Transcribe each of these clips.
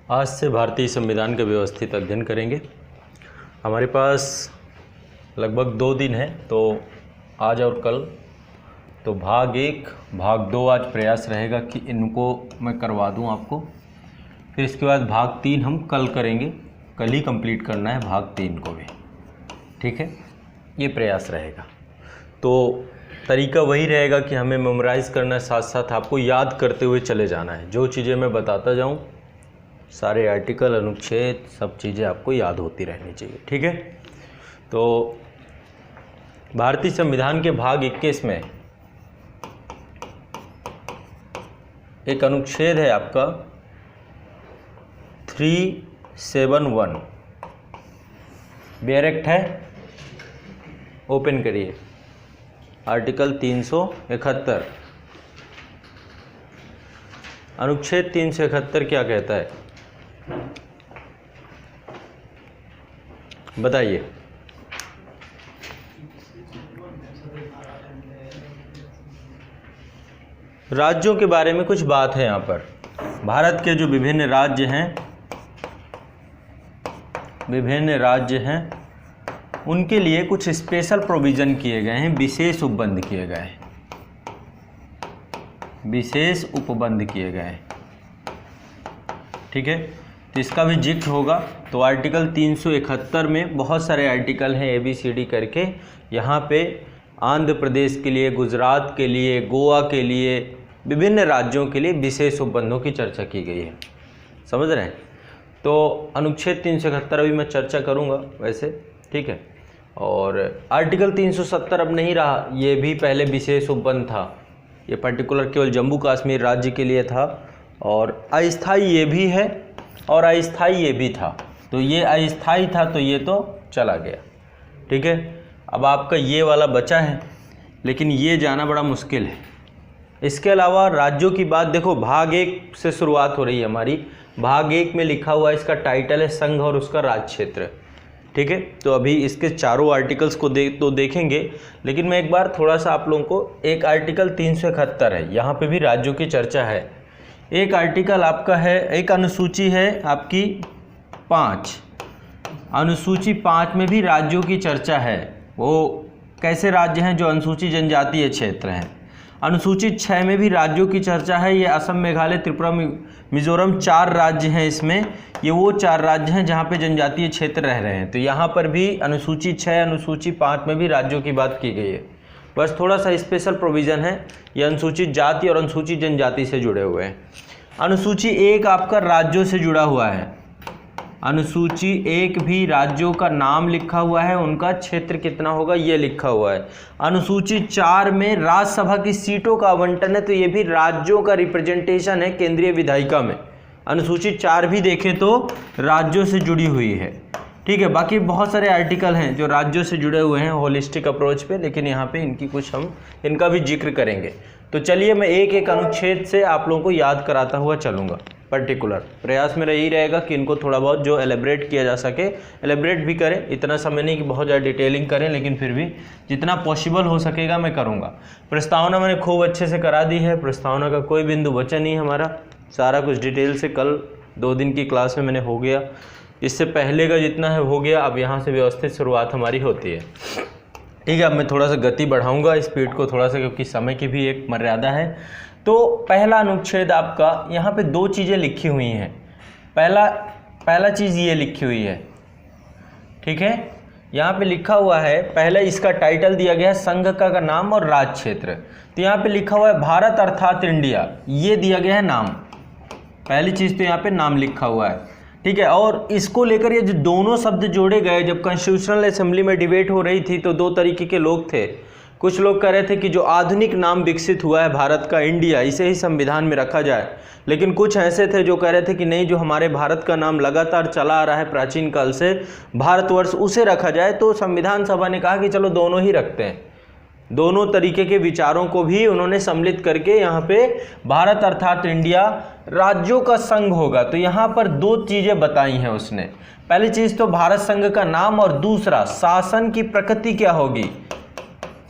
आज से भारतीय संविधान का व्यवस्थित अध्ययन करेंगे। हमारे पास लगभग 2 दिन है, तो आज और कल तो भाग 1 भाग 2 आज प्रयास रहेगा कि इनको मैं करवा दूं आपको। फिर इसके बाद भाग 3 हम कल करेंगे, कल ही कंप्लीट करना है भाग 3 को भी, ठीक है। ये प्रयास रहेगा। तो तरीका वही रहेगा कि हमें मेमोराइज़ करना है, साथ साथ आपको याद करते हुए चले जाना है। जो चीज़ें मैं बताता जाऊं, सारे आर्टिकल, अनुच्छेद, सब चीज़ें आपको याद होती रहनी चाहिए, ठीक है। तो भारतीय संविधान के भाग 21 में एक अनुच्छेद है आपका 371। बेयर एक्ट है, ओपन करिए आर्टिकल 371। अनुच्छेद 371 क्या कहता है बताइए। राज्यों के बारे में कुछ बात है यहाँ पर। भारत के जो विभिन्न राज्य हैं उनके लिए कुछ स्पेशल प्रोविज़न किए गए हैं, विशेष उपबंध किए गए हैं, विशेष उपबंध किए गए हैं, ठीक है। तो इसका भी जिक्र होगा। तो आर्टिकल 371 में बहुत सारे आर्टिकल हैं ABCD करके। यहाँ पे आंध्र प्रदेश के लिए, गुजरात के लिए, गोवा के लिए, विभिन्न राज्यों के लिए विशेष उपबंधों की चर्चा की गई है, समझ रहे हैं। तो अनुच्छेद 371 अभी मैं चर्चा करूँगा वैसे, ठीक है। और आर्टिकल 370 अब नहीं रहा, ये भी पहले विशेष उपबंध था। ये पर्टिकुलर केवल जम्मू कश्मीर राज्य के लिए था, और अस्थाई ये भी है और अस्थाई ये भी था। तो ये अस्थाई था तो ये तो चला गया, ठीक है। अब आपका ये वाला बचा है, लेकिन ये जाना बड़ा मुश्किल है। इसके अलावा राज्यों की बात देखो, भाग 1 से शुरुआत हो रही है हमारी। भाग 1 में लिखा हुआ है, इसका टाइटल है संघ और उसका राज्य क्षेत्र, ठीक है। तो अभी इसके चारों आर्टिकल्स को देखेंगे, लेकिन मैं एक बार थोड़ा सा आप लोगों को, एक आर्टिकल 371 है, यहाँ पे भी राज्यों की चर्चा है। एक आर्टिकल आपका है, एक अनुसूची है आपकी 5, अनुसूची 5 में भी राज्यों की चर्चा है। वो कैसे राज्य हैं जो अनुसूचित जनजातीय क्षेत्र हैं। अनुसूचित 6 में भी राज्यों की चर्चा है। ये असम, मेघालय, त्रिपुरा, मिजोरम 4 राज्य हैं इसमें। ये वो 4 राज्य हैं जहाँ पे जनजातीय क्षेत्र रह रहे हैं। तो यहाँ पर भी अनुसूची 6, अनुसूची 5 में भी राज्यों की बात की गई है। बस थोड़ा सा स्पेशल प्रोविज़न है, ये अनुसूचित जाति और अनुसूचित जनजाति से जुड़े हुए हैं। अनुसूची 1 आपका राज्यों से जुड़ा हुआ है। अनुसूची 1 भी राज्यों का नाम लिखा हुआ है, उनका क्षेत्र कितना होगा ये लिखा हुआ है। अनुसूची 4 में राज्यसभा की सीटों का आवंटन है, तो ये भी राज्यों का रिप्रेजेंटेशन है केंद्रीय विधायिका में। अनुसूची 4 भी देखें तो राज्यों से जुड़ी हुई है, ठीक है। बाकी बहुत सारे आर्टिकल हैं जो राज्यों से जुड़े हुए हैं होलिस्टिक अप्रोच पे, लेकिन यहाँ पे इनका भी जिक्र करेंगे। तो चलिए मैं एक एक अनुच्छेद से आप लोगों को याद कराता हुआ चलूँगा। पर्टिकुलर प्रयास मेरा यही रहेगा कि इनको थोड़ा बहुत जो एलेब्रेट किया जा सके एलेब्रेट भी करें। इतना समय नहीं कि बहुत ज़्यादा डिटेलिंग करें, लेकिन फिर भी जितना पॉसिबल हो सकेगा मैं करूँगा। प्रस्तावना मैंने खूब अच्छे से करा दी है, प्रस्तावना का कोई बिंदु बचा नहीं हमारा, सारा कुछ डिटेल से कल 2 दिन की क्लास में मैंने हो गया। इससे पहले का जितना है हो गया। अब यहाँ से व्यवस्थित शुरुआत हमारी होती है, ठीक है। अब मैं थोड़ा सा गति बढ़ाऊंगा, स्पीड को थोड़ा सा, क्योंकि समय की भी एक मर्यादा है। तो पहला अनुच्छेद आपका, यहाँ पे 2 चीज़ें लिखी हुई हैं। पहला चीज़ ये लिखी हुई है, ठीक है। यहाँ पे लिखा हुआ है, पहले इसका टाइटल दिया गया है संघ का नाम और राज्य क्षेत्र। तो यहाँ पे लिखा हुआ है भारत अर्थात इंडिया, ये दिया गया है नाम। पहली चीज़ तो यहाँ पे नाम लिखा हुआ है, ठीक है। और इसको लेकर ये जो दोनों शब्द जोड़े गए, जब कॉन्स्टिट्यूशनल असेंबली में डिबेट हो रही थी तो 2 तरीके के लोग थे। कुछ लोग कह रहे थे कि जो आधुनिक नाम विकसित हुआ है भारत का, इंडिया, इसे ही संविधान में रखा जाए। लेकिन कुछ ऐसे थे जो कह रहे थे कि नहीं, जो हमारे भारत का नाम लगातार चला आ रहा है प्राचीन काल से, भारतवर्ष, उसे रखा जाए। तो संविधान सभा ने कहा कि चलो दोनों ही रखते हैं। दोनों तरीके के विचारों को भी उन्होंने सम्मिलित करके यहाँ पे भारत अर्थात इंडिया राज्यों का संघ होगा। तो यहाँ पर 2 चीज़ें बताई हैं उसने। पहली चीज़ तो भारत संघ का नाम, और दूसरा शासन की प्रकृति क्या होगी,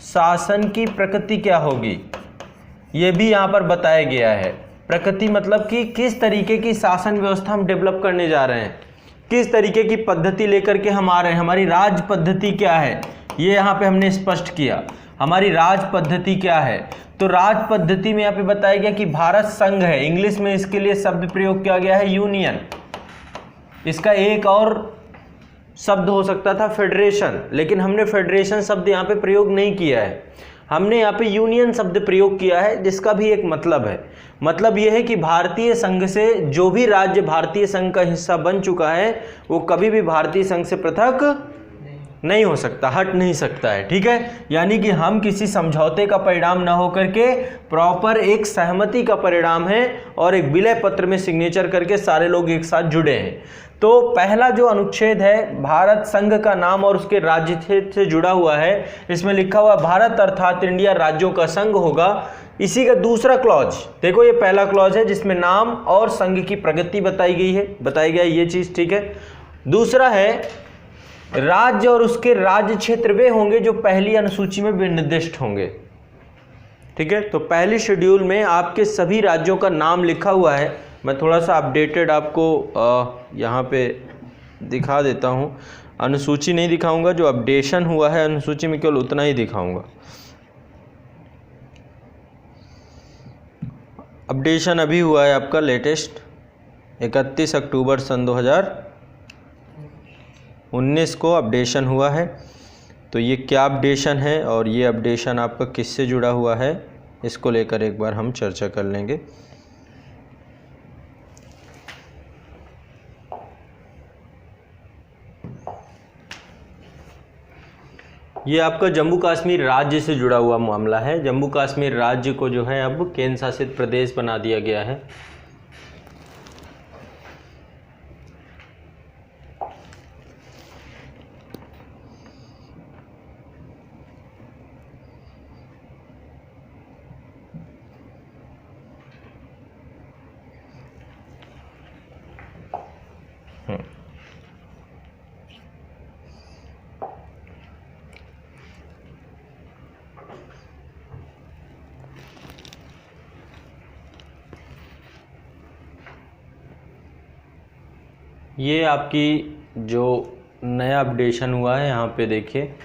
शासन की प्रकृति क्या होगी, ये भी यहाँ पर बताया गया है। प्रकृति मतलब कि किस तरीके की शासन व्यवस्था हम डेवलप करने जा रहे हैं, किस तरीके की पद्धति लेकर के हम आ रहे हैं, हमारी राज पद्धति क्या है, ये यहाँ पे हमने स्पष्ट किया। हमारी राज पद्धति क्या है, तो राज पद्धति में यहाँ पे बताया गया कि भारत संघ है, इंग्लिश में इसके लिए शब्द प्रयोग किया गया है यूनियन। इसका एक और शब्द हो सकता था फेडरेशन, लेकिन हमने फेडरेशन शब्द यहाँ पे प्रयोग नहीं किया है, हमने यहाँ पे यूनियन शब्द प्रयोग किया है, जिसका भी एक मतलब है। मतलब यह है कि भारतीय संघ से जो भी राज्य भारतीय संघ का हिस्सा बन चुका है वो कभी भी भारतीय संघ से पृथक नहीं हो सकता, हट नहीं सकता है। ठीक है, यानी कि हम किसी समझौते का परिणाम ना होकर के प्रॉपर एक सहमति का परिणाम है और एक विलय पत्र में सिग्नेचर करके सारे लोग एक साथ जुड़े हैं। तो पहला जो अनुच्छेद है भारत संघ का नाम और उसके राज्य क्षेत्र से जुड़ा हुआ है, इसमें लिखा हुआ भारत अर्थात इंडिया राज्यों का संघ होगा। इसी का दूसरा क्लॉज देखो, ये पहला क्लॉज है जिसमें नाम और संघ की प्रगति बताई गई है, बताई गया ये चीज। ठीक है, दूसरा है राज्य और उसके राज्य क्षेत्र वे होंगे जो पहली अनुसूची में विनिर्दिष्ट होंगे। ठीक है, तो पहली शेड्यूल में आपके सभी राज्यों का नाम लिखा हुआ है। मैं थोड़ा सा अपडेटेड आपको यहाँ पे दिखा देता हूँ, अनुसूची नहीं दिखाऊंगा, जो अपडेशन हुआ है अनुसूची में केवल उतना ही दिखाऊंगा। अपडेशन अभी हुआ है आपका लेटेस्ट 31 अक्टूबर सन 2019 को अपडेशन हुआ है। तो ये क्या अपडेशन है और ये अपडेशन आपका किससे जुड़ा हुआ है, इसको लेकर एक बार हम चर्चा कर लेंगे। ये आपका जम्मू कश्मीर राज्य से जुड़ा हुआ मामला है। जम्मू कश्मीर राज्य को जो है अब केंद्र शासित प्रदेश बना दिया गया है। ये आपकी जो नया अपडेशन हुआ है यहाँ पे देखिए,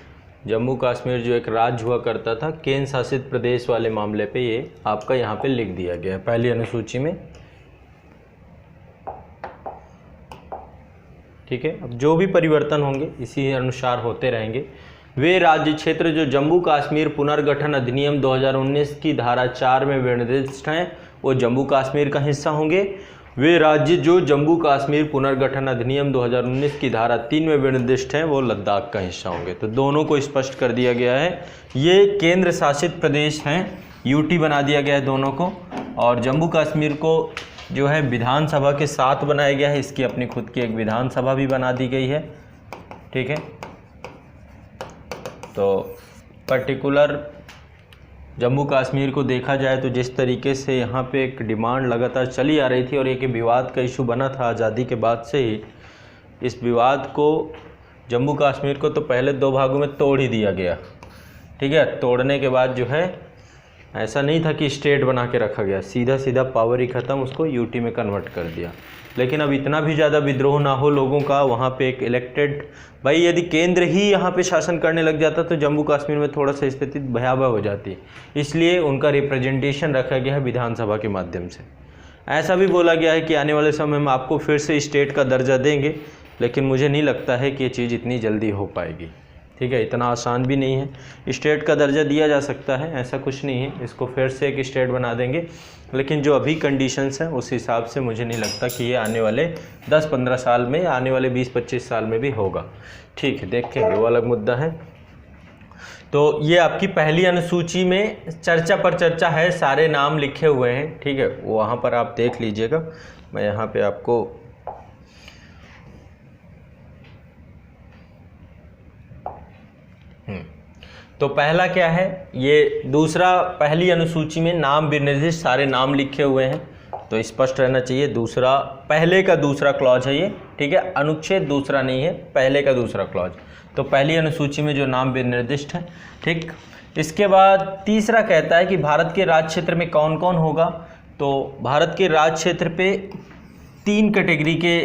जम्मू कश्मीर जो एक राज्य हुआ करता था केंद्र शासित प्रदेश वाले मामले पे ये आपका यहाँ पे लिख दिया गया है पहली अनुसूची में। ठीक है, अब जो भी परिवर्तन होंगे इसी अनुसार होते रहेंगे। वे राज्य क्षेत्र जो जम्मू कश्मीर पुनर्गठन अधिनियम 2019 की धारा 4 में विनिर्दिष्ट हैं वो जम्मू कश्मीर का हिस्सा होंगे। वे राज्य जो जम्मू कश्मीर पुनर्गठन अधिनियम 2019 की धारा 3 में विनिर्दिष्ट हैं वो लद्दाख का हिस्सा होंगे। तो दोनों को स्पष्ट कर दिया गया है। ये केंद्र शासित प्रदेश हैं, यूटी बना दिया गया है दोनों को। और जम्मू कश्मीर को जो है विधानसभा के साथ बनाया गया है, इसकी अपनी खुद की एक विधानसभा भी बना दी गई है। ठीक है, तो पर्टिकुलर जम्मू कश्मीर को देखा जाए तो जिस तरीके से यहाँ पे एक डिमांड लगातार चली आ रही थी और एक विवाद का इशू बना था आज़ादी के बाद से ही, इस विवाद को जम्मू कश्मीर को तो पहले 2 भागों में तोड़ ही दिया गया। ठीक है, तोड़ने के बाद जो है ऐसा नहीं था कि स्टेट बना के रखा गया, सीधा सीधा पावर ही ख़त्म, उसको यूटी में कन्वर्ट कर दिया। लेकिन अब इतना भी ज़्यादा विद्रोह ना हो लोगों का, वहाँ पे एक इलेक्टेड, भाई यदि केंद्र ही यहाँ पे शासन करने लग जाता तो जम्मू कश्मीर में थोड़ा सा स्थिति भयावह हो जाती, इसलिए उनका रिप्रेजेंटेशन रखा गया है विधानसभा के माध्यम से। ऐसा भी बोला गया है कि आने वाले समय में आपको फिर से स्टेट का दर्जा देंगे, लेकिन मुझे नहीं लगता है कि ये चीज़ इतनी जल्दी हो पाएगी। ठीक है, इतना आसान भी नहीं है। स्टेट का दर्जा दिया जा सकता है, ऐसा कुछ नहीं है, इसको फिर से एक स्टेट बना देंगे, लेकिन जो अभी कंडीशंस हैं उस हिसाब से मुझे नहीं लगता कि ये आने वाले 10-15 साल में, आने वाले 20-25 साल में भी होगा। ठीक है, देखेंगे, वो अलग मुद्दा है। तो ये आपकी पहली अनुसूची में चर्चा पर चर्चा है, सारे नाम लिखे हुए हैं। ठीक है, वहाँ पर आप देख लीजिएगा, मैं यहाँ पे आपको तो पहला क्या है, ये दूसरा, पहली अनुसूची में नाम विनिर्दिष्ट सारे नाम लिखे हुए हैं तो स्पष्ट रहना चाहिए। दूसरा, पहले का दूसरा क्लॉज है ये। ठीक है, अनुच्छेद दूसरा नहीं है, पहले का दूसरा क्लॉज। तो पहली अनुसूची में जो नाम विनिर्दिष्ट है। ठीक, इसके बाद तीसरा कहता है कि भारत के राज्य क्षेत्र में कौन कौन होगा। तो भारत के राज्य क्षेत्र पे 3 कैटेगरी के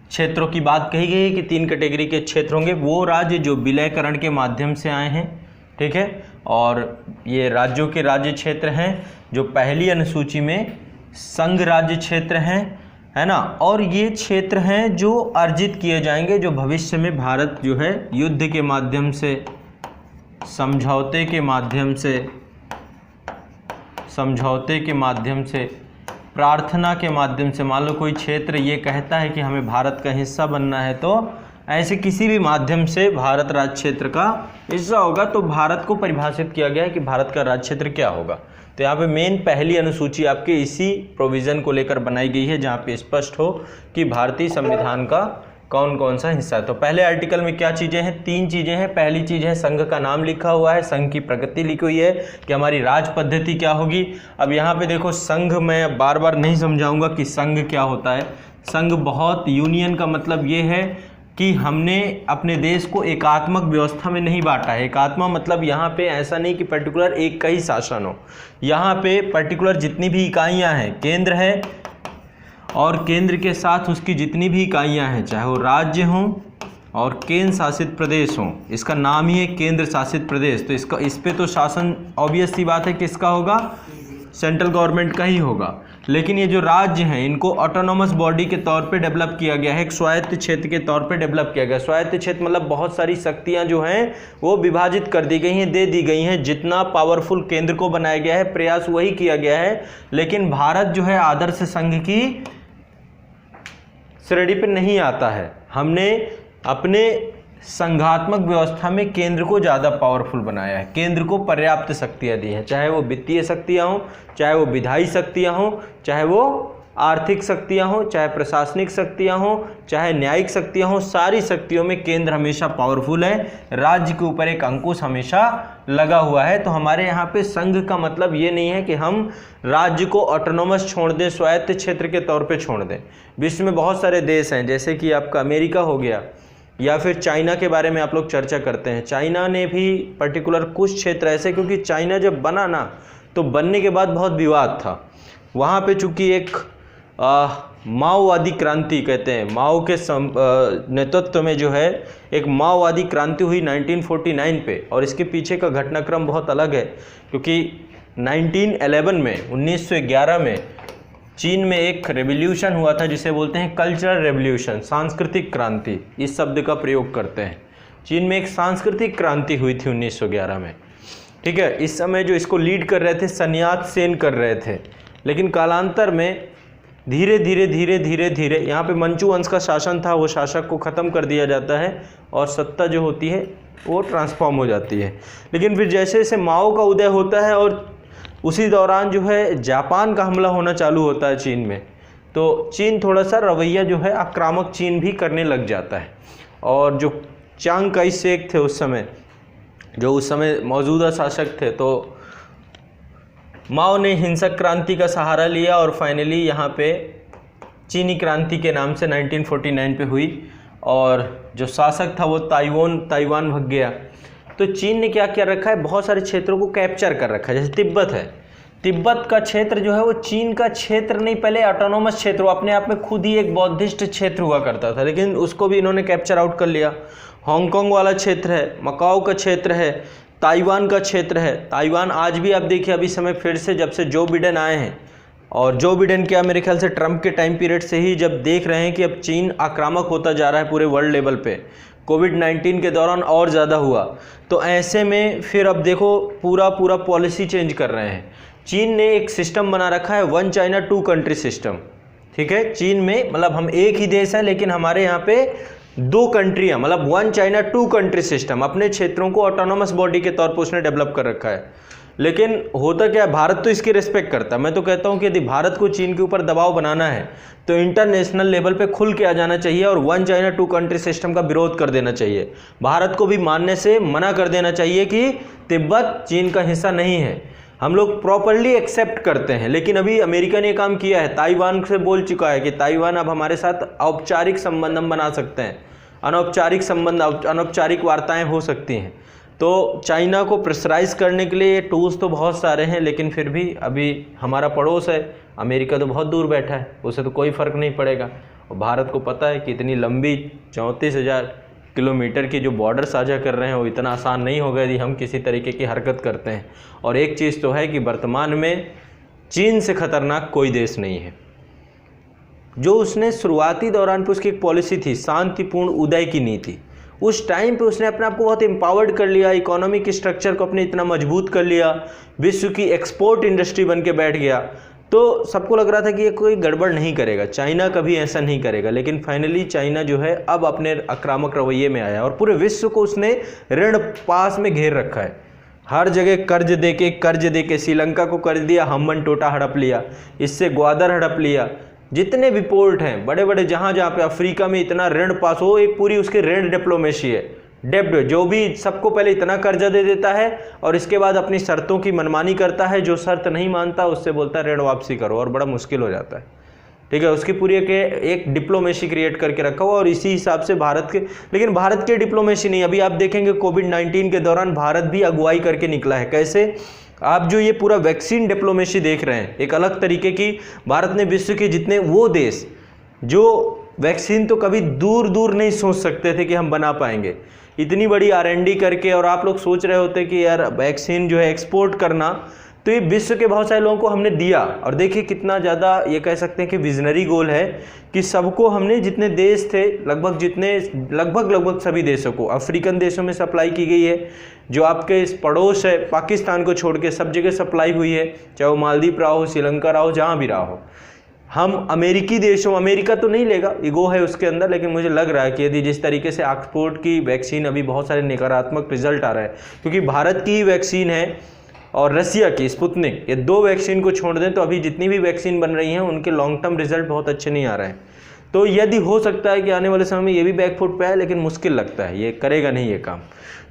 क्षेत्रों की बात कही गई है कि 3 कैटेगरी के क्षेत्र होंगे। वो राज्य जो विलयकरण के माध्यम से आए हैं, ठीक है, और ये राज्यों के राज्य क्षेत्र हैं जो पहली अनुसूची में संघ राज्य क्षेत्र हैं, है ना, और ये क्षेत्र हैं जो अर्जित किए जाएंगे, जो भविष्य में भारत जो है युद्ध के माध्यम से, समझौते के माध्यम से, प्रार्थना के माध्यम से, मान लो कोई क्षेत्र ये कहता है कि हमें भारत का हिस्सा बनना है, तो ऐसे किसी भी माध्यम से भारत राज्य क्षेत्र का हिस्सा होगा। तो भारत को परिभाषित किया गया है कि भारत का राज्य क्षेत्र क्या होगा। तो यहाँ पे मेन पहली अनुसूची आपके इसी प्रोविज़न को लेकर बनाई गई है, जहाँ पे स्पष्ट हो कि भारतीय संविधान का कौन कौन सा हिस्सा है। तो पहले आर्टिकल में क्या चीज़ें हैं? 3 चीज़ें हैं। पहली चीज़ है संघ का नाम लिखा हुआ है, संघ की प्रगति लिखी हुई है कि हमारी राज पद्धति क्या होगी। अब यहाँ पे देखो संघ, मैं बार बार नहीं समझाऊंगा कि संघ क्या होता है। संघ बहुत, यूनियन का मतलब ये है कि हमने अपने देश को एकात्मक व्यवस्था में नहीं बांटा है। एकात्मक मतलब यहाँ पे ऐसा नहीं कि पर्टिकुलर एक का ही शासन हो, यहाँ पे पर्टिकुलर जितनी भी इकाइयाँ हैं, केंद्र है और केंद्र के साथ उसकी जितनी भी इकाइयाँ हैं, चाहे वो राज्य हों और केंद्र शासित प्रदेश हों, इसका नाम ही है केंद्र शासित प्रदेश। तो इसका, इस पे तो शासन ऑब्वियस सी बात है किसका होगा, सेंट्रल गवर्नमेंट का ही होगा। लेकिन ये जो राज्य हैं इनको ऑटोनोमस बॉडी के तौर पे डेवलप किया गया है, एक स्वायत्त क्षेत्र के तौर पे डेवलप किया गया। स्वायत्त क्षेत्र मतलब बहुत सारी शक्तियां जो हैं वो विभाजित कर दी गई हैं, दे दी गई हैं। जितना पावरफुल केंद्र को बनाया गया है, प्रयास वही किया गया है। लेकिन भारत जो है आदर्श संघ की श्रेणी पे नहीं आता है। हमने अपने संघात्मक व्यवस्था में केंद्र को ज़्यादा पावरफुल बनाया है, केंद्र को पर्याप्त शक्तियाँ दी हैं, चाहे वो वित्तीय शक्तियाँ हों, चाहे वो विधायी शक्तियाँ हों, चाहे वो आर्थिक शक्तियाँ हों, चाहे प्रशासनिक शक्तियाँ हों, चाहे न्यायिक शक्तियाँ हों। सारी शक्तियों में केंद्र हमेशा पावरफुल है, राज्य के ऊपर एक अंकुश हमेशा लगा हुआ है। तो हमारे यहाँ पे संघ का मतलब ये नहीं है कि हम राज्य को ऑटोनोमस छोड़ दें, स्वायत्त क्षेत्र के तौर पे छोड़ दें। विश्व में बहुत सारे देश हैं, जैसे कि आपका अमेरिका हो गया, या फिर चाइना के बारे में आप लोग चर्चा करते हैं। चाइना ने भी पर्टिकुलर कुछ क्षेत्र ऐसे, क्योंकि चाइना जब बना ना तो बनने के बाद बहुत विवाद था वहाँ पे, चूँकि एक माओवादी क्रांति कहते हैं, माओ के नेतृत्व में जो है एक माओवादी क्रांति हुई 1949 पे। और इसके पीछे का घटनाक्रम बहुत अलग है, क्योंकि 1911 में चीन में एक रेवोल्यूशन हुआ था जिसे बोलते हैं कल्चरल रेवोल्यूशन, सांस्कृतिक क्रांति, इस शब्द का प्रयोग करते हैं। चीन में एक सांस्कृतिक क्रांति हुई थी 1911 में, ठीक है। इस समय जो इसको लीड कर रहे थे sun Yat-sen कर रहे थे। लेकिन कालांतर में धीरे धीरे यहाँ पे मंचू वंश का शासन था, वो शासक को ख़त्म कर दिया जाता है और सत्ता जो होती है वो ट्रांसफॉर्म हो जाती है। लेकिन फिर जैसे जैसे माओ का उदय होता है और उसी दौरान जो है जापान का हमला होना चालू होता है चीन में, तो चीन थोड़ा सा रवैया जो है आक्रामक चीन भी करने लग जाता है। और जो चांग काई शेक थे उस समय, जो उस समय मौजूदा शासक थे, तो माओ ने हिंसक क्रांति का सहारा लिया और फाइनली यहाँ पे चीनी क्रांति के नाम से 1949 पे हुई। और जो शासक था वो ताइवान भाग गया। तो चीन ने क्या क्या रखा है, बहुत सारे क्षेत्रों को कैप्चर कर रखा है। जैसे तिब्बत है, तिब्बत का क्षेत्र जो है वो चीन का क्षेत्र नहीं, पहले ऑटोनोमस क्षेत्र, वो अपने आप में खुद ही एक बौद्धिस्ट क्षेत्र हुआ करता था, लेकिन उसको भी इन्होंने कैप्चर आउट कर लिया। हांगकांग वाला क्षेत्र है, मकाओ का क्षेत्र है, ताइवान का क्षेत्र है। ताइवान आज भी आप देखिए, अभी समय फिर से जब से जो बिडेन आए हैं, और जो बिडेन क्या मेरे ख्याल से ट्रंप के टाइम पीरियड से ही जब देख रहे हैं कि अब चीन आक्रामक होता जा रहा है पूरे वर्ल्ड लेवल पे, कोविड-19 के दौरान और ज़्यादा हुआ, तो ऐसे में फिर अब देखो पूरा पॉलिसी चेंज कर रहे हैं। चीन ने एक सिस्टम बना रखा है, 1 चाइना 2 कंट्री सिस्टम, ठीक है। चीन में मतलब हम एक ही देश है, लेकिन हमारे यहाँ पे 2 कंट्रियाँ, मतलब 1 चाइना 2 कंट्री सिस्टम, अपने क्षेत्रों को ऑटोनोमस बॉडी के तौर पर उसने डेवलप कर रखा है। लेकिन होता क्या है, भारत तो इसकी रिस्पेक्ट करता है। मैं तो कहता हूँ कि यदि भारत को चीन के ऊपर दबाव बनाना है तो इंटरनेशनल लेवल पे खुल के आ जाना चाहिए और 1 चाइना 2 कंट्री सिस्टम का विरोध कर देना चाहिए। भारत को भी मानने से मना कर देना चाहिए कि तिब्बत चीन का हिस्सा नहीं है। हम लोग प्रॉपरली एक्सेप्ट करते हैं, लेकिन अभी अमेरिका ने काम किया है, ताइवान से बोल चुका है कि ताइवान अब हमारे साथ औपचारिक संबंध हम बना सकते हैं, अनौपचारिक संबंध, अनौपचारिक वार्ताएं हो सकती हैं। तो चाइना को प्रेशराइज करने के लिए टूल्स तो बहुत सारे हैं, लेकिन फिर भी अभी हमारा पड़ोस है, अमेरिका तो बहुत दूर बैठा है, उसे तो कोई फ़र्क नहीं पड़ेगा। और भारत को पता है कि इतनी लंबी 34,000 किलोमीटर की जो बॉर्डर साझा कर रहे हैं वो इतना आसान नहीं होगा यदि हम किसी तरीके की हरकत करते हैं। और एक चीज़ तो है कि वर्तमान में चीन से खतरनाक कोई देश नहीं है। जो उसने शुरुआती दौरान पर उसकी एक पॉलिसी थी शांतिपूर्ण उदय की नीति, उस टाइम पे उसने अपने आप को बहुत एम्पावर्ड कर लिया, इकोनॉमिक स्ट्रक्चर को अपने इतना मजबूत कर लिया, विश्व की एक्सपोर्ट इंडस्ट्री बन के बैठ गया। तो सबको लग रहा था कि ये कोई गड़बड़ नहीं करेगा, चाइना कभी ऐसा नहीं करेगा। लेकिन फाइनली चाइना जो है अब अपने आक्रामक रवैये में आया और पूरे विश्व को उसने ऋण पास में घेर रखा है। हर जगह कर्ज दे के श्रीलंका को कर्ज दिया, हम्बन टोटा हड़प लिया, इससे ग्वादर हड़प लिया। जितने भी पोर्ट हैं बड़े बड़े, जहाँ जहाँ पे अफ्रीका में इतना ऋण पास हो, एक पूरी उसकी ऋण डिप्लोमेसी है। डेब्ट जो भी सबको पहले इतना कर्जा दे देता है और इसके बाद अपनी शर्तों की मनमानी करता है, जो शर्त नहीं मानता उससे बोलता है ऋण वापसी करो, और बड़ा मुश्किल हो जाता है। ठीक है, उसकी पूरी एक डिप्लोमेसी क्रिएट करके रखा हुआ। और इसी हिसाब से भारत के, लेकिन भारत की डिप्लोमेसी नहीं, अभी आप देखेंगे कोविड-19 के दौरान भारत भी अगुवाई करके निकला है। कैसे? आप जो ये पूरा वैक्सीन डिप्लोमेसी देख रहे हैं, एक अलग तरीके की भारत ने विश्व के जितने वो देश जो वैक्सीन तो कभी दूर दूर नहीं सोच सकते थे कि हम बना पाएंगे, इतनी बड़ी R&D करके, और आप लोग सोच रहे होते कि यार वैक्सीन जो है एक्सपोर्ट करना, तो ये विश्व के बहुत सारे लोगों को हमने दिया। और देखिए कितना ज़्यादा ये कह सकते हैं कि विजनरी गोल है कि सबको हमने, जितने देश थे लगभग सभी देशों को, अफ्रीकन देशों में सप्लाई की गई है, जो आपके इस पड़ोस है पाकिस्तान को छोड़ के सब जगह सप्लाई हुई है, चाहे वो मालदीव रहा हो, श्रीलंका रहा हो, जहाँ भी रहा हो। हम अमेरिकी देशों, अमेरिका तो नहीं लेगा, ईगो है उसके अंदर, लेकिन मुझे लग रहा है कि यदि जिस तरीके से ऑक्सफोर्ड की वैक्सीन अभी बहुत सारे नकारात्मक रिजल्ट आ रहा है, क्योंकि भारत की वैक्सीन है और रसिया की स्पुतनिक, ये दो वैक्सीन को छोड़ दें तो अभी जितनी भी वैक्सीन बन रही हैं उनके लॉन्ग टर्म रिजल्ट बहुत अच्छे नहीं आ रहे हैं। तो यदि हो सकता है कि आने वाले समय में ये भी बैकफुट पे है, लेकिन मुश्किल लगता है, ये करेगा नहीं ये काम।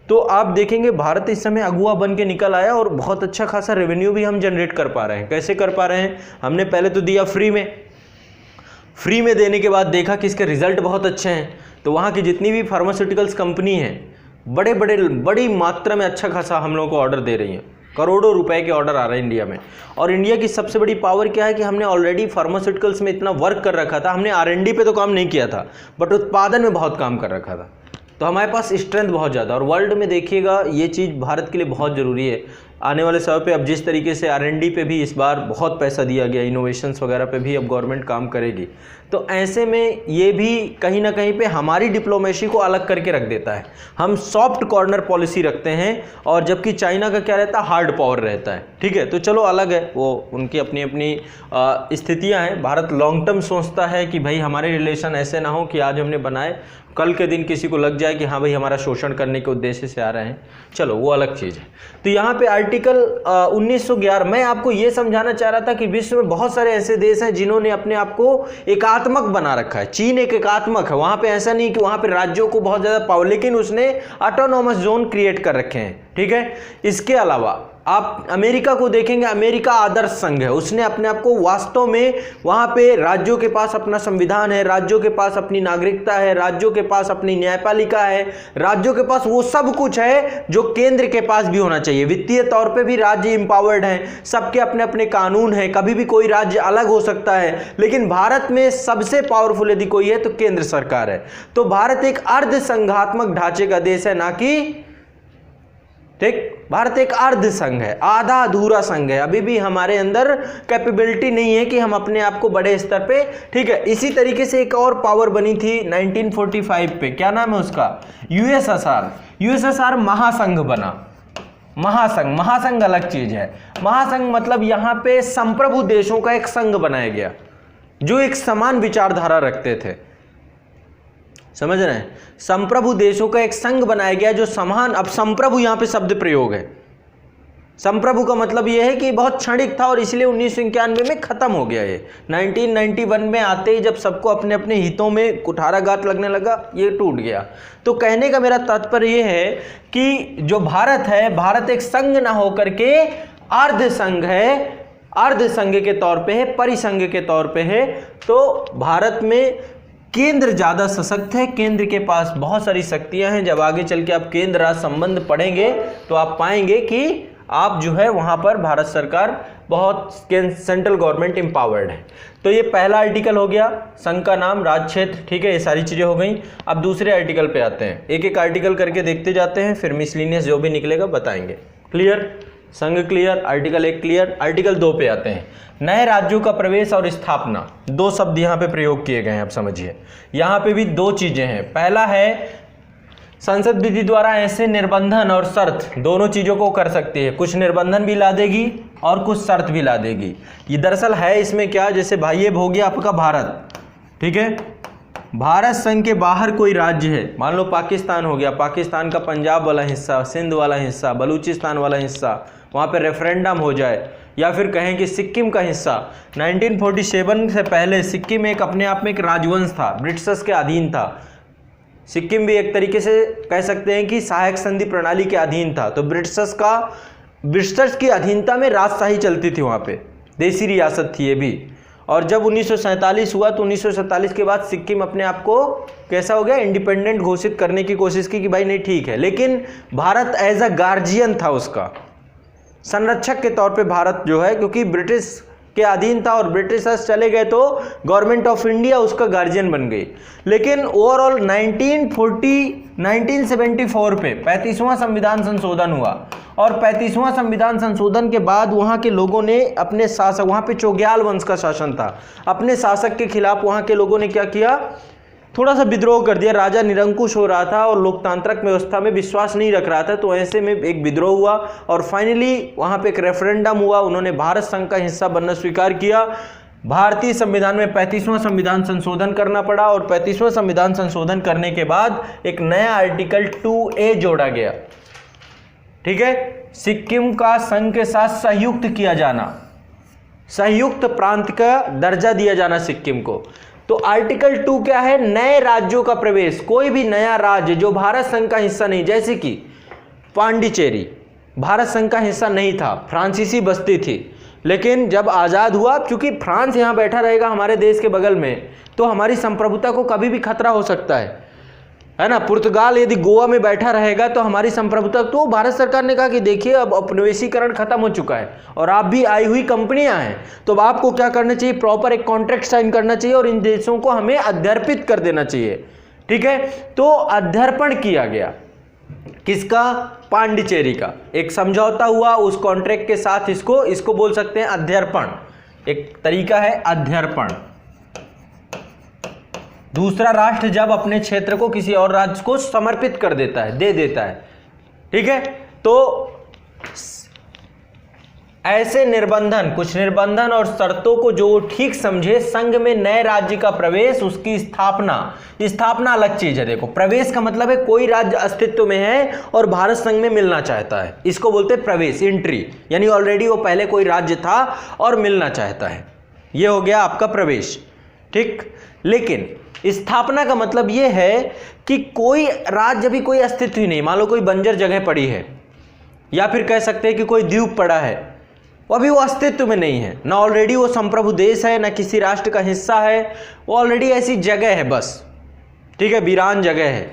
तो आप देखेंगे भारत इस समय अगुआ बन के निकल आया और बहुत अच्छा खासा रेवेन्यू भी हम जनरेट कर पा रहे हैं। कैसे कर पा रहे हैं? हमने पहले तो दिया फ्री में देने के बाद देखा कि इसके रिजल्ट बहुत अच्छे हैं, तो वहाँ की जितनी भी फार्मास्यूटिकल्स कंपनी हैं बड़ी मात्रा में अच्छा खासा हम लोगों को ऑर्डर दे रही हैं, करोड़ों रुपए के ऑर्डर आ रहे हैं इंडिया में। और इंडिया की सबसे बड़ी पावर क्या है कि हमने ऑलरेडी फार्मास्यूटिकल्स में इतना वर्क कर रखा था, हमने R&D पे तो काम नहीं किया था बट उत्पादन में बहुत काम कर रखा था, तो हमारे पास स्ट्रेंथ बहुत ज़्यादा। और वर्ल्ड में देखिएगा ये चीज़ भारत के लिए बहुत ज़रूरी है आने वाले समय पे। अब जिस तरीके से R&D पे भी इस बार बहुत पैसा दिया गया, इनोवेशंस वगैरह पे भी अब गवर्नमेंट काम करेगी, तो ऐसे में ये भी कहीं ना कहीं पे हमारी डिप्लोमेसी को अलग करके रख देता है। हम सॉफ्ट कॉर्नर पॉलिसी रखते हैं और जबकि चाइना का क्या रहता है, हार्ड पावर रहता है। ठीक है, तो चलो अलग है, वो उनकी अपनी अपनी स्थितियाँ हैं। भारत लॉन्ग टर्म सोचता है कि भाई हमारे रिलेशन ऐसे ना हो कि आज हमने बनाए कल के दिन किसी को लग जाए कि हाँ भाई हमारा शोषण करने के उद्देश्य से आ रहे हैं, चलो वो अलग चीज़ है। तो यहाँ पे आर्टिकल 1911 मैं आपको ये समझाना चाह रहा था कि विश्व में बहुत सारे ऐसे देश हैं जिन्होंने अपने आप को एकात्मक बना रखा है। चीन एक एकात्मक है, वहाँ पे ऐसा नहीं कि वहाँ पे राज्यों को बहुत ज़्यादा पावर, लेकिन उसने ऑटोनॉमस जोन क्रिएट कर रखे हैं। ठीक है, इसके अलावा आप अमेरिका को देखेंगे, अमेरिका आदर्श संघ है, उसने अपने आप को वास्तव में, वहाँ पे राज्यों के पास अपना संविधान है, राज्यों के पास अपनी नागरिकता है, राज्यों के पास अपनी न्यायपालिका है, राज्यों के पास वो सब कुछ है जो केंद्र के पास भी होना चाहिए। वित्तीय तौर पे भी राज्य इंपावर्ड हैं, सबके अपने अपने कानून हैं, कभी भी कोई राज्य अलग हो सकता है, लेकिन भारत में सबसे पावरफुल यदि कोई है तो केंद्र सरकार है। तो भारत एक अर्ध संघात्मक ढांचे का देश है, ना कि, ठीक, भारत एक अर्ध संघ है, आधा अधूरा संघ है। अभी भी हमारे अंदर कैपेबिलिटी नहीं है कि हम अपने आप को बड़े स्तर पे, ठीक है। इसी तरीके से एक और पावर बनी थी 1945 पे, क्या नाम है उसका, यूएसएसआर महासंघ बना। महासंघ अलग चीज है। महासंघ मतलब यहां पे संप्रभु देशों का एक संघ बनाया गया जो एक समान विचारधारा रखते थे, समझ रहे हैं। संप्रभु देशों का एक संघ बनाया गया जो समान, अब संप्रभु यहां पे शब्द प्रयोग है। संप्रभु का मतलब यह है कि बहुत क्षणिक था और इसलिए 1991 में खत्म हो गया। ये 1991 में आते ही जब सबको अपने अपने हितों में कुठाराघात लगने लगा, ये टूट गया। तो कहने का मेरा तात्पर्य यह है कि जो भारत है, भारत एक संघ ना होकर के अर्ध संघ है, अर्ध संघ के तौर पे है, परिसंघ के तौर पे है। तो भारत में केंद्र ज़्यादा सशक्त है, केंद्र के पास बहुत सारी शक्तियां हैं। जब आगे चल के आप केंद्र राज्य संबंध पढ़ेंगे तो आप पाएंगे कि आप जो है वहाँ पर भारत सरकार बहुत सेंट्रल गवर्नमेंट एम्पावर्ड है। तो ये पहला आर्टिकल हो गया, संघ का नाम, राज्य क्षेत्र, ठीक है, ये सारी चीज़ें हो गई। अब दूसरे आर्टिकल पे आते हैं, एक एक आर्टिकल करके देखते जाते हैं, फिर मिसलिनियस जो भी निकलेगा बताएंगे। क्लियर, संघ क्लियर, आर्टिकल 1 क्लियर। आर्टिकल 2 पे आते हैं, नए राज्यों का प्रवेश और स्थापना। 2 शब्द यहाँ पे प्रयोग किए गए हैं, आप समझिए। यहाँ पे भी 2 चीजें हैं। पहला है संसद विधि द्वारा ऐसे निर्बंधन और शर्त, दोनों चीजों को कर सकती है, कुछ निर्बंधन भी ला देगी और कुछ शर्त भी ला देगी। ये दरअसल है इसमें क्या, जैसे भाई ये हो गया आपका भारत, ठीक है, भारत संघ के बाहर कोई राज्य है, मान लो पाकिस्तान हो गया, पाकिस्तान का पंजाब वाला हिस्सा, सिंध वाला हिस्सा, बलूचिस्तान वाला हिस्सा, वहाँ पे रेफरेंडम हो जाए, या फिर कहें कि सिक्किम का हिस्सा। 1947 से पहले सिक्किम एक अपने आप में एक राजवंश था, ब्रिटिशर्स के अधीन था। सिक्किम भी एक तरीके से कह सकते हैं कि सहायक संधि प्रणाली के अधीन था। तो ब्रिटिशर्स की अधीनता में राजशाही चलती थी, वहाँ पे देसी रियासत थी ये भी। और जब 1947 हुआ तो 1947 के बाद सिक्किम अपने आप को कैसा हो गया, इंडिपेंडेंट घोषित करने की कोशिश की कि भाई नहीं ठीक है, लेकिन भारत एज अ गार्जियन था, उसका संरक्षक के तौर पे भारत जो है, क्योंकि ब्रिटिश के अधीन था और ब्रिटिशर्स चले गए तो गवर्नमेंट ऑफ इंडिया उसका गार्जियन बन गई। लेकिन ओवरऑल 1974 पे 35वां संविधान संशोधन हुआ, और 35वां संविधान संशोधन के बाद वहाँ के लोगों ने अपने शासक, वहाँ पे चोग्याल वंश का शासन था, अपने शासक के खिलाफ वहाँ के लोगों ने क्या किया, थोड़ा सा विद्रोह कर दिया। राजा निरंकुश हो रहा था और लोकतांत्रिक व्यवस्था में विश्वास नहीं रख रहा था, तो ऐसे में एक विद्रोह हुआ और फाइनली वहाँ पे एक रेफरेंडम हुआ, उन्होंने भारत संघ का हिस्सा बनना स्वीकार किया। भारतीय संविधान में 35वां संविधान संशोधन करना पड़ा, और 35वां संविधान संशोधन करने के बाद एक नया आर्टिकल 2A जोड़ा गया, ठीक है, सिक्किम का संघ के साथ संयुक्त किया जाना, संयुक्त प्रांत का दर्जा दिया जाना सिक्किम को। तो आर्टिकल 2 क्या है, नए राज्यों का प्रवेश। कोई भी नया राज्य जो भारत संघ का हिस्सा नहीं, जैसे कि पांडिचेरी भारत संघ का हिस्सा नहीं था, फ्रांसीसी बस्ती थी, लेकिन जब आज़ाद हुआ, क्योंकि फ्रांस यहाँ बैठा रहेगा हमारे देश के बगल में, तो हमारी संप्रभुता को कभी भी खतरा हो सकता है ना। पुर्तगाल यदि गोवा में बैठा रहेगा तो हमारी संप्रभुता, तो भारत सरकार ने कहा कि देखिए अब उपनिवेशीकरण खत्म हो चुका है और आप भी आई हुई कंपनियां हैं, तो अब आपको क्या करना चाहिए, प्रॉपर एक कॉन्ट्रैक्ट साइन करना चाहिए और इन देशों को हमें अध्यर्पित कर देना चाहिए, ठीक है। तो अध्यर्पण किया गया, किसका, पांडिचेरी का, एक समझौता हुआ उस कॉन्ट्रैक्ट के साथ, इसको बोल सकते हैं अध्यर्पण, एक तरीका है अध्यर्पण। दूसरा राष्ट्र जब अपने क्षेत्र को किसी और राज्य को समर्पित कर देता है, दे देता है, ठीक है, तो ऐसे निर्बंधन, कुछ निर्बंधन और शर्तों को जो ठीक समझे, संघ में नए राज्य का प्रवेश, उसकी स्थापना अलग चीज है। देखो, प्रवेश का मतलब है कोई राज्य अस्तित्व में है और भारत संघ में मिलना चाहता है, इसको बोलते हैं प्रवेश, एंट्री, यानी ऑलरेडी वो पहले कोई राज्य था और मिलना चाहता है, ये हो गया आपका प्रवेश, ठीक। लेकिन स्थापना का मतलब यह है कि कोई राज्य अभी कोई अस्तित्व ही नहीं, मान लो कोई बंजर जगह पड़ी है, या फिर कह सकते हैं कि कोई द्वीप पड़ा है, वो अभी वो अस्तित्व में नहीं है, ना ऑलरेडी वो संप्रभु देश है, ना किसी राष्ट्र का हिस्सा है, वो ऑलरेडी ऐसी जगह है बस, ठीक है, वीरान जगह है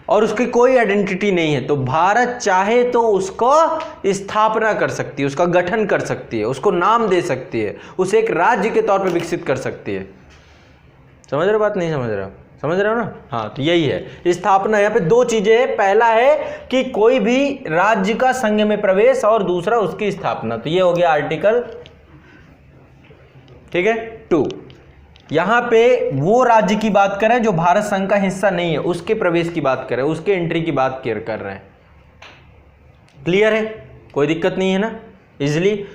और उसकी कोई आइडेंटिटी नहीं है। तो भारत चाहे तो उसको स्थापना कर सकती है, उसका गठन कर सकती है, उसको नाम दे सकती है, उसे एक राज्य के तौर पर विकसित कर सकती है। समझ रहे हो बात, नहीं समझ रहे हो, समझ रहे हो ना, हाँ। तो यही है स्थापना। यहाँ पे 2 चीजें हैं, पहला है कि कोई भी राज्य का संघ में प्रवेश और दूसरा उसकी स्थापना। तो ये हो गया आर्टिकल, ठीक है, 2। यहाँ पे वो राज्य की बात करें जो भारत संघ का हिस्सा नहीं है, उसके प्रवेश की बात करें, उसके एंट्री की बात कर रहे हैं। क्लियर है, कोई दिक्कत नहीं है ना, इजिली।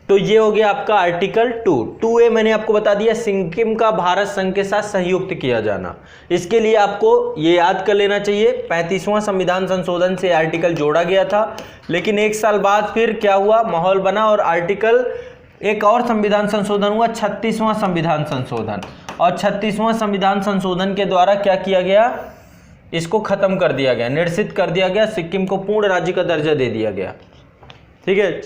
तो ये हो गया आपका आर्टिकल 2A मैंने आपको बता दिया, सिक्किम का भारत संघ के साथ संयुक्त किया जाना। इसके लिए आपको ये याद कर लेना चाहिए, 35वां संविधान संशोधन से आर्टिकल जोड़ा गया था, लेकिन 1 साल बाद फिर क्या हुआ, माहौल बना और आर्टिकल, एक और संविधान संशोधन हुआ, 36वां संविधान संशोधन, और 36वां संविधान संशोधन के द्वारा क्या किया गया, इसको खत्म कर दिया गया, निरसित कर दिया गया, सिक्किम को पूर्ण राज्य का दर्जा दे दिया गया। ठीक है।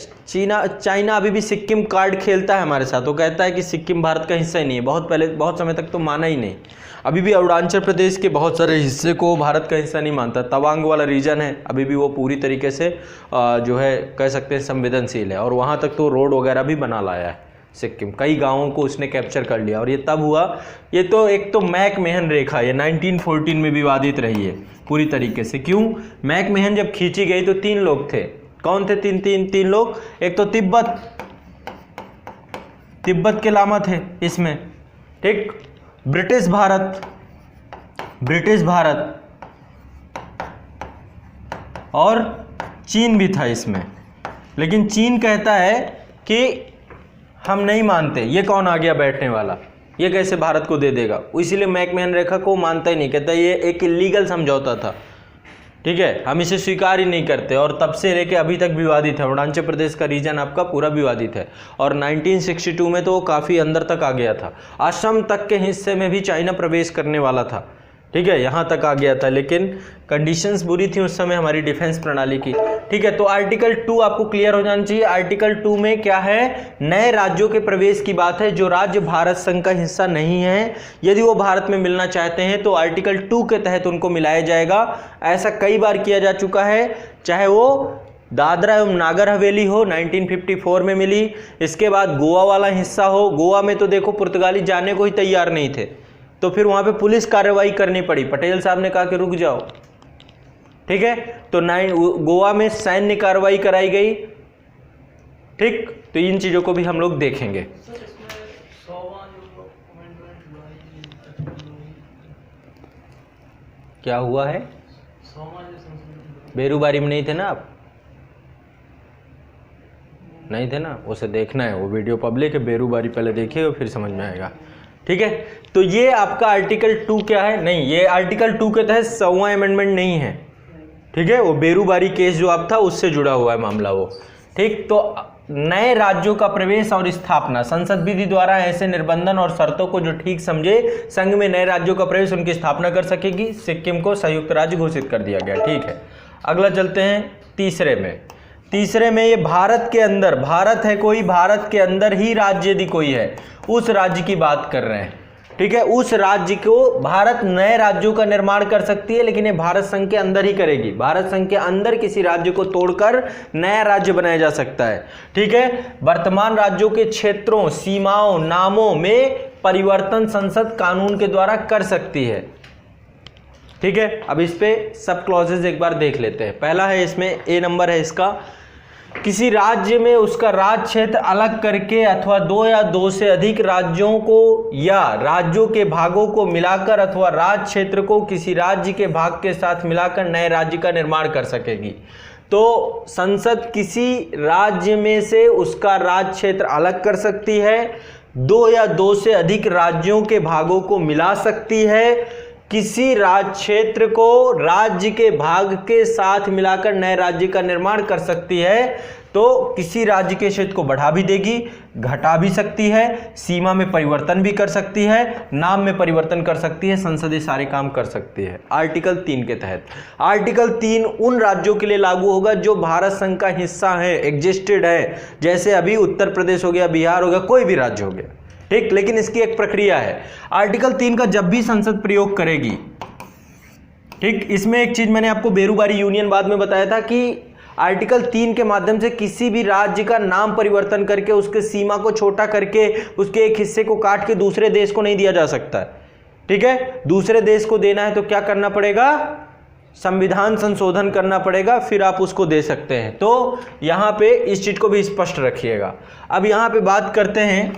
चाइना अभी भी सिक्किम कार्ड खेलता है हमारे साथ, वो कहता है कि सिक्किम भारत का हिस्सा ही नहीं है। बहुत समय तक तो माना ही नहीं। अभी भी अरुणाचल प्रदेश के बहुत सारे हिस्से को भारत का हिस्सा नहीं मानता। तवांग वाला रीजन है, अभी भी वो पूरी तरीके से जो है कह सकते हैं संवेदनशील है, और वहाँ तक तो रोड वगैरह भी बना लाया है सिक्किम। कई गाँवों को उसने कैप्चर कर लिया, और ये तब हुआ, ये तो एक तो मैकमोहन रेखा ये 1914 में विवादित रही है पूरी तरीके से। क्यों? मैकमोहन जब खींची गई तो 3 लोग थे। कौन थे तीन लोग? एक तो तिब्बत के लामा थे इसमें, ठीक। ब्रिटिश भारत और चीन भी था इसमें, लेकिन चीन कहता है कि हम नहीं मानते, ये कौन आ गया बैठने वाला, ये कैसे भारत को दे देगा। इसीलिए मैकमोहन रेखा को मानता ही नहीं, कहता ये एक इलीगल समझौता था, ठीक है, हम इसे स्वीकार ही नहीं करते। और तब से लेके अभी तक विवादित है। अरुणाचल प्रदेश का रीजन आपका पूरा विवादित है, और 1962 में तो वो काफ़ी अंदर तक आ गया था। असम तक के हिस्से में भी चाइना प्रवेश करने वाला था, ठीक है, यहाँ तक आ गया था, लेकिन कंडीशंस बुरी थी उस समय हमारी डिफेंस प्रणाली की, ठीक है। तो आर्टिकल 2 आपको क्लियर हो जाना चाहिए। आर्टिकल 2 में क्या है? नए राज्यों के प्रवेश की बात है, जो राज्य भारत संघ का हिस्सा नहीं है, यदि वो भारत में मिलना चाहते हैं तो आर्टिकल 2 के तहत उनको मिलाया जाएगा। ऐसा कई बार किया जा चुका है, चाहे वो दादरा एवं नागर हवेली हो, 1954 में मिली। इसके बाद गोवा वाला हिस्सा हो, गोवा में तो देखो पुर्तगाली जाने को ही तैयार नहीं थे, तो फिर वहां पे पुलिस कार्रवाई करनी पड़ी। पटेल साहब ने कहा कि रुक जाओ, ठीक है। तो गोवा में सैन्य कार्रवाई कराई गई, ठीक। तो इन चीजों को भी हम लोग देखेंगे। क्या हुआ है? बेरूबारी में नहीं थे ना आप? नहीं थे ना, उसे देखना है, वो वीडियो पब्लिक है, बेरूबारी पहले देखिए फिर समझ में आएगा, ठीक है। तो ये आपका आर्टिकल 2 क्या है? नहीं, ये आर्टिकल 2 के तहत 100वां अमेंडमेंट नहीं है, ठीक है। वो बेरूबारी केस जो आप था उससे जुड़ा हुआ है मामला वो, ठीक। तो नए राज्यों का प्रवेश और स्थापना, संसद विधि द्वारा ऐसे निर्बंधन और शर्तों को जो ठीक समझे संघ में नए राज्यों का प्रवेश उनकी स्थापना कर सकेगी। सिक्किम को संयुक्त राज्य घोषित कर दिया गया, ठीक है। अगला चलते हैं तीसरे में ये भारत के अंदर, भारत है कोई, भारत के अंदर ही राज्य यदि कोई है, उस राज्य की बात कर रहे हैं, ठीक है। उस राज्य को भारत नए राज्यों का निर्माण कर सकती है, लेकिन ये भारत संघ के अंदर ही करेगी। भारत संघ के अंदर किसी राज्य को तोड़कर नया राज्य बनाया जा सकता है, ठीक है। वर्तमान राज्यों के क्षेत्रों, सीमाओं, नामों में परिवर्तन संसद कानून के द्वारा कर सकती है, ठीक है। अब इस पे सब क्लॉजेज एक बार देख लेते हैं। पहला है इसमें ए नंबर है इसका, किसी राज्य में उसका राज्य क्षेत्र अलग करके अथवा 2 या 2 से अधिक राज्यों को या राज्यों के भागों को मिलाकर अथवा राज्य क्षेत्र को किसी राज्य के भाग के साथ मिलाकर नए राज्य का निर्माण कर सकेगी। तो संसद किसी राज्य में से उसका राज्य क्षेत्र अलग कर सकती है, 2 या 2 से अधिक राज्यों के भागों को मिला सकती है, किसी राज्य क्षेत्र को राज्य के भाग के साथ मिलाकर नए राज्य का निर्माण कर सकती है। तो किसी राज्य के क्षेत्र को बढ़ा भी देगी, घटा भी सकती है, सीमा में परिवर्तन भी कर सकती है, नाम में परिवर्तन कर सकती है, संसद ये सारे काम कर सकती है आर्टिकल 3 के तहत। आर्टिकल 3 उन राज्यों के लिए लागू होगा जो भारत संघ का हिस्सा है, एग्जिस्टेड है, जैसे अभी उत्तर प्रदेश हो गया, बिहार हो गया, कोई भी राज्य हो गया, ठीक। लेकिन इसकी एक प्रक्रिया है। आर्टिकल 3 का जब भी संसद प्रयोग करेगी, ठीक, इसमें एक चीज मैंने आपको बेरूबारी यूनियन बाद में बताया था कि आर्टिकल 3 के माध्यम से किसी भी राज्य का नाम परिवर्तन करके उसके सीमा को छोटा करके उसके एक हिस्से को काट के दूसरे देश को नहीं दिया जा सकता है, ठीक है। दूसरे देश को देना है तो क्या करना पड़ेगा? संविधान संशोधन करना पड़ेगा, फिर आप उसको दे सकते हैं। तो यहां पे इस चीज को भी स्पष्ट रखिएगा। अब यहां पे बात करते हैं,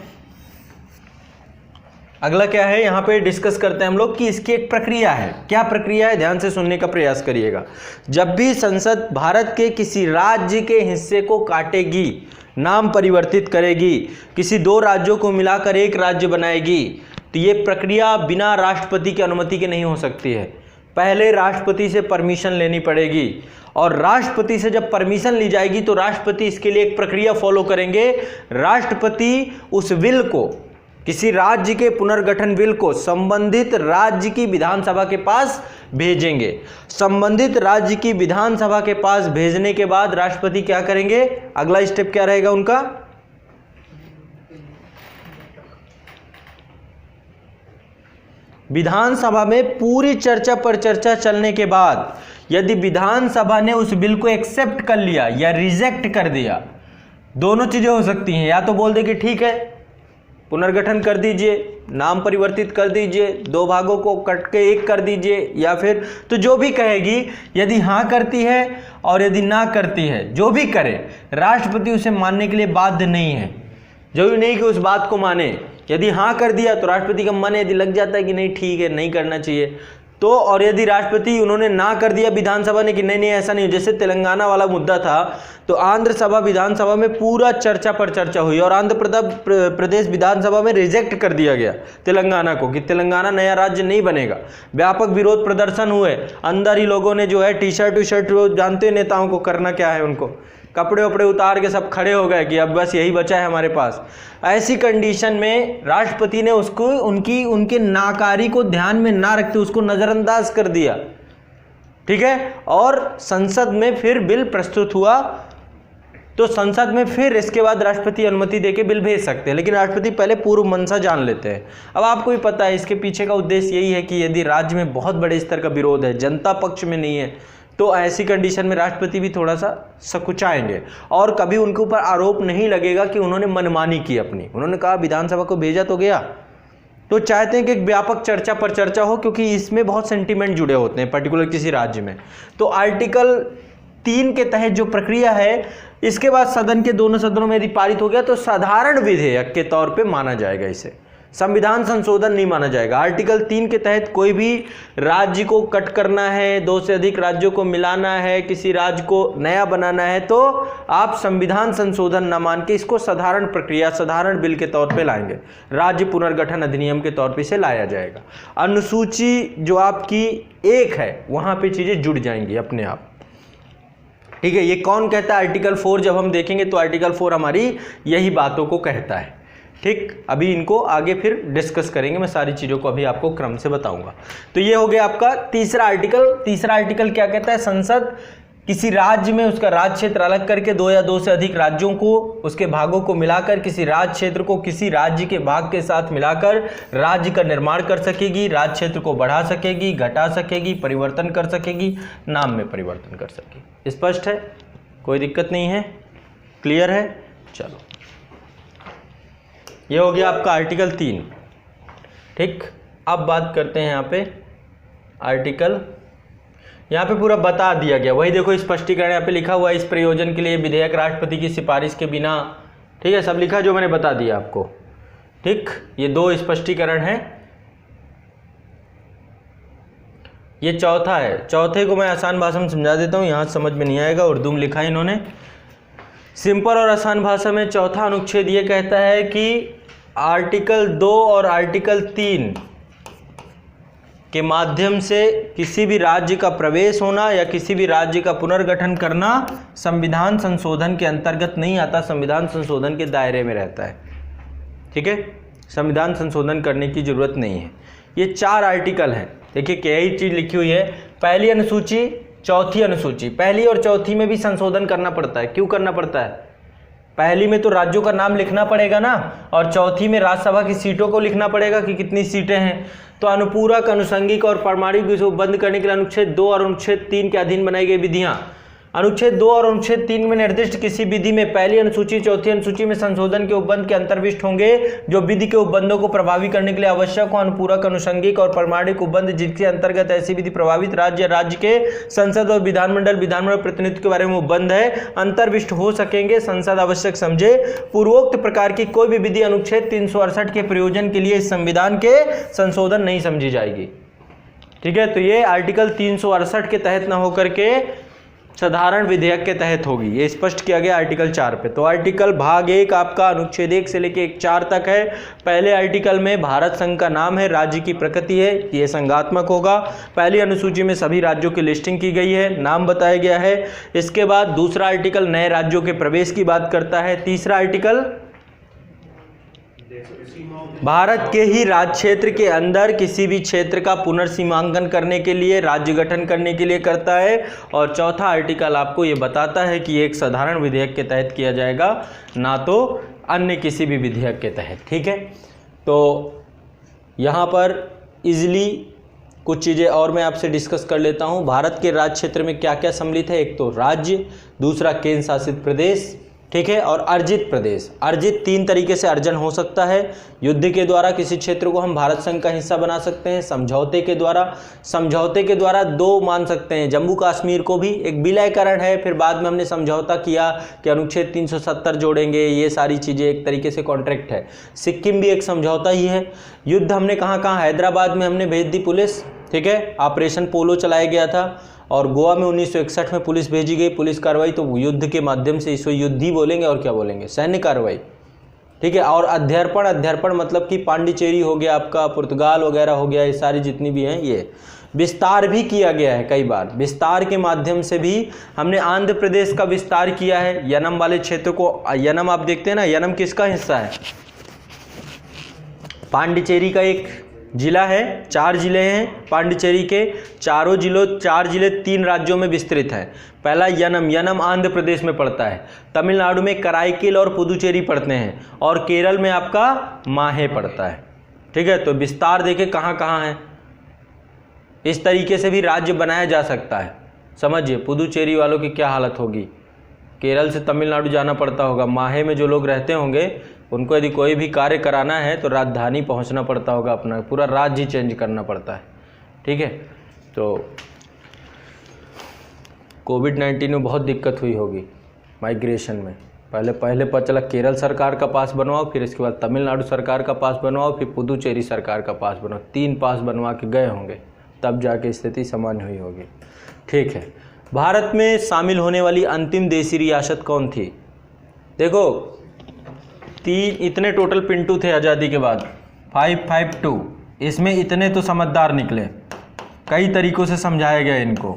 अगला क्या है, यहां पे डिस्कस करते हैं हम लोग कि इसकी एक प्रक्रिया है। क्या प्रक्रिया है? ध्यान से सुनने का प्रयास करिएगा। जब भी संसद भारत के किसी राज्य के हिस्से को काटेगी, नाम परिवर्तित करेगी, किसी 2 राज्यों को मिलाकर एक राज्य बनाएगी, तो ये प्रक्रिया बिना राष्ट्रपति की अनुमति के नहीं हो सकती है। पहले राष्ट्रपति से परमिशन लेनी पड़ेगी, और राष्ट्रपति से जब परमिशन ली जाएगी तो राष्ट्रपति इसके लिए एक प्रक्रिया फॉलो करेंगे। राष्ट्रपति उस विल को, किसी राज्य के पुनर्गठन बिल को संबंधित राज्य की विधानसभा के पास भेजेंगे। संबंधित राज्य की विधानसभा के पास भेजने के बाद राष्ट्रपति क्या करेंगे, अगला स्टेप क्या रहेगा उनका, विधानसभा में पूरी चर्चा पर चर्चा चलने के बाद यदि विधानसभा ने उस बिल को एक्सेप्ट कर लिया या रिजेक्ट कर दिया, दोनों चीजें हो सकती हैं, या तो बोल दे कि ठीक है पुनर्गठन कर दीजिए, नाम परिवर्तित कर दीजिए, 2 भागों को कट के 1 कर दीजिए, या फिर तो जो भी कहेगी, यदि हाँ करती है और यदि ना करती है, जो भी करे राष्ट्रपति उसे मानने के लिए बाध्य नहीं है। जरूरी नहीं कि उस बात को माने, यदि हाँ कर दिया तो राष्ट्रपति का मन यदि लग जाता है कि नहीं ठीक है नहीं करना चाहिए तो, और यदि राष्ट्रपति उन्होंने ना कर दिया विधानसभा ने कि नहीं नहीं ऐसा नहीं, जैसे तेलंगाना वाला मुद्दा था तो आंध्र सभा विधानसभा में पूरा चर्चा पर चर्चा हुई और आंध्र प्रदेश विधानसभा में रिजेक्ट कर दिया गया तेलंगाना को कि तेलंगाना नया राज्य नहीं बनेगा। व्यापक विरोध प्रदर्शन हुए, अंदर ही लोगों ने जो है टी शर्ट जानते नेताओं को करना क्या है, उनको कपड़े वपड़े उतार के सब खड़े हो गए कि अब बस यही बचा है हमारे पास। ऐसी कंडीशन में राष्ट्रपति ने उसको उनके नाकारी को ध्यान में ना रखते उसको नज़रअंदाज कर दिया, ठीक है। और संसद में फिर बिल प्रस्तुत हुआ तो संसद में फिर इसके बाद राष्ट्रपति अनुमति देके बिल भेज सकते हैं, लेकिन राष्ट्रपति पहले पूर्व मंशा जान लेते हैं। अब आपको भी पता है इसके पीछे का उद्देश्य यही है कि यदि राज्य में बहुत बड़े स्तर का विरोध है, जनता पक्ष में नहीं है, तो ऐसी कंडीशन में राष्ट्रपति भी थोड़ा सा सकुचाएंगे और कभी उनके ऊपर आरोप नहीं लगेगा कि उन्होंने मनमानी की अपनी। उन्होंने कहा विधानसभा को भेजा तो गया, तो चाहते हैं कि एक व्यापक चर्चा पर चर्चा हो क्योंकि इसमें बहुत सेंटीमेंट जुड़े होते हैं पर्टिकुलर किसी राज्य में। तो आर्टिकल 3 के तहत जो प्रक्रिया है, इसके बाद सदन के दोनों सदनों में यदि पारित हो गया तो साधारण विधेयक के तौर पे माना जाएगा, इसे संविधान संशोधन नहीं माना जाएगा। आर्टिकल 3 के तहत कोई भी राज्य को कट करना है, 2 से अधिक राज्यों को मिलाना है, किसी राज्य को नया बनाना है, तो आप संविधान संशोधन न मान के इसको साधारण प्रक्रिया, साधारण बिल के तौर पे लाएंगे। राज्य पुनर्गठन अधिनियम के तौर पे इसे लाया जाएगा। अनुसूची जो आपकी 1 है वहां पे चीजें जुड़ जाएंगी अपने आप, ठीक है। ये कौन कहता है आर्टिकल 4, जब हम देखेंगे तो आर्टिकल 4 हमारी यही बातों को कहता है, ठीक। अभी इनको आगे फिर डिस्कस करेंगे, मैं सारी चीज़ों को अभी आपको क्रम से बताऊंगा। तो ये हो गया आपका तीसरा आर्टिकल। तीसरा आर्टिकल क्या कहता है, संसद किसी राज्य में उसका राज्य क्षेत्र अलग करके 2 या 2 से अधिक राज्यों को, उसके भागों को मिलाकर किसी राज्य क्षेत्र को किसी राज्य के भाग के साथ मिलाकर राज्य का निर्माण कर सकेगी, राज्य क्षेत्र को बढ़ा सकेगी, घटा सकेगी, परिवर्तन कर सकेगी, नाम में परिवर्तन कर सकेगी। स्पष्ट है, कोई दिक्कत नहीं है, क्लियर है। चलो ये हो गया आपका आर्टिकल 3, ठीक। अब बात करते हैं यहाँ पे आर्टिकल, यहाँ पे पूरा बता दिया गया, वही देखो स्पष्टीकरण यहाँ पे लिखा हुआ है, इस प्रयोजन के लिए विधेयक राष्ट्रपति की सिफारिश के बिना, ठीक है, सब लिखा जो मैंने बता दिया आपको, ठीक। ये 2 स्पष्टीकरण हैं। ये चौथा है, चौथे को मैं आसान भाषा में समझा देता हूँ, यहाँ समझ में नहीं आएगा, उर्दू में लिखा है इन्होंने। सिंपल और आसान भाषा में चौथा अनुच्छेद ये कहता है कि आर्टिकल 2 और आर्टिकल 3 के माध्यम से किसी भी राज्य का प्रवेश होना या किसी भी राज्य का पुनर्गठन करना संविधान संशोधन के अंतर्गत नहीं आता, संविधान संशोधन के दायरे में रहता है, ठीक है। संविधान संशोधन करने की जरूरत नहीं है। ये 4 आर्टिकल हैं, देखिए क्या ही चीज़ लिखी हुई है। पहली अनुसूची, चौथी अनुसूची, पहली और चौथी में भी संशोधन करना पड़ता है। क्यों करना पड़ता है? पहली में तो राज्यों का नाम लिखना पड़ेगा ना, और चौथी में राज्यसभा की सीटों को लिखना पड़ेगा कि कितनी सीटें हैं। तो अनुपूरक, अनुषंगिक और परमाणु को बंद करने के लिए अनुच्छेद 2 और अनुच्छेद 3 के अधीन बनाई गई विधियां, अनुच्छेद 2 और अनुच्छेद 3 में निर्दिष्ट किसी विधि में पहली अनुसूची, चौथी अनुसूची में संशोधन के उपबंध के अंतर्विष्ट होंगे जो विधि के उपबंधों को प्रभावी करने के लिए आवश्यक हो। अनुपूरक, अनुषंगिक और परमाणु उपबंध जिसके अंतर्गत ऐसी विधि प्रभावित राज्य या राज्य के संसद और विधानमंडल प्रतिनिधित्व के बारे में उपबंध है अंतर्विष्ट हो सकेंगे, संसद आवश्यक समझे। पूर्वोक्त प्रकार की कोई भी विधि अनुच्छेद 368 के प्रयोजन के लिए इस संविधान के संशोधन नहीं समझी जाएगी, ठीक है। तो ये आर्टिकल 368 के तहत न होकर के साधारण विधेयक के तहत होगी, ये स्पष्ट किया गया आर्टिकल 4 पे। तो आर्टिकल भाग 1 आपका अनुच्छेद 1 से लेके 4 तक है। पहले आर्टिकल में भारत संघ का नाम है, राज्य की प्रकृति है, ये संघात्मक होगा। पहली अनुसूची में सभी राज्यों की लिस्टिंग की गई है, नाम बताया गया है। इसके बाद दूसरा आर्टिकल नए राज्यों के प्रवेश की बात करता है। तीसरा आर्टिकल भारत के ही राज्य क्षेत्र के अंदर किसी भी क्षेत्र का पुनर्सीमांकन करने के लिए, राज्य गठन करने के लिए करता है। और चौथा आर्टिकल आपको ये बताता है कि ये एक साधारण विधेयक के तहत किया जाएगा, ना तो अन्य किसी भी विधेयक के तहत। ठीक है, तो यहाँ पर इजीली कुछ चीज़ें और मैं आपसे डिस्कस कर लेता हूँ। भारत के राज्य क्षेत्र में क्या क्या सम्मिलित है? एक तो राज्य, दूसरा केंद्र शासित प्रदेश, ठीक है, और अर्जित प्रदेश। अर्जित 3 तरीके से अर्जन हो सकता है। युद्ध के द्वारा किसी क्षेत्र को हम भारत संघ का हिस्सा बना सकते हैं, समझौते के द्वारा 2 मान सकते हैं। जम्मू कश्मीर को भी एक विलयकरण है, फिर बाद में हमने समझौता किया कि अनुच्छेद 370 जोड़ेंगे, ये सारी चीज़ें एक तरीके से कॉन्ट्रैक्ट है। सिक्किम भी एक समझौता ही है। युद्ध हमने कहाँ हैदराबाद में हमने भेज दी पुलिस, ठीक है, ऑपरेशन पोलो चलाया गया था। और गोवा में 1961 में पुलिस भेजी गई, पुलिस कार्रवाई, तो युद्ध के माध्यम से इसको युद्ध ही बोलेंगे और क्या बोलेंगे, सैन्य कार्रवाई। ठीक है, और अध्यर्पण मतलब कि पांडिचेरी हो गया आपका, पुर्तगाल वगैरह हो गया, ये सारी जितनी भी हैं, ये विस्तार भी किया गया है कई बार। विस्तार के माध्यम से भी हमने आंध्र प्रदेश का विस्तार किया है, यनम वाले क्षेत्र को। यनम आप देखते हैं ना, यनम किसका हिस्सा है? पांडिचेरी का एक जिला है। 4 जिले हैं पांडिचेरी के, 4 जिले 3 राज्यों में विस्तृत है। पहला यनम आंध्र प्रदेश में पड़ता है। तमिलनाडु में कराईकल और पुदुचेरी पड़ते हैं, और केरल में आपका माहे पड़ता है। ठीक है, तो विस्तार देखें कहाँ कहाँ है। इस तरीके से भी राज्य बनाया जा सकता है। समझिए पुदुचेरी वालों की क्या हालत होगी, केरल से तमिलनाडु जाना पड़ता होगा। माहे में जो लोग रहते होंगे उनको यदि कोई भी कार्य कराना है तो राजधानी पहुंचना पड़ता होगा, अपना पूरा राज्य ही चेंज करना पड़ता है। ठीक है, तो कोविड-19 में बहुत दिक्कत हुई होगी माइग्रेशन में। पहले पता चला केरल सरकार का पास बनवाओ, फिर इसके बाद तमिलनाडु सरकार का पास बनवाओ, फिर पुदुचेरी सरकार का पास बनवाओ, 3 पास बनवा के गए होंगे, तब जाके स्थिति सामान्य हुई होगी। ठीक है, भारत में शामिल होने वाली अंतिम देशी रियासत कौन थी? देखो 3 इतने टोटल पिंटू थे आज़ादी के बाद, 552। इसमें इतने तो समझदार निकले, कई तरीक़ों से समझाया गया इनको।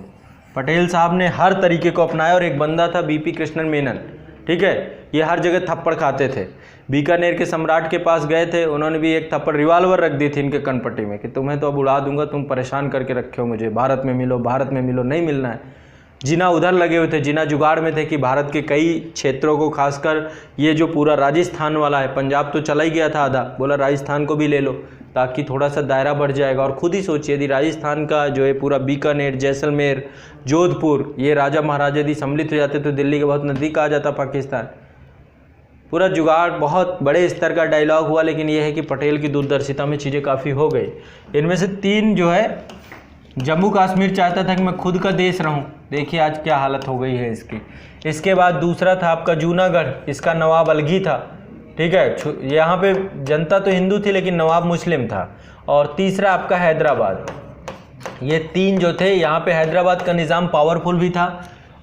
पटेल साहब ने हर तरीके को अपनाया, और एक बंदा था बीपी कृष्णन मेनन, ठीक है, ये हर जगह थप्पड़ खाते थे। बीकानेर के सम्राट के पास गए थे, उन्होंने भी एक थप्पड़ रिवाल्वर रख दी थी इनके कनपट्टी में कि तुम्हें तो अब उड़ा दूंगा, तुम परेशान करके रखे हो मुझे, भारत में मिलो, नहीं मिलना है। जिना उधर लगे हुए थे, जिना जुगाड़ में थे कि भारत के कई क्षेत्रों को, खासकर ये जो पूरा राजस्थान वाला है, पंजाब तो चला ही गया था आधा, बोला राजस्थान को भी ले लो ताकि थोड़ा सा दायरा बढ़ जाएगा। और खुद ही सोचिए यदि राजस्थान का जो है पूरा बीकानेर, जैसलमेर, जोधपुर, ये राजा महाराजा यदि सम्मिलित हो जाते तो दिल्ली के बहुत नज़दीक आ जाता पाकिस्तान। पूरा जुगाड़, बहुत बड़े स्तर का डायलॉग हुआ, लेकिन यह है कि पटेल की दूरदर्शिता में चीज़ें काफ़ी हो गई। इनमें से 3 जो है, जम्मू कश्मीर चाहता था कि मैं खुद का देश रहूं, देखिए आज क्या हालत हो गई है इसकी। इसके बाद दूसरा था आपका जूनागढ़, इसका नवाब अलगी था, ठीक है, यहाँ पे जनता तो हिंदू थी लेकिन नवाब मुस्लिम था। और तीसरा आपका हैदराबाद। ये 3 जो थे, यहाँ पे हैदराबाद का निज़ाम पावरफुल भी था,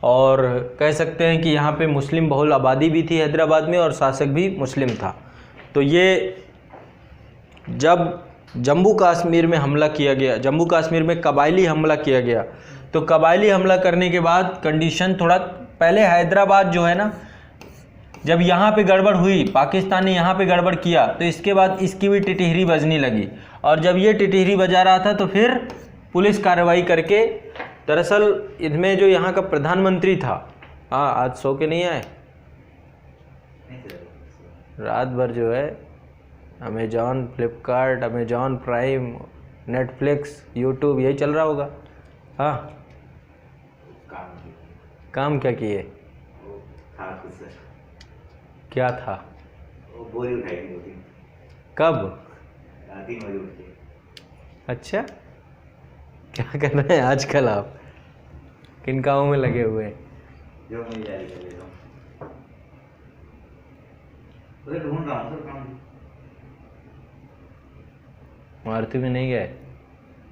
और कह सकते हैं कि यहाँ पे मुस्लिम बहुल आबादी भी थी हैदराबाद में, और शासक भी मुस्लिम था। तो ये जब जम्मू कश्मीर में हमला किया गया, जम्मू कश्मीर में कबायली हमला किया गया, तो कबायली हमला करने के बाद कंडीशन थोड़ा, पहले हैदराबाद जो है ना, जब यहाँ पे गड़बड़ हुई, पाकिस्तान ने यहाँ पे गड़बड़ किया, तो इसके बाद इसकी भी टिटहरी बजने लगी। और जब ये टिटहरी बजा रहा था तो फिर पुलिस कार्रवाई करके, दरअसल इनमें जो यहाँ का प्रधानमंत्री था, हाँ आज सो के नहीं आए, रात भर जो है Amazon, Flipkart, Amazon prime, Netflix, YouTube, यही चल रहा होगा। हाँ, काम क्या किए? क्या था? बोरी उठाई थी। कब? 3 बजे उठ के। अच्छा, क्या कर रहे हैं आजकल आप? किन कामों में लगे हुए हैं? जो मिल जाए कर लेता हूँ। उधर ढूंढ रहा हूँ सर काम। मारुति में नहीं गए?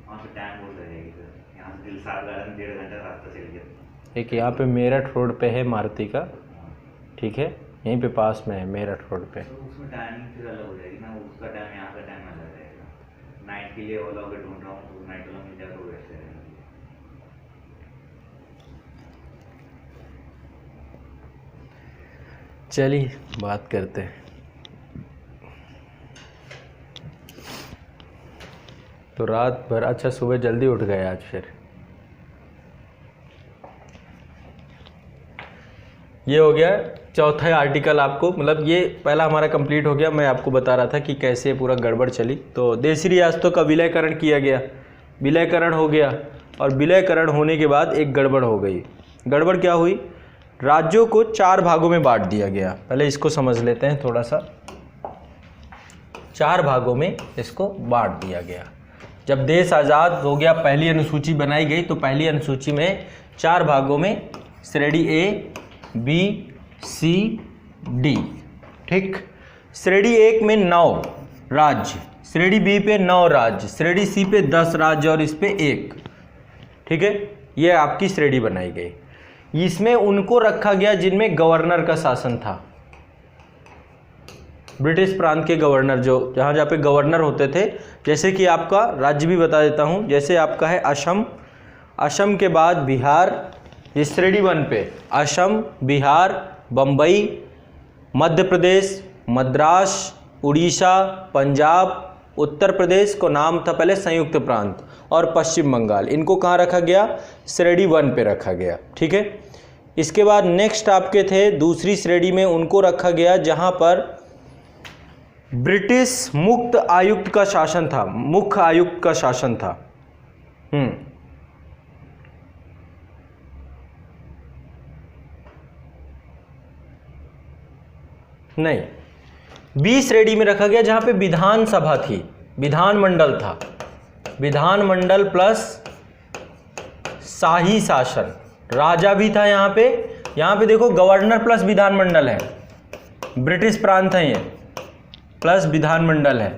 वहाँ पे टाइम बहुत लगेगी सर, यहाँ से दिलशाद गार्डन 1.5 घंटा रास्ता चल गया। एक यहाँ पे मेरठ रोड पे है मारुति का, ठीक है, यहीं पे पास में है मेरठ रोड पे। तो उसमें टाइमिंग फिर अलग हो जाएगी ना, उसका टाइम यहाँ का टाइम अलग रहेगा। नाइट के लिए ओला उबर ढूंढ रहा हूँ, तो नाइट वाला मिल जाएगा, वैसे रहेगा। चलिए बात करते हैं। तो रात भर, अच्छा सुबह जल्दी उठ गए आज फिर। ये हो गया चौथा आर्टिकल आपको, मतलब ये पहला हमारा कंप्लीट हो गया। मैं आपको बता रहा था कि कैसे पूरा गड़बड़ चली। तो देशी रियासतों का विलयकरण किया गया, विलयकरण हो गया, और विलयकरण होने के बाद एक गड़बड़ हो गई। गड़बड़ क्या हुई? राज्यों को 4 भागों में बांट दिया गया। पहले इसको समझ लेते हैं थोड़ा सा। 4 भागों में इसको बांट दिया गया। जब देश आज़ाद हो गया, पहली अनुसूची बनाई गई, तो पहली अनुसूची में 4 भागों में श्रेणी ए, बी, सी, डी, ठीक। श्रेणी 1 में 9 राज्य, श्रेणी बी पे 9 राज्य, श्रेणी सी पे 10 राज्य और इस पे 1, ठीक है। ये आपकी श्रेणी बनाई गई। इसमें उनको रखा गया जिनमें गवर्नर का शासन था, ब्रिटिश प्रांत के गवर्नर, जो जहाँ जहाँ पे गवर्नर होते थे। जैसे कि आपका राज्य भी बता देता हूँ, जैसे आपका है असम, असम के बाद बिहार, ये श्रेणी 1 पे असम, बिहार, बम्बई, मध्य प्रदेश, मद्रास, उड़ीसा, पंजाब, उत्तर प्रदेश को नाम था पहले संयुक्त प्रांत, और पश्चिम बंगाल। इनको कहाँ रखा गया? श्रेणी 1 पे रखा गया, ठीक है। इसके बाद नेक्स्ट आपके थे दूसरी श्रेणी में, उनको रखा गया जहाँ पर ब्रिटिश मुक्त आयुक्त का शासन था, मुख्य आयुक्त का शासन था। नहीं, बी श्रेणी में रखा गया जहां पे विधानसभा थी, विधानमंडल था, विधानमंडल प्लस शाही शासन, राजा भी था यहाँ पे देखो गवर्नर प्लस विधानमंडल है, ब्रिटिश प्रांत है ये, प्लस विधानमंडल है,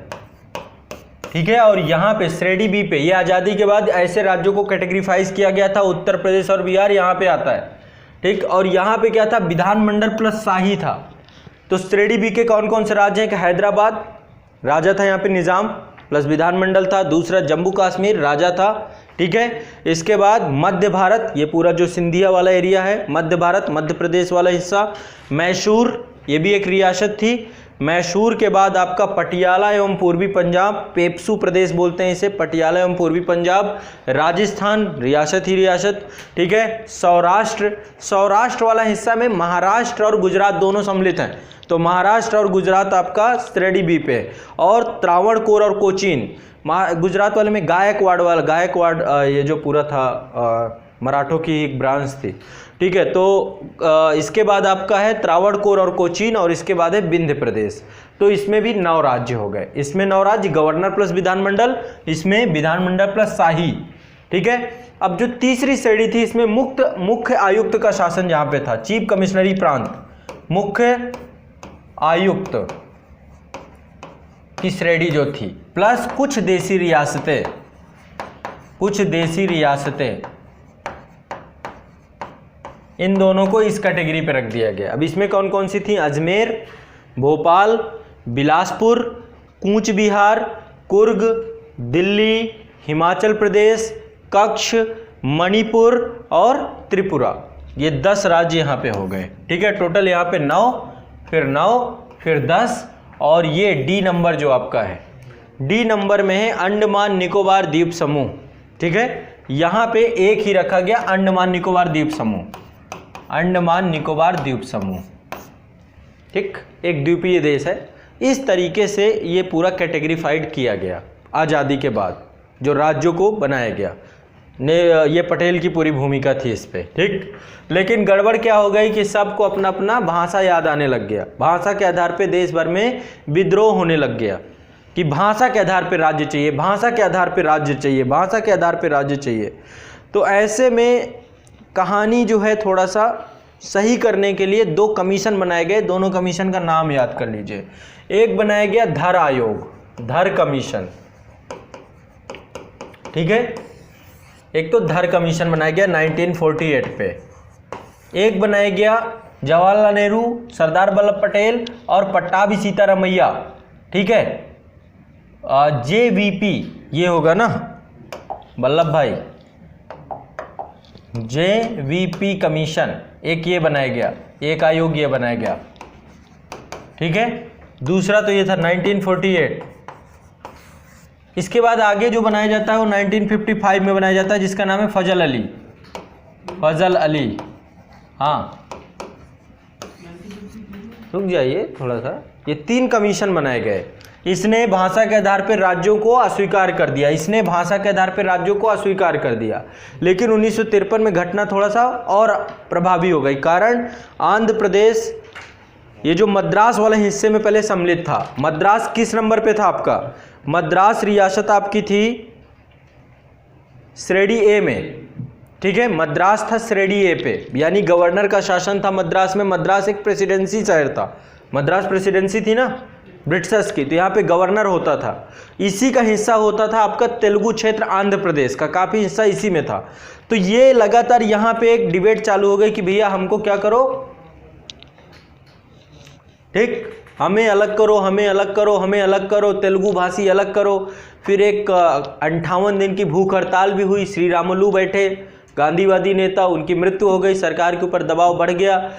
ठीक है। और यहाँ पे श्रेणी बी पे, ये आज़ादी के बाद ऐसे राज्यों को कैटेगरीफाइज किया गया था, उत्तर प्रदेश और बिहार यहाँ पे आता है, ठीक। और यहाँ पे क्या था? विधानमंडल प्लस शाही था। तो श्रेणी बी के कौन कौन से राज्य हैं? कि हैदराबाद राजा था, यहाँ पे निज़ाम प्लस विधानमंडल था। दूसरा जम्मू कश्मीर राजा था, ठीक है। इसके बाद मध्य भारत, ये पूरा जो सिंधिया वाला एरिया है, मध्य भारत, मध्य प्रदेश वाला हिस्सा, मैसूर, ये भी एक रियासत थी। मैसूर के बाद आपका पटियाला एवं पूर्वी पंजाब, पेप्सू प्रदेश बोलते हैं इसे, पटियाला एवं पूर्वी पंजाब। राजस्थान रियासत ही रियासत, ठीक है। सौराष्ट्र, सौराष्ट्र वाला हिस्सा में महाराष्ट्र और गुजरात दोनों सम्मिलित हैं, तो महाराष्ट्र और गुजरात आपका श्रेणी बी पे। और त्रावणकोर और कोचीन, गुजरात वाले में गायकवाड़ वाला, गायकवाड़ ये जो पूरा था मराठों की एक ब्रांच थी, ठीक है। तो इसके बाद आपका है त्रावणकोर और कोचीन, और इसके बाद है विंध्य प्रदेश। तो इसमें भी 9 राज्य हो गए। इसमें 9 राज्य, गवर्नर प्लस विधानमंडल, इसमें विधानमंडल प्लस शाही, ठीक है। अब जो तीसरी श्रेणी थी, इसमें मुख्य आयुक्त का शासन जहां पे था, चीफ कमिश्नरी प्रांत, मुख्य आयुक्त की श्रेणी जो थी, प्लस कुछ देशी रियासतें, कुछ देशी रियासतें, इन दोनों को इस कैटेगरी पे रख दिया गया। अब इसमें कौन कौन सी थी? अजमेर, भोपाल, बिलासपुर, कूच बिहार, कुर्ग, दिल्ली, हिमाचल प्रदेश, कच्छ, मणिपुर और त्रिपुरा। ये 10 राज्य यहाँ पे हो गए, ठीक है। टोटल यहाँ पे 9, फिर 9, फिर 10, और ये डी नंबर जो आपका है, डी नंबर में है अंडमान निकोबार द्वीप समूह, ठीक है। यहाँ पे एक ही रखा गया, अंडमान निकोबार द्वीप समूह, अंडमान निकोबार द्वीप समूह, ठीक, एक द्वीपीय देश है। इस तरीके से ये पूरा कैटेगरीफाइड किया गया आज़ादी के बाद, जो राज्यों को बनाया गया ने। ये पटेल की पूरी भूमिका थी इस पे, ठीक। लेकिन गड़बड़ क्या हो गई कि सबको अपना अपना भाषा याद आने लग गया। भाषा के आधार पे देश भर में विद्रोह होने लग गया कि भाषा के आधार पे राज्य चाहिए, भाषा के आधार पे राज्य चाहिए, भाषा के आधार पे राज्य चाहिए। तो ऐसे में कहानी जो है थोड़ा सा सही करने के लिए 2 कमीशन बनाए गए। दोनों कमीशन का नाम याद कर लीजिए। एक बनाया गया धर आयोग, धर कमीशन, ठीक है। एक तो धर कमीशन बनाया गया 1948 पे। एक बनाया गया जवाहरलाल नेहरू, सरदार वल्लभ पटेल और पट्टाभी सीतारामैया, ठीक है। JVP ये होगा ना, वल्लभ भाई, JVP कमीशन, एक ये बनाया गया, एक आयोग ये बनाया गया, ठीक है। दूसरा तो ये था 1948, इसके बाद आगे जो बनाया जाता है वो 1955 में बनाया जाता है, जिसका नाम है फजल अली। फजल अली, हाँ रुक जाइए थोड़ा सा। ये 3 कमीशन बनाए गए। इसने भाषा के आधार पर राज्यों को अस्वीकार कर दिया, इसने भाषा के आधार पर राज्यों को अस्वीकार कर दिया। लेकिन 1953 में घटना थोड़ा सा और प्रभावी हो गई, कारण आंध्र प्रदेश ये जो मद्रास वाले हिस्से में पहले सम्मिलित था। मद्रास किस नंबर पे था आपका? मद्रास रियासत आपकी थी श्रेणी ए में, ठीक है। मद्रास था श्रेणी ए पे, यानी गवर्नर का शासन था मद्रास में। मद्रास एक प्रेसिडेंसी शहर था, मद्रास प्रेसिडेंसी थी ना ब्रिटिशर्स की, तो यहाँ पे गवर्नर होता था। इसी का हिस्सा होता था आपका तेलुगु क्षेत्र आंध्र प्रदेश का, काफ़ी हिस्सा इसी में था। तो ये लगातार यहाँ पे एक डिबेट चालू हो गई कि भैया हमको क्या करो, ठीक, हमें अलग करो, हमें अलग करो, हमें अलग करो, तेलुगु भाषी अलग करो। फिर एक 58 दिन की भूख हड़ताल भी हुई। श्री रामुलु बैठे, गांधीवादी नेता, उनकी मृत्यु हो गई, सरकार के ऊपर दबाव बढ़ गया।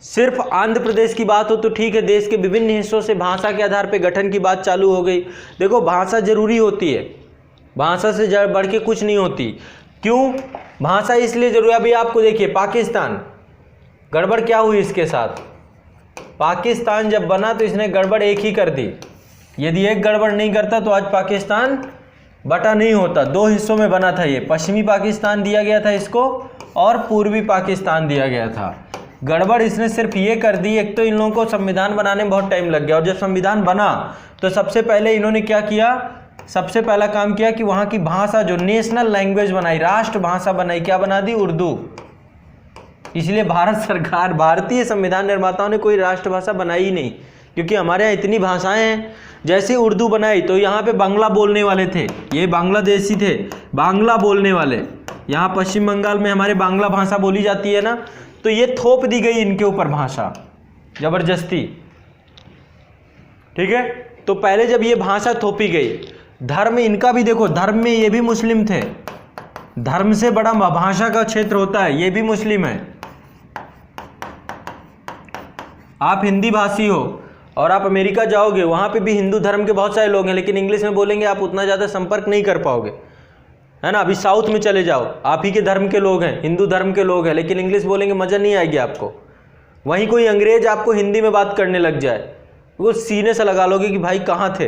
सिर्फ आंध्र प्रदेश की बात हो तो ठीक है, देश के विभिन्न हिस्सों से भाषा के आधार पर गठन की बात चालू हो गई। देखो भाषा जरूरी होती है, भाषा से बढ़ के कुछ नहीं होती। क्यों भाषा इसलिए जरूरी? अभी आपको देखिए पाकिस्तान, गड़बड़ क्या हुई इसके साथ? पाकिस्तान जब बना तो इसने गड़बड़ एक ही कर दी। यदि एक गड़बड़ नहीं करता तो आज पाकिस्तान बटा नहीं होता। 2 हिस्सों में बना था ये, पश्चिमी पाकिस्तान दिया गया था इसको और पूर्वी पाकिस्तान दिया गया था। गड़बड़ इसने सिर्फ ये कर दी, एक तो इन लोगों को संविधान बनाने में बहुत टाइम लग गया, और जब संविधान बना तो सबसे पहले इन्होंने क्या किया, सबसे पहला काम किया कि वहाँ की भाषा जो नेशनल लैंग्वेज बनाई, राष्ट्र भाषा बनाई, क्या बना दी? उर्दू। इसलिए भारत सरकार, भारतीय संविधान निर्माताओं ने कोई राष्ट्रभाषा बनाई ही नहीं, क्योंकि हमारे यहाँ इतनी भाषाएं हैं। जैसे उर्दू बनाई तो यहाँ पे बांग्ला बोलने वाले थे, ये बांग्लादेशी थे, बांग्ला बोलने वाले। यहाँ पश्चिम बंगाल में हमारे बांग्ला भाषा बोली जाती है ना, तो ये थोप दी गई इनके ऊपर भाषा जबरदस्ती, ठीक है। तो पहले जब ये भाषा थोपी गई, धर्म इनका भी देखो, धर्म में ये भी मुस्लिम थे। धर्म से बड़ा भाषा का क्षेत्र होता है, ये भी मुस्लिम है। आप हिंदी भाषी हो और आप अमेरिका जाओगे, वहाँ पे भी हिंदू धर्म के बहुत सारे लोग हैं, लेकिन इंग्लिश में बोलेंगे, आप उतना ज़्यादा संपर्क नहीं कर पाओगे, है ना। अभी साउथ में चले जाओ, आप ही के धर्म के लोग हैं, हिंदू धर्म के लोग हैं, लेकिन इंग्लिश बोलेंगे, मज़ा नहीं आएगी आपको। वहीं कोई अंग्रेज आपको हिंदी में बात करने लग जाए, वो सीने से लगा लोगे कि भाई कहाँ थे,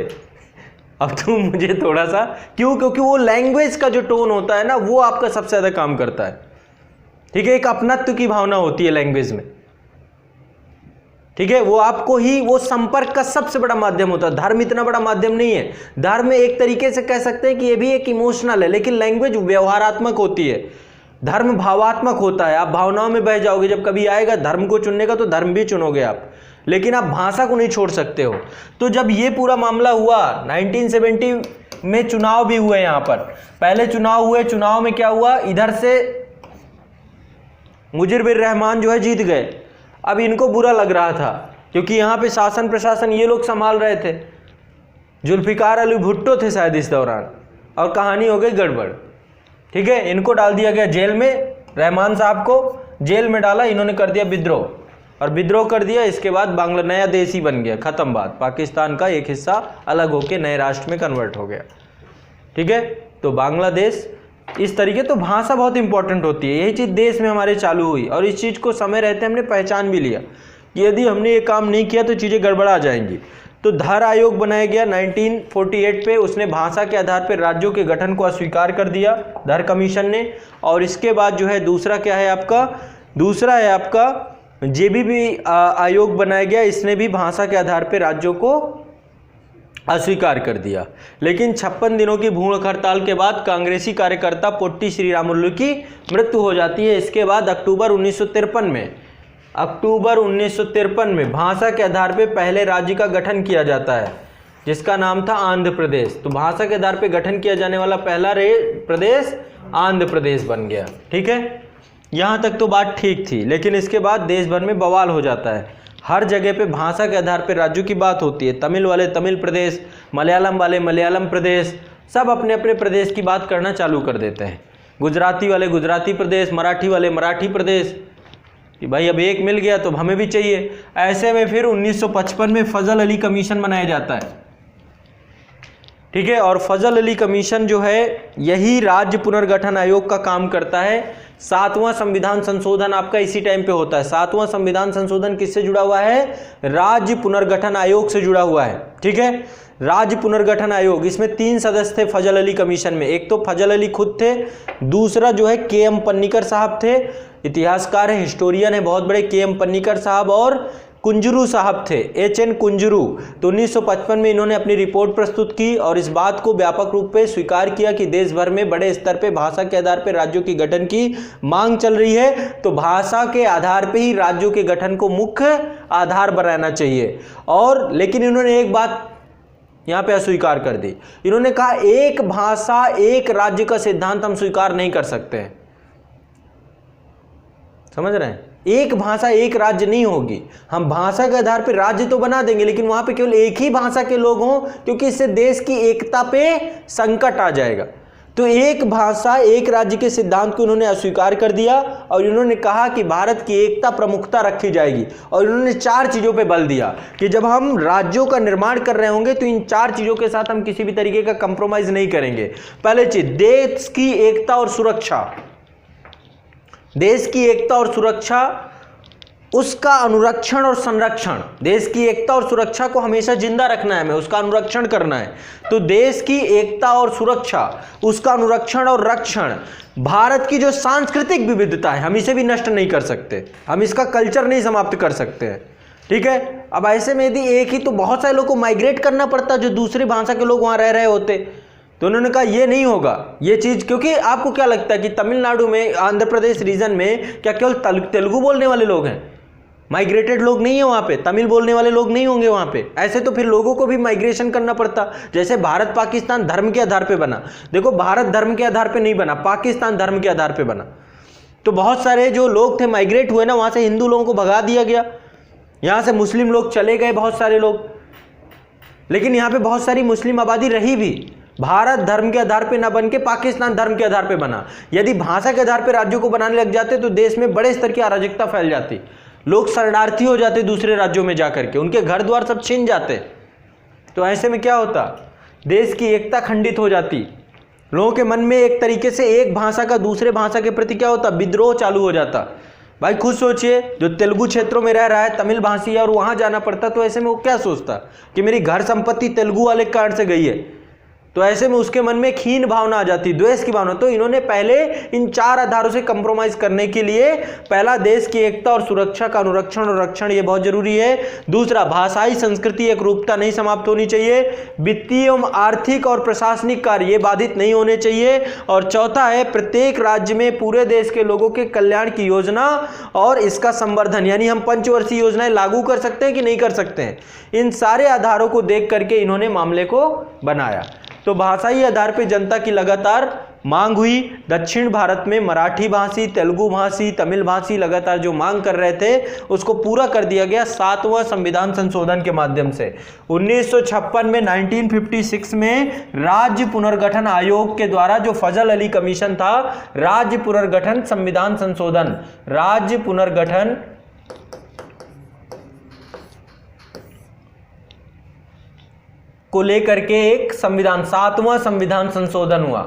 अब तुम मुझे थोड़ा सा, क्यों? क्योंकि वो लैंग्वेज का जो टोन होता है ना, वो आपका सबसे ज़्यादा काम करता है, ठीक है। एक अपनत्व की भावना होती है लैंग्वेज में, ठीक है। वो आपको ही, वो संपर्क का सबसे बड़ा माध्यम होता है। धर्म इतना बड़ा माध्यम नहीं है। धर्म एक तरीके से कह सकते हैं कि ये भी एक इमोशनल है, लेकिन लैंग्वेज व्यवहारात्मक होती है। धर्म भावात्मक होता है, आप भावनाओं में बह जाओगे। जब कभी आएगा धर्म को चुनने का तो धर्म भी चुनोगे आप, लेकिन आप भाषा को नहीं छोड़ सकते हो। तो जब ये पूरा मामला हुआ, 1970 में चुनाव भी हुए, यहाँ पर पहले चुनाव हुए। चुनाव में क्या हुआ, इधर से मुजीब उर रहमान जो है जीत गए। अब इनको बुरा लग रहा था, क्योंकि यहाँ पे शासन प्रशासन ये लोग संभाल रहे थे, जुल्फिकार अली भुट्टो थे शायद इस दौरान, और कहानी हो गई गड़बड़, ठीक है। इनको डाल दिया गया जेल में, रहमान साहब को जेल में डाला, इन्होंने कर दिया विद्रोह, और विद्रोह कर दिया। इसके बाद बांग्ला नया देश ही बन गया, खत्म बात। पाकिस्तान का एक हिस्सा अलग होकर नए राष्ट्र में कन्वर्ट हो गया, ठीक है। तो बांग्लादेश इस तरीके, तो भाषा बहुत इंपॉर्टेंट होती है। यही चीज़ देश में हमारे चालू हुई, और इस चीज़ को समय रहते हमने पहचान भी लिया कि यदि हमने ये काम नहीं किया तो चीज़ें गड़बड़ा जाएंगी। तो धर आयोग बनाया गया 1948 पे, उसने भाषा के आधार पर राज्यों के गठन को अस्वीकार कर दिया, धर कमीशन ने। और इसके बाद जो है दूसरा क्या है आपका, दूसरा है आपका जेबीबी आयोग बनाया गया। इसने भी भाषा के आधार पर राज्यों को अस्वीकार कर दिया। लेकिन 56 दिनों की भूख हड़ताल के बाद कांग्रेसी कार्यकर्ता पोट्टी श्री रामुलु की मृत्यु हो जाती है। इसके बाद अक्टूबर 1953 में भाषा के आधार पर पहले राज्य का गठन किया जाता है, जिसका नाम था आंध्र प्रदेश। तो भाषा के आधार पर गठन किया जाने वाला पहला प्रदेश आंध्र प्रदेश बन गया, ठीक है। यहाँ तक तो बात ठीक थी, लेकिन इसके बाद देश भर में बवाल हो जाता है। हर जगह पे भाषा के आधार पर राज्यों की बात होती है। तमिल वाले तमिल प्रदेश, मलयालम वाले मलयालम प्रदेश, सब अपने अपने प्रदेश की बात करना चालू कर देते हैं। गुजराती वाले गुजराती प्रदेश, मराठी वाले मराठी प्रदेश, कि भाई अब एक मिल गया तो हमें भी चाहिए। ऐसे में फिर 1955 में फजल अली कमीशन बनाया जाता है। ठीक है। और फजल अली कमीशन जो है यही राज्य पुनर्गठन आयोग का काम करता है। 7वां संविधान संशोधन आपका इसी टाइम पे होता है। 7वां संविधान संशोधन किससे जुड़ा हुआ है? राज्य पुनर्गठन आयोग से जुड़ा हुआ है। ठीक है, राज्य पुनर्गठन आयोग, इसमें 3 सदस्य थे फजल अली कमीशन में। एक तो फजल अली खुद थे, दूसरा जो है के.एम. पन्नीकर साहब थे, इतिहासकार है, हिस्टोरियन है बहुत बड़े के.एम. पन्नीकर साहब, और कुंजरू साहब थे, H.N. कुंजरू। तो 1955 में इन्होंने अपनी रिपोर्ट प्रस्तुत की और इस बात को व्यापक रूप से स्वीकार किया कि देश भर में बड़े स्तर पे भाषा के आधार पर राज्यों की गठन की मांग चल रही है, तो भाषा के आधार पे ही राज्यों के गठन को मुख्य आधार बनाना चाहिए। और लेकिन इन्होंने एक बात यहां पे अस्वीकार कर दी। इन्होंने कहा एक भाषा एक राज्य का सिद्धांत हम स्वीकार नहीं कर सकते हैं। समझ रहे हैं? एक भाषा एक राज्य नहीं होगी। हम भाषा के आधार पर राज्य तो बना देंगे, लेकिन वहां पे केवल एक ही भाषा के लोग हों, क्योंकि इससे देश की एकता पे संकट आ जाएगा। तो एक भाषा एक राज्य के सिद्धांत को इन्होंने अस्वीकार कर दिया और इन्होंने कहा कि भारत की एकता प्रमुखता रखी जाएगी। और इन्होंने 4 चीजों पे बल दिया कि जब हम राज्यों का निर्माण कर रहे होंगे तो इन 4 चीजों के साथ हम किसी भी तरीके का कंप्रोमाइज नहीं करेंगे। पहले चीज, देश की एकता और सुरक्षा। देश की एकता और सुरक्षा, उसका अनुरक्षण और संरक्षण। देश की एकता और सुरक्षा को हमेशा जिंदा रखना है, हमें उसका अनुरक्षण करना है। तो देश की एकता और सुरक्षा, उसका अनुरक्षण और रक्षण। भारत की जो सांस्कृतिक विविधता है हम इसे भी नष्ट नहीं कर सकते, हम इसका कल्चर नहीं समाप्त कर सकते हैं। ठीक है, अब ऐसे में यदि एक ही, तो बहुत सारे लोगों को माइग्रेट करना पड़ता जो दूसरी भाषा के लोग वहां रह रहे होते। तो उन्होंने कहा ये नहीं होगा ये चीज, क्योंकि आपको क्या लगता है कि तमिलनाडु में, आंध्र प्रदेश रीजन में क्या केवल तेलुगु बोलने वाले लोग हैं? माइग्रेटेड लोग नहीं है वहां पे, तमिल बोलने वाले लोग नहीं होंगे वहां पे। ऐसे तो फिर लोगों को भी माइग्रेशन करना पड़ता। जैसे भारत पाकिस्तान धर्म के आधार पे बना, देखो भारत धर्म के आधार पे नहीं बना, पाकिस्तान धर्म के आधार पे बना। तो बहुत सारे जो लोग थे माइग्रेट हुए ना, वहां से हिंदू लोगों को भगा दिया गया, यहां से मुस्लिम लोग चले गए बहुत सारे लोग, लेकिन यहाँ पे बहुत सारी मुस्लिम आबादी रही भी। भारत धर्म के आधार पे ना बन के पाकिस्तान धर्म के आधार पे बना। यदि भाषा के आधार पे राज्यों को बनाने लग जाते तो देश में बड़े स्तर की अराजकता फैल जाती, लोग शरणार्थी हो जाते दूसरे राज्यों में जाकर के, उनके घर द्वार सब छीन जाते। तो ऐसे में क्या होता, देश की एकता खंडित हो जाती, लोगों के मन में एक तरीके से एक भाषा का दूसरे भाषा के प्रति क्या होता, विद्रोह चालू हो जाता। भाई खुद सोचिए, जो तेलुगु क्षेत्रों में रह रहा है, तमिल भाषी है और वहां जाना पड़ता, तो ऐसे में वो क्या सोचता कि मेरी घर संपत्ति तेलुगु वाले कारण से गई है। तो ऐसे में उसके मन में हीन भावना आ जाती, द्वेष की भावना। तो इन्होंने पहले इन 4 आधारों से कंप्रोमाइज करने के लिए, पहला देश की एकता और सुरक्षा का अनुरक्षण और रक्षण, ये बहुत जरूरी है। दूसरा, भाषाई संस्कृति एक रूपता नहीं समाप्त होनी चाहिए। वित्तीय एवं आर्थिक और प्रशासनिक कार्य ये बाधित नहीं होने चाहिए। और चौथा है, प्रत्येक राज्य में पूरे देश के लोगों के कल्याण की योजना और इसका संवर्धन, यानी हम पंचवर्षीय योजनाएं लागू कर सकते हैं कि नहीं कर सकते हैं। इन सारे आधारों को देख करके इन्होंने मामले को बनाया। तो भाषाई आधार पर जनता की लगातार मांग हुई। दक्षिण भारत में मराठी भाषी, तेलुगु भाषी, तमिल भाषी लगातार जो मांग कर रहे थे उसको पूरा कर दिया गया 7वां संविधान संशोधन के माध्यम से। 1956 में 1956 में राज्य पुनर्गठन आयोग के द्वारा, जो फजल अली कमीशन था, राज्य पुनर्गठन संविधान संशोधन, राज्य पुनर्गठन को लेकर के एक संविधान, 7वां संविधान संशोधन हुआ।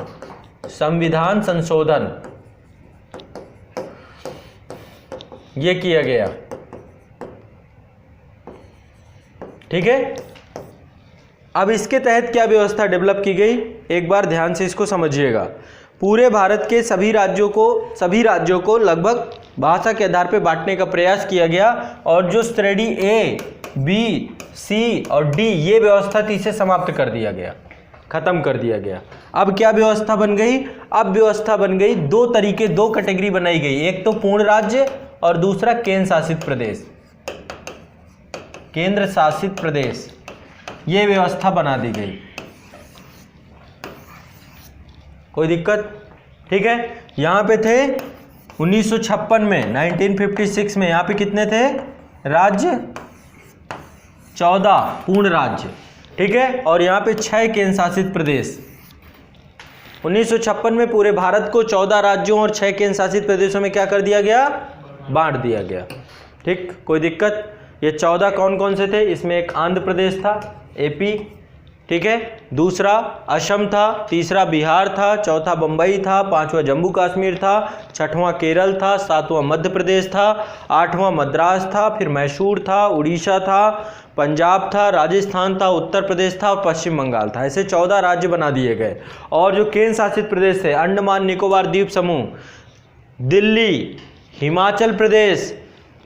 संविधान संशोधन ये किया गया। ठीक है, अब इसके तहत क्या व्यवस्था डेवलप की गई, एक बार ध्यान से इसको समझिएगा। पूरे भारत के सभी राज्यों को लगभग भाषा के आधार पर बांटने का प्रयास किया गया और जो श्रेणी ए, बी, सी और डी ये व्यवस्था थी इसे समाप्त कर दिया गया, खत्म कर दिया गया। अब क्या व्यवस्था बन गई, अब व्यवस्था बन गई 2 तरीके, 2 कैटेगरी बनाई गई। एक तो पूर्ण राज्य और दूसरा केंद्र शासित प्रदेश। केंद्र शासित प्रदेश ये व्यवस्था बना दी गई। कोई दिक्कत? ठीक है, यहां पे थे 1956 में, 1956 में यहां पे कितने थे राज्य, 14 पूर्ण राज्य। ठीक है, और यहाँ पे 6 केंद्र शासित प्रदेश। 1956 में पूरे भारत को 14 राज्यों और 6 केंद्र शासित प्रदेशों में क्या कर दिया गया, बांट दिया गया। ठीक, कोई दिक्कत? ये 14 कौन कौन से थे, इसमें एक आंध्र प्रदेश था, एपी, ठीक है। दूसरा असम था, तीसरा बिहार था, चौथा बम्बई था, पांचवा जम्मू कश्मीर था, छठवां केरल था, सातवां मध्य प्रदेश था, आठवां मद्रास था, फिर मैसूर था, उड़ीसा था, पंजाब था, राजस्थान था, उत्तर प्रदेश था और पश्चिम बंगाल था। ऐसे 14 राज्य बना दिए गए। और जो केंद्र शासित प्रदेश थे, अंडमान निकोबार द्वीप समूह, दिल्ली, हिमाचल प्रदेश,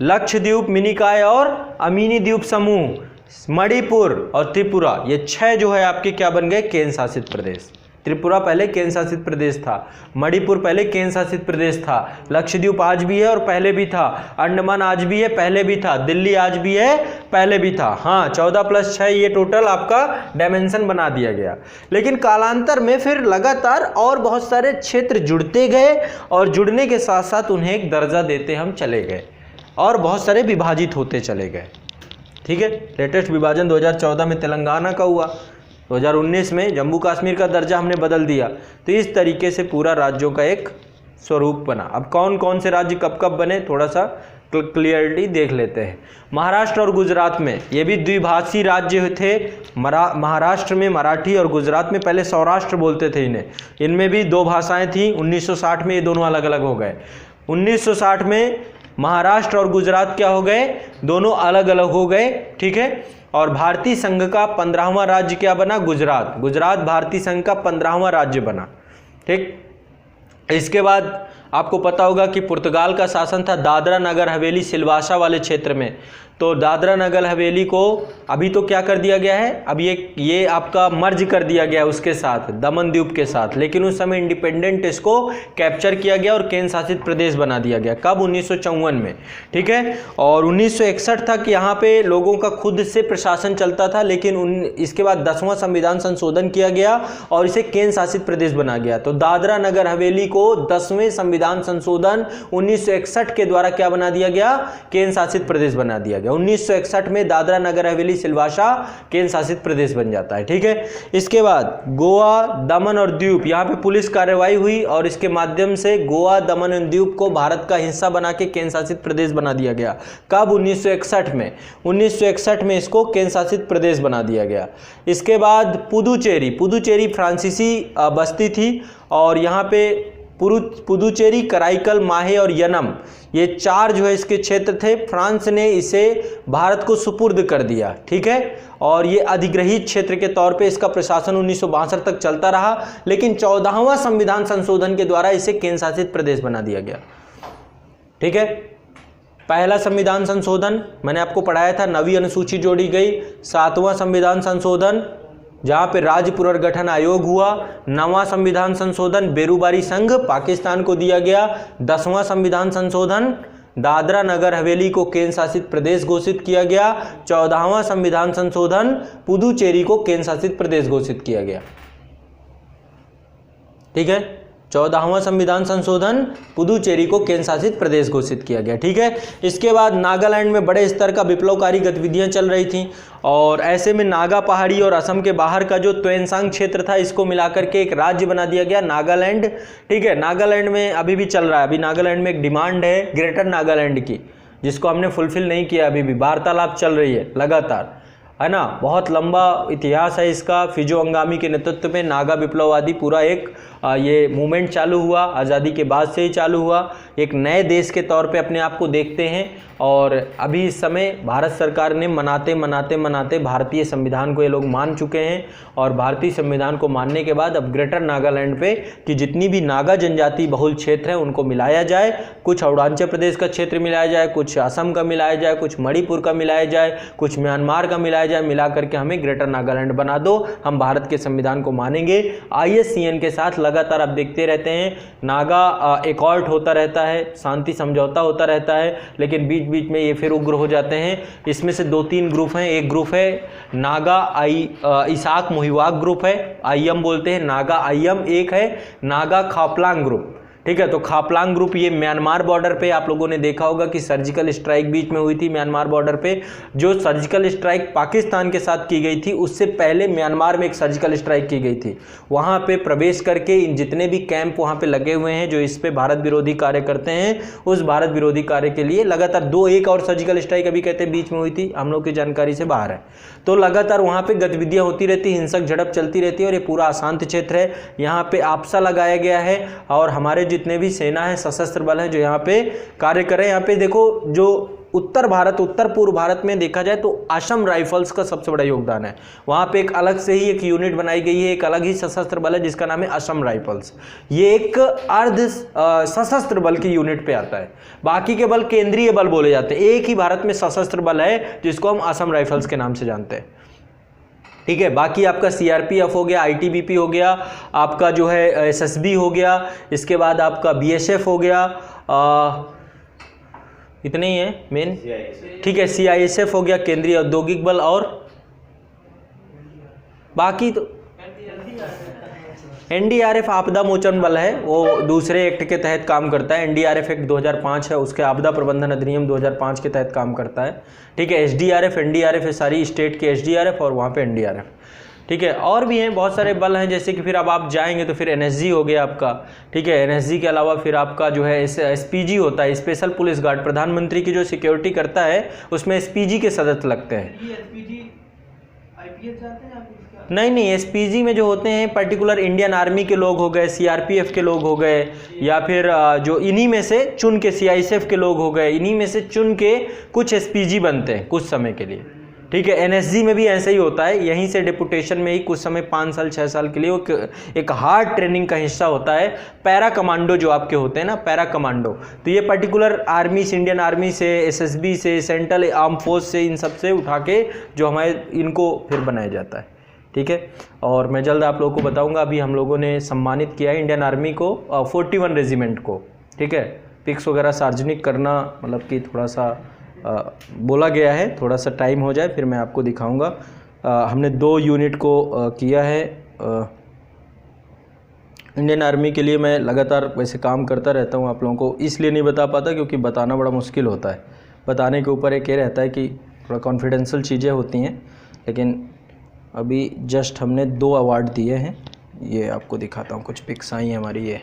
लक्षद्वीप, मिनिकॉय और अमीनी द्वीप समूह, मणिपुर और त्रिपुरा, ये 6 जो है आपके क्या बन गए, केंद्र शासित प्रदेश। त्रिपुरा पहले केंद्र शासित प्रदेश था, मणिपुर पहले केंद्र शासित प्रदेश था, लक्षद्वीप आज भी है और पहले भी था, अंडमान आज भी है, पहले भी था, दिल्ली आज भी है, पहले भी था। हाँ, 14+6 ये टोटल आपका डायमेंशन बना दिया गया। लेकिन कालांतर में फिर लगातार और बहुत सारे क्षेत्र जुड़ते गए और जुड़ने के साथ साथ उन्हें एक दर्जा देते हम चले गए और बहुत सारे विभाजित होते चले गए। ठीक है। लेटेस्ट विभाजन 2014 में तेलंगाना का हुआ, 2019 में जम्मू कश्मीर का दर्जा हमने बदल दिया। तो इस तरीके से पूरा राज्यों का एक स्वरूप बना। अब कौन कौन से राज्य कब कब बने, थोड़ा सा क्लियरिटी देख लेते हैं। महाराष्ट्र और गुजरात में ये भी द्विभाषी राज्य थे। महाराष्ट्र में मराठी और गुजरात में पहले सौराष्ट्र बोलते थे इन्हें। इनमें भी 2 भाषाएं थी। 1960 में ये दोनों अलग अलग हो गए। 1960 में महाराष्ट्र और गुजरात क्या हो गए, दोनों अलग अलग हो गए। ठीक है। और भारतीय संघ का 15वां राज्य क्या बना, गुजरात। गुजरात भारतीय संघ का 15वां राज्य बना। ठीक। इसके बाद आपको पता होगा कि पुर्तगाल का शासन था दादरा नगर हवेली सिलवासा वाले क्षेत्र में। तो दादरा नगर हवेली को अभी तो क्या कर दिया गया है, अब ये आपका मर्ज कर दिया गया है उसके साथ, दमन द्वीप के साथ। लेकिन उस समय इंडिपेंडेंट इसको कैप्चर किया गया और केंद्र शासित प्रदेश बना दिया गया। कब, 1954 में। ठीक है। और 1961 तक यहाँ पे लोगों का खुद से प्रशासन चलता था। लेकिन इसके बाद 10वां संविधान संशोधन किया गया और इसे केंद्र शासित प्रदेश बना गया। तो दादरा नगर हवेली को 10वें संविधान संशोधन 1961 के द्वारा क्या बना दिया गया, केंद्र शासित प्रदेश बना दिया गया। 1961 में दादरा नगर हवेली सिलवासा केंद्र शासित प्रदेश बन जाता है। ठीक है। इसके बाद गोवा, दमन और दीव, यहाँ पे पुलिस कार्रवाई हुई और इसके माध्यम से गोवा, दमन और दीव को भारत का हिस्सा बना के केंद्र शासित प्रदेश बना दिया गया। कब, 1961 में। 1961 में इसको केंद्र शासित प्रदेश बना दिया गया। इसके बाद पुदुचेरी फ्रांसीसी बस्ती थी और यहाँ पे पुदुचेरी, कराईकल, माहे और यनम, ये 4 जो है इसके क्षेत्र थे। फ्रांस ने इसे भारत को सुपुर्द कर दिया। ठीक है। और ये अधिग्रहित क्षेत्र के तौर पे इसका प्रशासन 1962 तक चलता रहा। लेकिन 14वां संविधान संशोधन के द्वारा इसे केंद्र शासित प्रदेश बना दिया गया। ठीक है। पहला संविधान संशोधन मैंने आपको पढ़ाया था, 9वीं अनुसूची जोड़ी गई। 7वां संविधान संशोधन जहाँ पे राज्य पुनर्गठन आयोग हुआ। 9वां संविधान संशोधन बेरूबारी संघ पाकिस्तान को दिया गया। 10वां संविधान संशोधन दादरा नगर हवेली को केंद्र शासित प्रदेश घोषित किया गया। 14वां संविधान संशोधन पुदुचेरी को केंद्र शासित प्रदेश घोषित किया गया। ठीक है। 14वां संविधान संशोधन पुदुचेरी को केंद्र शासित प्रदेश घोषित किया गया। ठीक है। इसके बाद नागालैंड में बड़े स्तर का विप्लवकारी गतिविधियां चल रही थीं और ऐसे में नागा पहाड़ी और असम के बाहर का जो त्वेनसांग क्षेत्र था इसको मिलाकर के एक राज्य बना दिया गया, नागालैंड। ठीक है। नागालैंड में अभी भी चल रहा है, अभी नागालैंड में एक डिमांड है ग्रेटर नागालैंड की, जिसको हमने फुलफिल नहीं किया। अभी भी वार्तालाप चल रही है लगातार, है ना। बहुत लंबा इतिहास है इसका। फिजो अंगामी के नेतृत्व में नागा विप्लववादी पूरा एक ये मूवमेंट चालू हुआ, आज़ादी के बाद से ही चालू हुआ। एक नए देश के तौर पे अपने आप को देखते हैं और अभी इस समय भारत सरकार ने मनाते भारतीय संविधान को ये लोग मान चुके हैं। और भारतीय संविधान को मानने के बाद अब ग्रेटर नागालैंड पे कि जितनी भी नागा जनजाति बहुल क्षेत्र हैं उनको मिलाया जाए। कुछ अरुणाचल प्रदेश का क्षेत्र मिलाया जाए, कुछ असम का मिलाया जाए, कुछ मणिपुर का मिलाया जाए, कुछ म्यांमार का मिलाया जाए। मिला करके हमें ग्रेटर नागालैंड बना दो, हम भारत के संविधान को मानेंगे। ISCN के साथ लगातार आप देखते रहते हैं नागा एकॉर्ड होता रहता है, शांति समझौता होता रहता है, लेकिन बीच बीच में ये फिर उग्र हो जाते हैं। इसमें से 2-3 ग्रुप हैं। एक ग्रुप है नागा इसाक मोहिवाक ग्रुप है, IM बोलते हैं, नागा IM। एक है नागा खापलांग ग्रुप। ठीक है। तो खापलांग ग्रुप ये म्यांमार बॉर्डर पे, आप लोगों ने देखा होगा कि सर्जिकल स्ट्राइक बीच में हुई थी म्यांमार बॉर्डर पे। जो सर्जिकल स्ट्राइक पाकिस्तान के साथ की गई थी उससे पहले म्यांमार में एक सर्जिकल स्ट्राइक की गई थी। वहाँ पे प्रवेश करके इन जितने भी कैंप वहाँ पे लगे हुए हैं जो इस पे भारत विरोधी कार्य करते हैं, उस भारत विरोधी कार्य के लिए लगातार एक और सर्जिकल स्ट्राइक अभी कहते हैं बीच में हुई थी, हम लोग की जानकारी से बाहर है। तो लगातार वहाँ पे गतिविधियाँ होती रहती, हिंसक झड़प चलती रहती है और ये पूरा अशांत क्षेत्र है। यहाँ पे आपसा लगाया गया है और हमारे जितने भी सेना है, सशस्त्र बल है जो यहाँ पे कार्य कर रहे हैं। यहाँ पे देखो जो उत्तर भारत, उत्तर पूर्व भारत में देखा जाए तो असम राइफल्स का सबसे बड़ा योगदान है। वहाँ पे एक अलग से ही एक यूनिट बनाई गई है, एक अलग ही सशस्त्र बल है जिसका नाम है असम राइफल्स। ये एक अर्ध सशस्त्र बल की यूनिट पे आता है, बाकी के बल केंद्रीय बल बोले जाते हैं। एक ही भारत में सशस्त्र बल है जिसको हम असम राइफल्स के नाम से जानते हैं, ठीक है। बाकी आपका सीआरपीएफ हो गया, आईटीबीपी हो गया, आपका जो है एसएसबी हो गया, इसके बाद आपका बीएसएफ हो गया, इतने ही है मेन, ठीक है। सीआईएसएफ हो गया, केंद्रीय औद्योगिक बल, और बाकी तो एनडीआरएफ आपदा मोचन बल है, वो दूसरे एक्ट के तहत काम करता है। एनडीआरएफ एक्ट 2005 है, उसके आपदा प्रबंधन अधिनियम 2005 के तहत काम करता है, ठीक है। एसडीआरएफ, एनडीआरएफ है, सारी स्टेट के एसडीआरएफ और वहाँ पे एनडीआरएफ, ठीक है। और भी हैं बहुत सारे बल हैं, जैसे कि फिर अब आप जाएंगे तो फिर एनएसजी हो गया आपका, ठीक है। एनएसजी के अलावा फिर आपका जो है एसपीजी होता है, स्पेशल पुलिस गार्ड, प्रधानमंत्री की जो सिक्योरिटी करता है उसमें एसपीजी के सदस्य लगते हैं। नहीं, एसपीजी में जो होते हैं पर्टिकुलर इंडियन आर्मी के लोग हो गए, सीआरपीएफ के लोग हो गए, या फिर जो इन्हीं में से चुन के सीआईएसएफ के लोग हो गए, इन्हीं में से चुन के कुछ एसपीजी बनते हैं कुछ समय के लिए, ठीक है। एनएसजी में भी ऐसा ही होता है, यहीं से डिपुटेशन में ही कुछ समय 5 साल 6 साल के लिए एक हार्ड ट्रेनिंग का हिस्सा होता है। पैरा कमांडो जो आपके होते हैं ना, पैरा कमांडो, तो ये पर्टिकुलर आर्मी से, इंडियन आर्मी से, एसएसबी से, सेंट्रल आर्म फोर्स से, इन सब से उठा के जो हमारे इनको फिर बनाया जाता है, ठीक है। और मैं जल्द आप लोगों को बताऊंगा, अभी हम लोगों ने सम्मानित किया है इंडियन आर्मी को 41 रेजिमेंट को, ठीक है। पिक्स वगैरह सार्वजनिक करना मतलब कि थोड़ा सा बोला गया है, थोड़ा सा टाइम हो जाए फिर मैं आपको दिखाऊंगा। हमने 2 यूनिट को किया है। इंडियन आर्मी के लिए मैं लगातार वैसे काम करता रहता हूँ, आप लोगों को इसलिए नहीं बता पाता क्योंकि बताना बड़ा मुश्किल होता है। बताने के ऊपर एक ये रहता है कि थोड़ा कॉन्फिडेंशियल चीज़ें होती हैं, लेकिन अभी जस्ट हमने 2 अवार्ड दिए हैं। ये आपको दिखाता हूँ, कुछ पिक्स आई हैं हमारी, ये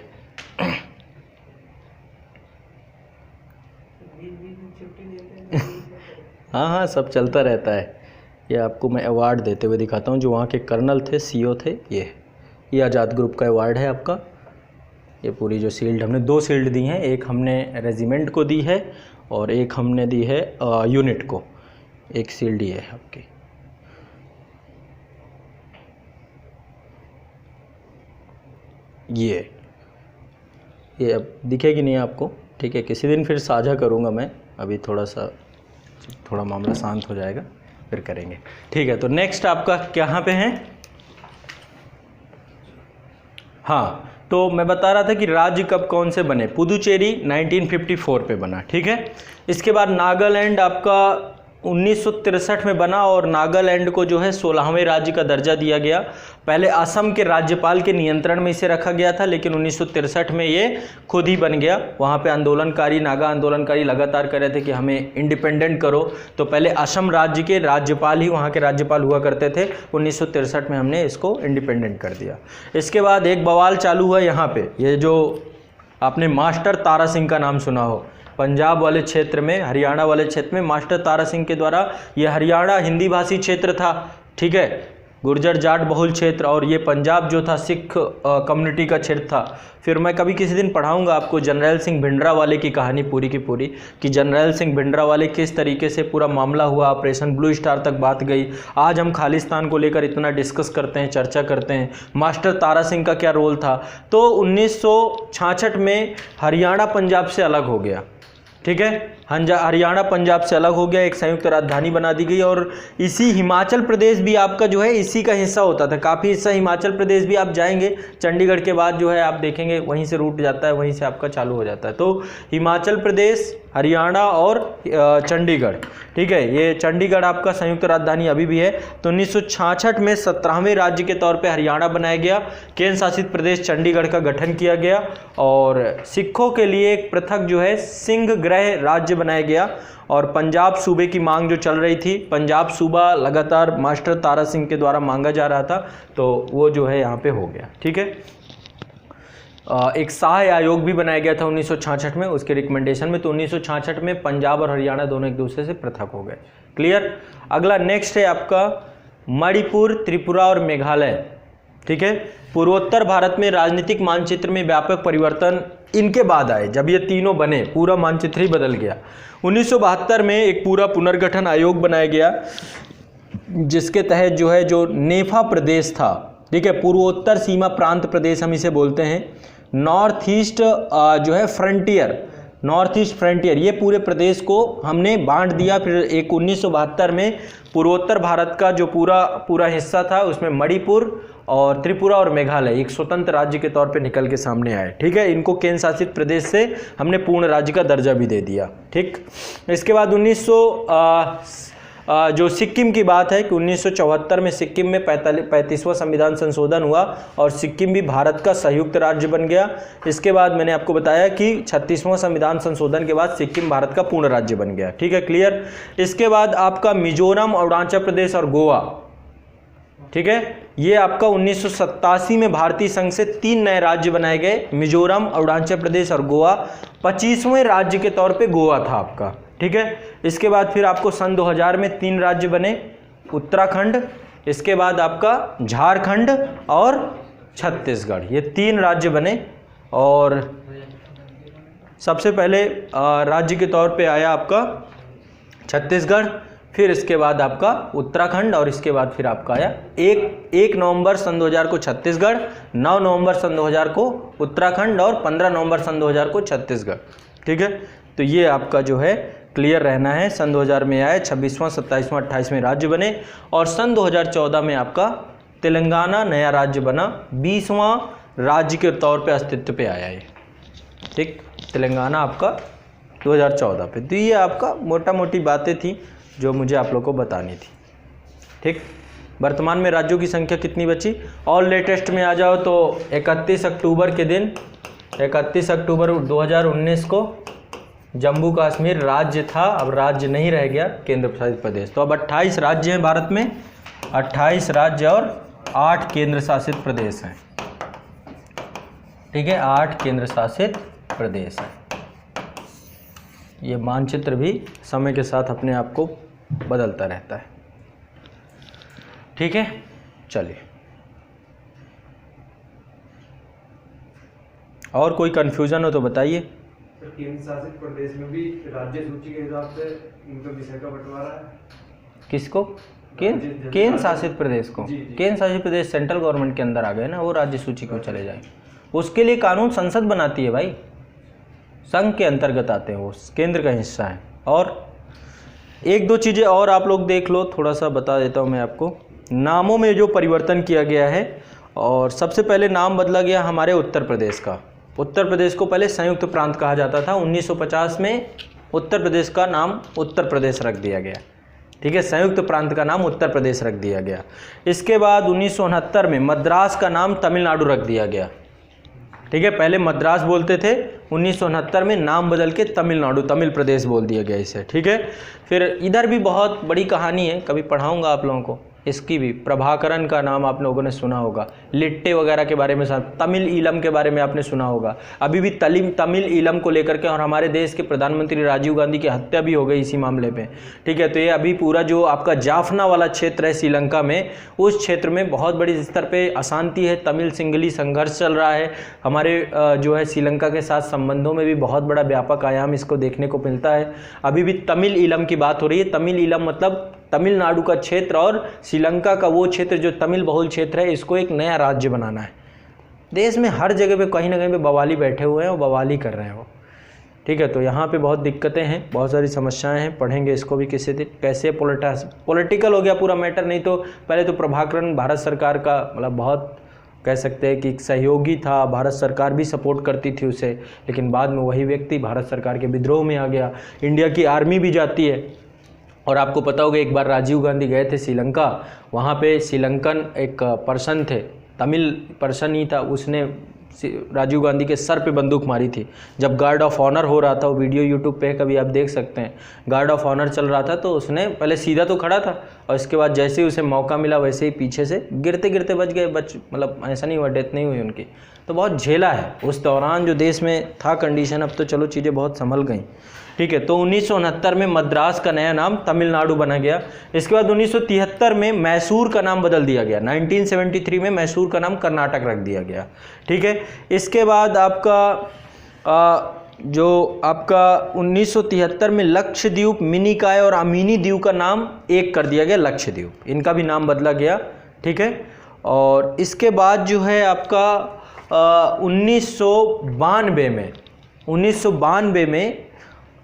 हाँ सब चलता रहता है। ये आपको मैं अवार्ड देते हुए दिखाता हूँ, जो वहाँ के कर्नल थे, सीओ थे, ये आज़ाद ग्रुप का अवार्ड है आपका। ये पूरी जो शील्ड, हमने 2 शील्ड दी हैं, एक हमने रेजिमेंट को दी है और एक हमने दी है यूनिट को। एक शील्ड ये है आपकी। ये अब दिखेगी नहीं आपको, ठीक है। किसी दिन फिर साझा करूँगा मैं, अभी थोड़ा मामला शांत हो जाएगा फिर करेंगे, ठीक है। तो नेक्स्ट आपका कहाँ पे है? हाँ, तो मैं बता रहा था कि राज्य कब कौन से बने। पुदुचेरी 1954 पे बना, ठीक है। इसके बाद नागालैंड आपका 1963 में बना और नागालैंड को जो है 16वें राज्य का दर्जा दिया गया। पहले असम के राज्यपाल के नियंत्रण में इसे रखा गया था, लेकिन 1963 में ये खुद ही बन गया। वहाँ पे आंदोलनकारी, नागा आंदोलनकारी लगातार कर रहे थे कि हमें इंडिपेंडेंट करो, तो पहले असम राज्य के राज्यपाल ही वहाँ के राज्यपाल हुआ करते थे। 1963 में हमने इसको इंडिपेंडेंट कर दिया। इसके बाद एक बवाल चालू हुआ यहाँ पे, ये जो आपने मास्टर तारा सिंह का नाम सुना हो, पंजाब वाले क्षेत्र में, हरियाणा वाले क्षेत्र में मास्टर तारा सिंह के द्वारा, ये हरियाणा हिंदी भाषी क्षेत्र था, ठीक है, गुर्जर जाट बहुल क्षेत्र, और ये पंजाब जो था सिख कम्युनिटी का क्षेत्र था। फिर मैं कभी किसी दिन पढ़ाऊंगा आपको जनरल सिंह भिंडरा वाले की कहानी पूरी की पूरी, कि जनरल सिंह भिंडरा वाले किस तरीके से पूरा मामला हुआ, ऑपरेशन ब्लू स्टार तक बात गई। आज हम खालिस्तान को लेकर इतना डिस्कस करते हैं, चर्चा करते हैं, मास्टर तारा सिंह का क्या रोल था। तो 1966 में हरियाणा पंजाब से अलग हो गया, ठीक है। हरियाणा पंजाब से अलग हो गया, एक संयुक्त राजधानी बना दी गई। और इसी हिमाचल प्रदेश भी आपका जो है इसी का हिस्सा होता था, काफ़ी हिस्सा हिमाचल प्रदेश भी आप जाएंगे चंडीगढ़ के बाद जो है आप देखेंगे वहीं से रूट जाता है, वहीं से आपका चालू हो जाता है। तो हिमाचल प्रदेश, हरियाणा और चंडीगढ़, ठीक है, ये चंडीगढ़ आपका संयुक्त राजधानी अभी भी है। तो 1966 में 17वें राज्य के तौर पे हरियाणा बनाया गया, केंद्र शासित प्रदेश चंडीगढ़ का गठन किया गया और सिखों के लिए एक पृथक जो है सिंह ग्रह राज्य बनाया गया। और पंजाब सूबे की मांग जो चल रही थी, पंजाब सूबा लगातार मास्टर तारा सिंह के द्वारा मांगा जा रहा था, तो वो जो है यहाँ पे हो गया, ठीक है। एक सहाय आयोग भी बनाया गया था 1966 में उसके रिकमेंडेशन में। तो 1966 में पंजाब और हरियाणा दोनों एक दूसरे से पृथक हो गए। क्लियर। अगला नेक्स्ट है आपका मणिपुर, त्रिपुरा और मेघालय, ठीक है। पूर्वोत्तर भारत में राजनीतिक मानचित्र में व्यापक परिवर्तन इनके बाद आए, जब ये तीनों बने पूरा मानचित्र ही बदल गया। 1972 में एक पूरा पुनर्गठन आयोग बनाया गया जिसके तहत जो है जो नेफा प्रदेश था, ठीक है, पूर्वोत्तर सीमा प्रांत प्रदेश हम इसे बोलते हैं, नॉर्थ ईस्ट जो है फ्रंटियर, नॉर्थ ईस्ट फ्रंटियर, ये पूरे प्रदेश को हमने बांट दिया। फिर एक 1972 में पूर्वोत्तर भारत का जो पूरा हिस्सा था उसमें मणिपुर और त्रिपुरा और मेघालय एक स्वतंत्र राज्य के तौर पे निकल के सामने आए, ठीक है। इनको केंद्र शासित प्रदेश से हमने पूर्ण राज्य का दर्जा भी दे दिया, ठीक। इसके बाद जो सिक्किम की बात है कि 1974 में सिक्किम में 35वां संविधान संशोधन हुआ और सिक्किम भी भारत का संयुक्त राज्य बन गया। इसके बाद मैंने आपको बताया कि 36वां संविधान संशोधन के बाद सिक्किम भारत का पूर्ण राज्य बन गया, ठीक है, क्लियर। इसके बाद आपका मिजोरम, अरुणाचल प्रदेश और गोवा, ठीक है, ये आपका 1987 में भारतीय संघ से 3 नए राज्य बनाए गए, मिजोरम, अरुणाचल प्रदेश और गोवा। 25वें राज्य के तौर पे गोवा था आपका, ठीक है। इसके बाद फिर आपको सन 2000 में 3 राज्य बने, उत्तराखंड, इसके बाद आपका झारखंड और छत्तीसगढ़, ये 3 राज्य बने। और सबसे पहले राज्य के तौर पे आया आपका छत्तीसगढ़, फिर इसके बाद आपका उत्तराखंड और इसके बाद फिर आपका आया 1 नवंबर सन 2000 को छत्तीसगढ़, 9 नवंबर सन 2000 को उत्तराखंड और 15 नवंबर सन 2000 को छत्तीसगढ़, ठीक है। तो ये आपका जो है क्लियर रहना है। सन 2000 में आए, 26वां, 27वां, 28वें राज्य बने और सन 2014 में आपका तेलंगाना नया राज्य बना, 20वां राज्य के तौर पे अस्तित्व पे आया है, ठीक, तेलंगाना आपका 2014 पे। तो ये आपका मोटा मोटी बातें थी जो मुझे आप लोगों को बतानी थी, ठीक। वर्तमान में राज्यों की संख्या कितनी बची और लेटेस्ट में आ जाओ तो 31 अक्टूबर के दिन, 31 अक्टूबर 2019 को जम्मू कश्मीर राज्य था, अब राज्य नहीं रह गया, केंद्र शासित प्रदेश। तो अब 28 राज्य हैं भारत में, 28 राज्य और 8 केंद्र शासित प्रदेश हैं, ठीक है, 8 केंद्र शासित प्रदेश हैं। ये मानचित्र भी समय के साथ अपने आप को बदलता रहता है, ठीक है। चलिए, और कोई कन्फ्यूजन हो तो बताइए। केंद्र शासित प्रदेश में भी राज्य सूची के हिसाब से इनका विषय का बंटवारा है। किसको? केंद्र शासित प्रदेश को। केंद्र शासित प्रदेश सेंट्रल गवर्नमेंट के अंदर आ गए ना, वो राज्य सूची क्यों चले जाए? उसके लिए कानून संसद बनाती है भाई, संघ के अंतर्गत आते हैं, वो केंद्र का हिस्सा है। और एक दो चीज़ें और आप लोग देख लो, थोड़ा सा बता देता हूँ मैं आपको। नामों में जो परिवर्तन किया गया है, और सबसे पहले नाम बदला गया हमारे उत्तर प्रदेश का। उत्तर प्रदेश को पहले संयुक्त प्रांत कहा जाता था, 1950 में उत्तर प्रदेश का नाम उत्तर प्रदेश रख दिया गया, ठीक है, संयुक्त प्रांत का नाम उत्तर प्रदेश रख दिया गया। इसके बाद 1969 में मद्रास का नाम तमिलनाडु रख दिया गया, ठीक है, पहले मद्रास बोलते थे, 1969 में नाम बदल के तमिलनाडु, तमिल प्रदेश बोल दिया गया इसे, ठीक है। फिर इधर भी बहुत बड़ी कहानी है, कभी पढ़ाऊंगा आप लोगों को इसकी भी। प्रभाकरण का नाम आप लोगों ने सुना होगा, लिट्टे वगैरह के बारे में, तमिल ईलम के बारे में आपने सुना होगा। अभी भी तमिल ईलम को लेकर के, और हमारे देश के प्रधानमंत्री राजीव गांधी की हत्या भी हो गई इसी मामले पे, ठीक है। तो ये अभी पूरा जो आपका जाफना वाला क्षेत्र है श्रीलंका में, उस क्षेत्र में बहुत बड़ी स्तर पे अशांति है, तमिल सिंगली संघर्ष चल रहा है। हमारे जो है श्रीलंका के साथ संबंधों में भी बहुत बड़ा व्यापक आयाम इसको देखने को मिलता है। अभी भी तमिल ईलम की बात हो रही है। तमिल ईलम मतलब तमिलनाडु का क्षेत्र और श्रीलंका का वो क्षेत्र जो तमिल बहुल क्षेत्र है, इसको एक नया राज्य बनाना है। देश में हर जगह पे कहीं ना कहीं पे बवाली बैठे हुए हैं और बवाली कर रहे हैं वो, ठीक है। तो यहाँ पे बहुत दिक्कतें हैं, बहुत सारी समस्याएं हैं, पढ़ेंगे इसको भी किसी दिन। कैसे पॉलिटिकल हो गया पूरा मैटर, नहीं तो पहले तो प्रभाकरण भारत सरकार का मतलब बहुत कह सकते हैं कि सहयोगी था, भारत सरकार भी सपोर्ट करती थी उसे, लेकिन बाद में वही व्यक्ति भारत सरकार के विद्रोह में आ गया। इंडिया की आर्मी भी जाती है, और आपको पता होगा एक बार राजीव गांधी गए थे श्रीलंका, वहाँ पे श्रीलंकन एक पर्सन थे, तमिल पर्सन ही था, उसने राजीव गांधी के सर पे बंदूक मारी थी। जब गार्ड ऑफ ऑनर हो रहा था, वो वीडियो यूट्यूब पे कभी आप देख सकते हैं, गार्ड ऑफ ऑनर चल रहा था, तो उसने पहले सीधा तो खड़ा था, और इसके बाद जैसे ही उसे मौका मिला वैसे ही पीछे से गिरते गिरते बच गए, मतलब ऐसा नहीं हुआ, डेथ नहीं हुई उनकी। तो बहुत झेला है उस दौरान जो देश में था कंडीशन। अब तो चलो चीज़ें बहुत संभल गई, ठीक है। तो 1969 में मद्रास का नया नाम तमिलनाडु बना गया। इसके बाद 1973 में मैसूर का नाम बदल दिया गया। 1973 में मैसूर का नाम कर्नाटक रख दिया गया, ठीक है। इसके बाद आपका 1973 में लक्षद्वीप, मिनिकॉय और अमीनी द्वीप का नाम एक कर दिया गया, लक्षद्वीप, इनका भी नाम बदला गया, ठीक है। और इसके बाद जो है आपका 1992 में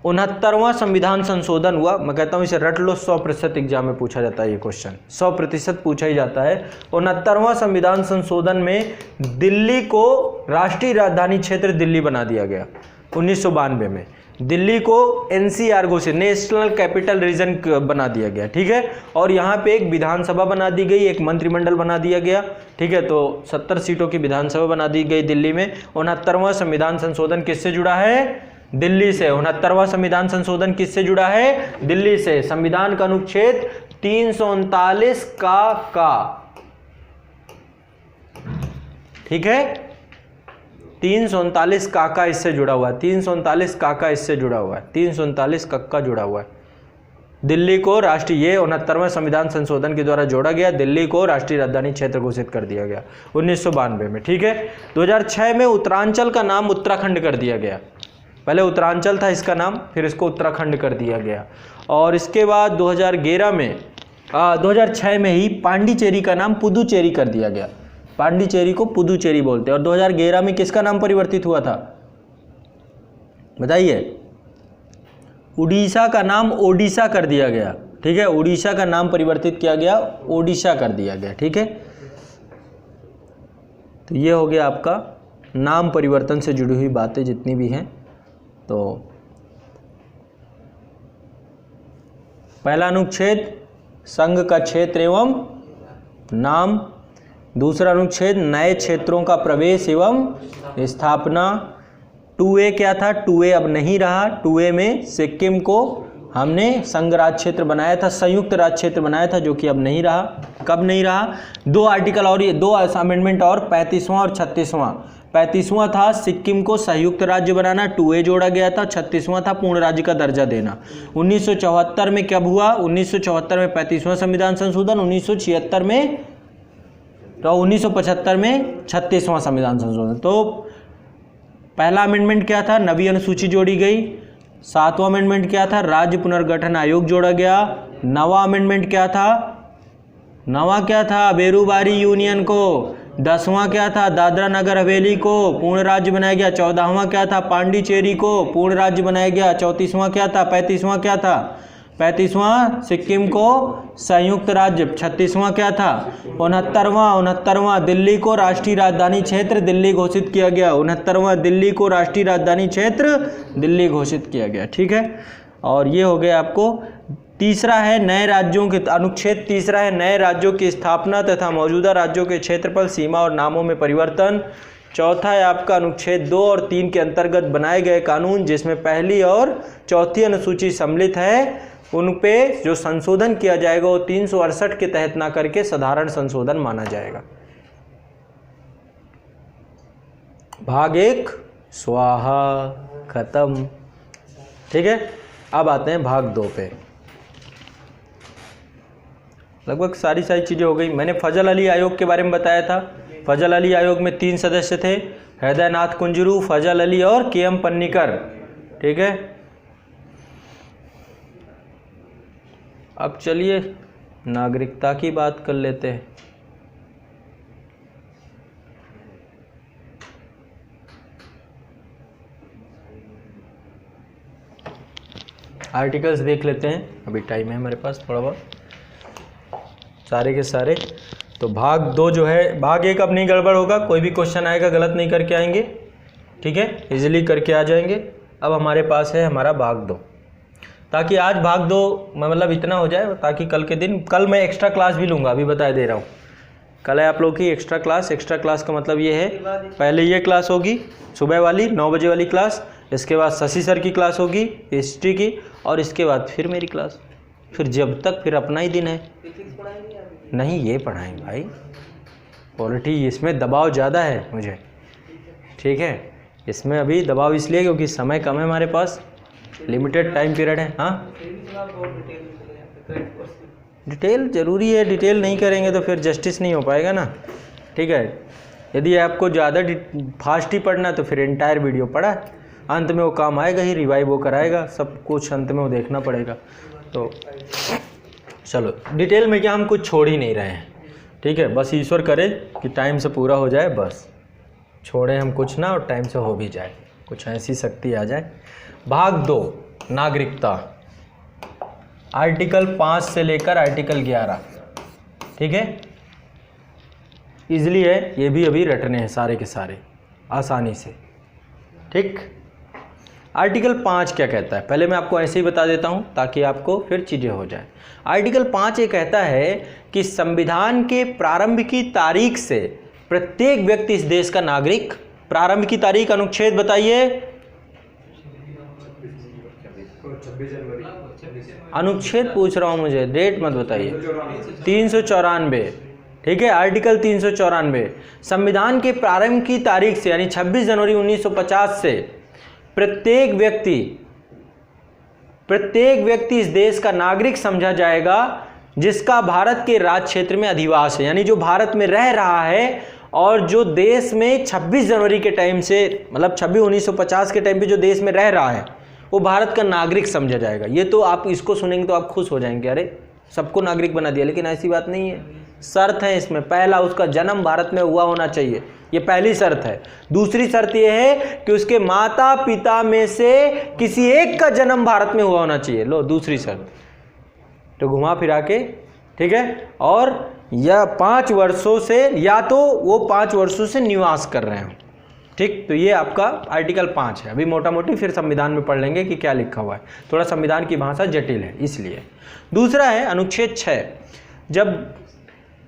69वां संविधान संशोधन हुआ। मैं कहता हूँ इसे रट लो, 100% एग्जाम में पूछा जाता है ये क्वेश्चन, 100% पूछा ही जाता है। 69वां संविधान संशोधन में दिल्ली को राष्ट्रीय राजधानी क्षेत्र दिल्ली बना दिया गया। 1992 में दिल्ली को NCR घोषित, नेशनल कैपिटल रीजन बना दिया गया, ठीक है। और यहाँ पे एक विधानसभा बना दी गई, एक मंत्रिमंडल बना दिया गया, ठीक है। तो 70 सीटों की विधानसभा बना दी गई दिल्ली में। 69वां संविधान संशोधन किससे जुड़ा है? दिल्ली से। 69वां संविधान संशोधन किससे जुड़ा है? दिल्ली से। संविधान का अनुच्छेद 339 का, ठीक है, 339 का इससे जुड़ा हुआ है, 339 का इससे जुड़ा हुआ है, 339 का जुड़ा हुआ है। दिल्ली को राष्ट्रीय, ये 69वें संविधान संशोधन के द्वारा जोड़ा गया, दिल्ली को राष्ट्रीय राजधानी क्षेत्र घोषित कर दिया गया 1992 में, ठीक है। 2006 में उत्तरांचल का नाम उत्तराखंड कर दिया गया। पहले उत्तरांचल था इसका नाम, फिर इसको उत्तराखंड कर दिया गया। और इसके बाद 2006 में ही पांडिचेरी का नाम पुदुचेरी कर दिया गया। पांडिचेरी को पुदुचेरी बोलते हैं। और 2011 में किसका नाम परिवर्तित हुआ था बताइए? उड़ीसा का नाम ओडिशा कर दिया गया, ठीक है। उड़ीसा का नाम परिवर्तित किया गया, ओडिशा कर दिया गया, ठीक है। तो ये हो गया आपका नाम परिवर्तन से जुड़ी हुई बातें जितनी भी हैं। तो पहला अनुच्छेद संघ का क्षेत्र एवं नाम, दूसरा अनुच्छेद नए क्षेत्रों का प्रवेश एवं स्थापना। 2A क्या था? 2A अब नहीं रहा। 2A में सिक्किम को हमने संघ राज्य क्षेत्र बनाया था, संयुक्त राज्य क्षेत्र बनाया था, जो कि अब नहीं रहा। कब नहीं रहा? 2 आर्टिकल और ये 2 अमेंडमेंट और 35वां और 36वां। 35वां था सिक्किम को संयुक्त राज्य बनाना, 2A जोड़ा गया था। 36वां था पूर्ण राज्य का दर्जा देना। 1974 में कब हुआ? 1974 में 35वां संविधान संशोधन, 1976 में, तो 1975 में 36वां संविधान संशोधन। तो पहला अमेंडमेंट क्या था? नवी अनुसूची जोड़ी गई। 7वां अमेंडमेंट क्या था? राज्य पुनर्गठन आयोग जोड़ा गया। 9वां अमेंडमेंट क्या था? 9वां क्या था? बेरूबारी यूनियन को। 10वां क्या था? दादरा नगर हवेली को पूर्ण राज्य बनाया गया। 14वां क्या था? पांडिचेरी को पूर्ण राज्य बनाया गया। 34वां क्या था? 35वां क्या था? 35वां सिक्किम को संयुक्त राज्य। 36वां क्या था? 69वां दिल्ली को राष्ट्रीय राजधानी क्षेत्र दिल्ली घोषित किया गया। 69वां दिल्ली को राष्ट्रीय राजधानी क्षेत्र दिल्ली घोषित किया गया, ठीक है। और ये हो गया आपको। तीसरा है नए राज्यों के, अनुच्छेद तीसरा है नए राज्यों की स्थापना तथा मौजूदा राज्यों के क्षेत्रफल, सीमा और नामों में परिवर्तन। चौथा है आपका अनुच्छेद 2 और 3 के अंतर्गत बनाए गए कानून, जिसमें पहली और चौथी अनुसूची सम्मिलित है। उन पे जो संशोधन किया जाएगा वो 368 के तहत ना करके साधारण संशोधन माना जाएगा। भाग 1 स्वाहा, खत्म, ठीक है। अब आते हैं भाग 2 पे। लगभग सारी चीज़ें हो गई। मैंने फजल अली आयोग के बारे में बताया था। फजल अली आयोग में 3 सदस्य थे, हृदयनाथ कुंजरू, फजल अली और KM पन्नीकर, ठीक है। अब चलिए नागरिकता की बात कर लेते हैं। आर्टिकल्स देख लेते हैं, अभी टाइम है हमारे पास थोड़ा बहुत, सारे के सारे। तो भाग 2 जो है, भाग 1 अब नहीं गड़बड़ होगा, कोई भी क्वेश्चन आएगा गलत नहीं करके आएंगे, ठीक है, इजीली करके आ जाएंगे। अब हमारे पास है हमारा भाग 2, ताकि आज भाग 2 मतलब इतना हो जाए, ताकि कल के दिन, कल मैं एक्स्ट्रा क्लास भी लूँगा, अभी बता दे रहा हूँ। कल है आप लोग की एक्स्ट्रा क्लास। एक्स्ट्रा क्लास का मतलब ये है, पहले ये क्लास होगी सुबह वाली 9 बजे वाली क्लास, इसके बाद शशि सर की क्लास होगी हिस्ट्री की, और इसके बाद फिर मेरी क्लास, फिर जब तक फिर अपना ही दिन है। नहीं, ये पढ़ाएंगे भाई, पॉलिटी इसमें दबाव ज़्यादा है मुझे, ठीक है, इसमें अभी दबाव इसलिए क्योंकि समय कम है हमारे पास, लिमिटेड टाइम पीरियड है। हाँ, डिटेल ज़रूरी है, डिटेल नहीं करेंगे तो फिर जस्टिस नहीं हो पाएगा ना, ठीक है। यदि आपको ज़्यादा फास्ट ही पढ़ना तो फिर एंटायर वीडियो पढ़ा, अंत में वो काम आएगा ही, रिवाइव वो कराएगा, सब कुछ अंत में वो देखना पड़ेगा। तो चलो डिटेल में क्या, हम कुछ छोड़ ही नहीं रहे हैं, ठीक है, बस ईश्वर करे कि टाइम से पूरा हो जाए, बस छोड़ें हम कुछ ना, और टाइम से हो भी जाए, कुछ ऐसी शक्ति आ जाए। भाग 2 नागरिकता, आर्टिकल 5 से लेकर आर्टिकल 11, ठीक है, इजली है, ये भी अभी रटने हैं सारे के सारे आसानी से, ठीक। आर्टिकल 5 क्या कहता है, पहले मैं आपको ऐसे ही बता देता हूँ ताकि आपको फिर चीज़ें हो जाए। आर्टिकल 5 ये कहता है कि संविधान के प्रारंभ की तारीख से प्रत्येक व्यक्ति इस देश का नागरिक, प्रारंभ की तारीख अनुच्छेद बताइए, 26 जनवरी, अनुच्छेद पूछ रहा हूँ मुझे, डेट मत बताइए, 394, ठीक है, आर्टिकल 394, संविधान के प्रारंभ की तारीख से यानी 26 जनवरी 1950 से प्रत्येक व्यक्ति इस देश का नागरिक समझा जाएगा जिसका भारत के राज्य क्षेत्र में अधिवास है, यानी जो भारत में रह रहा है और जो देश में 26 जनवरी के टाइम से, मतलब 1950 के टाइम पे जो देश में रह रहा है वो भारत का नागरिक समझा जाएगा। ये तो आप इसको सुनेंगे तो आप खुश हो जाएंगे, अरे सबको नागरिक बना दिया, लेकिन ऐसी बात नहीं है, शर्त है इसमें, पहला उसका जन्म भारत में हुआ होना चाहिए, ये पहली शर्त है। दूसरी शर्त ये है कि उसके माता पिता में से किसी एक का जन्म भारत में हुआ होना चाहिए, लो दूसरी शर्त, तो घुमा फिरा के, ठीक है, और या 5 वर्षों से, या तो वो 5 वर्षों से निवास कर रहे हो, ठीक। तो ये आपका आर्टिकल 5 है। अभी मोटा मोटी फिर संविधान में पढ़ लेंगे कि क्या लिखा हुआ है, थोड़ा संविधान की भाषा जटिल है इसलिए। दूसरा है अनुच्छेद 6, जब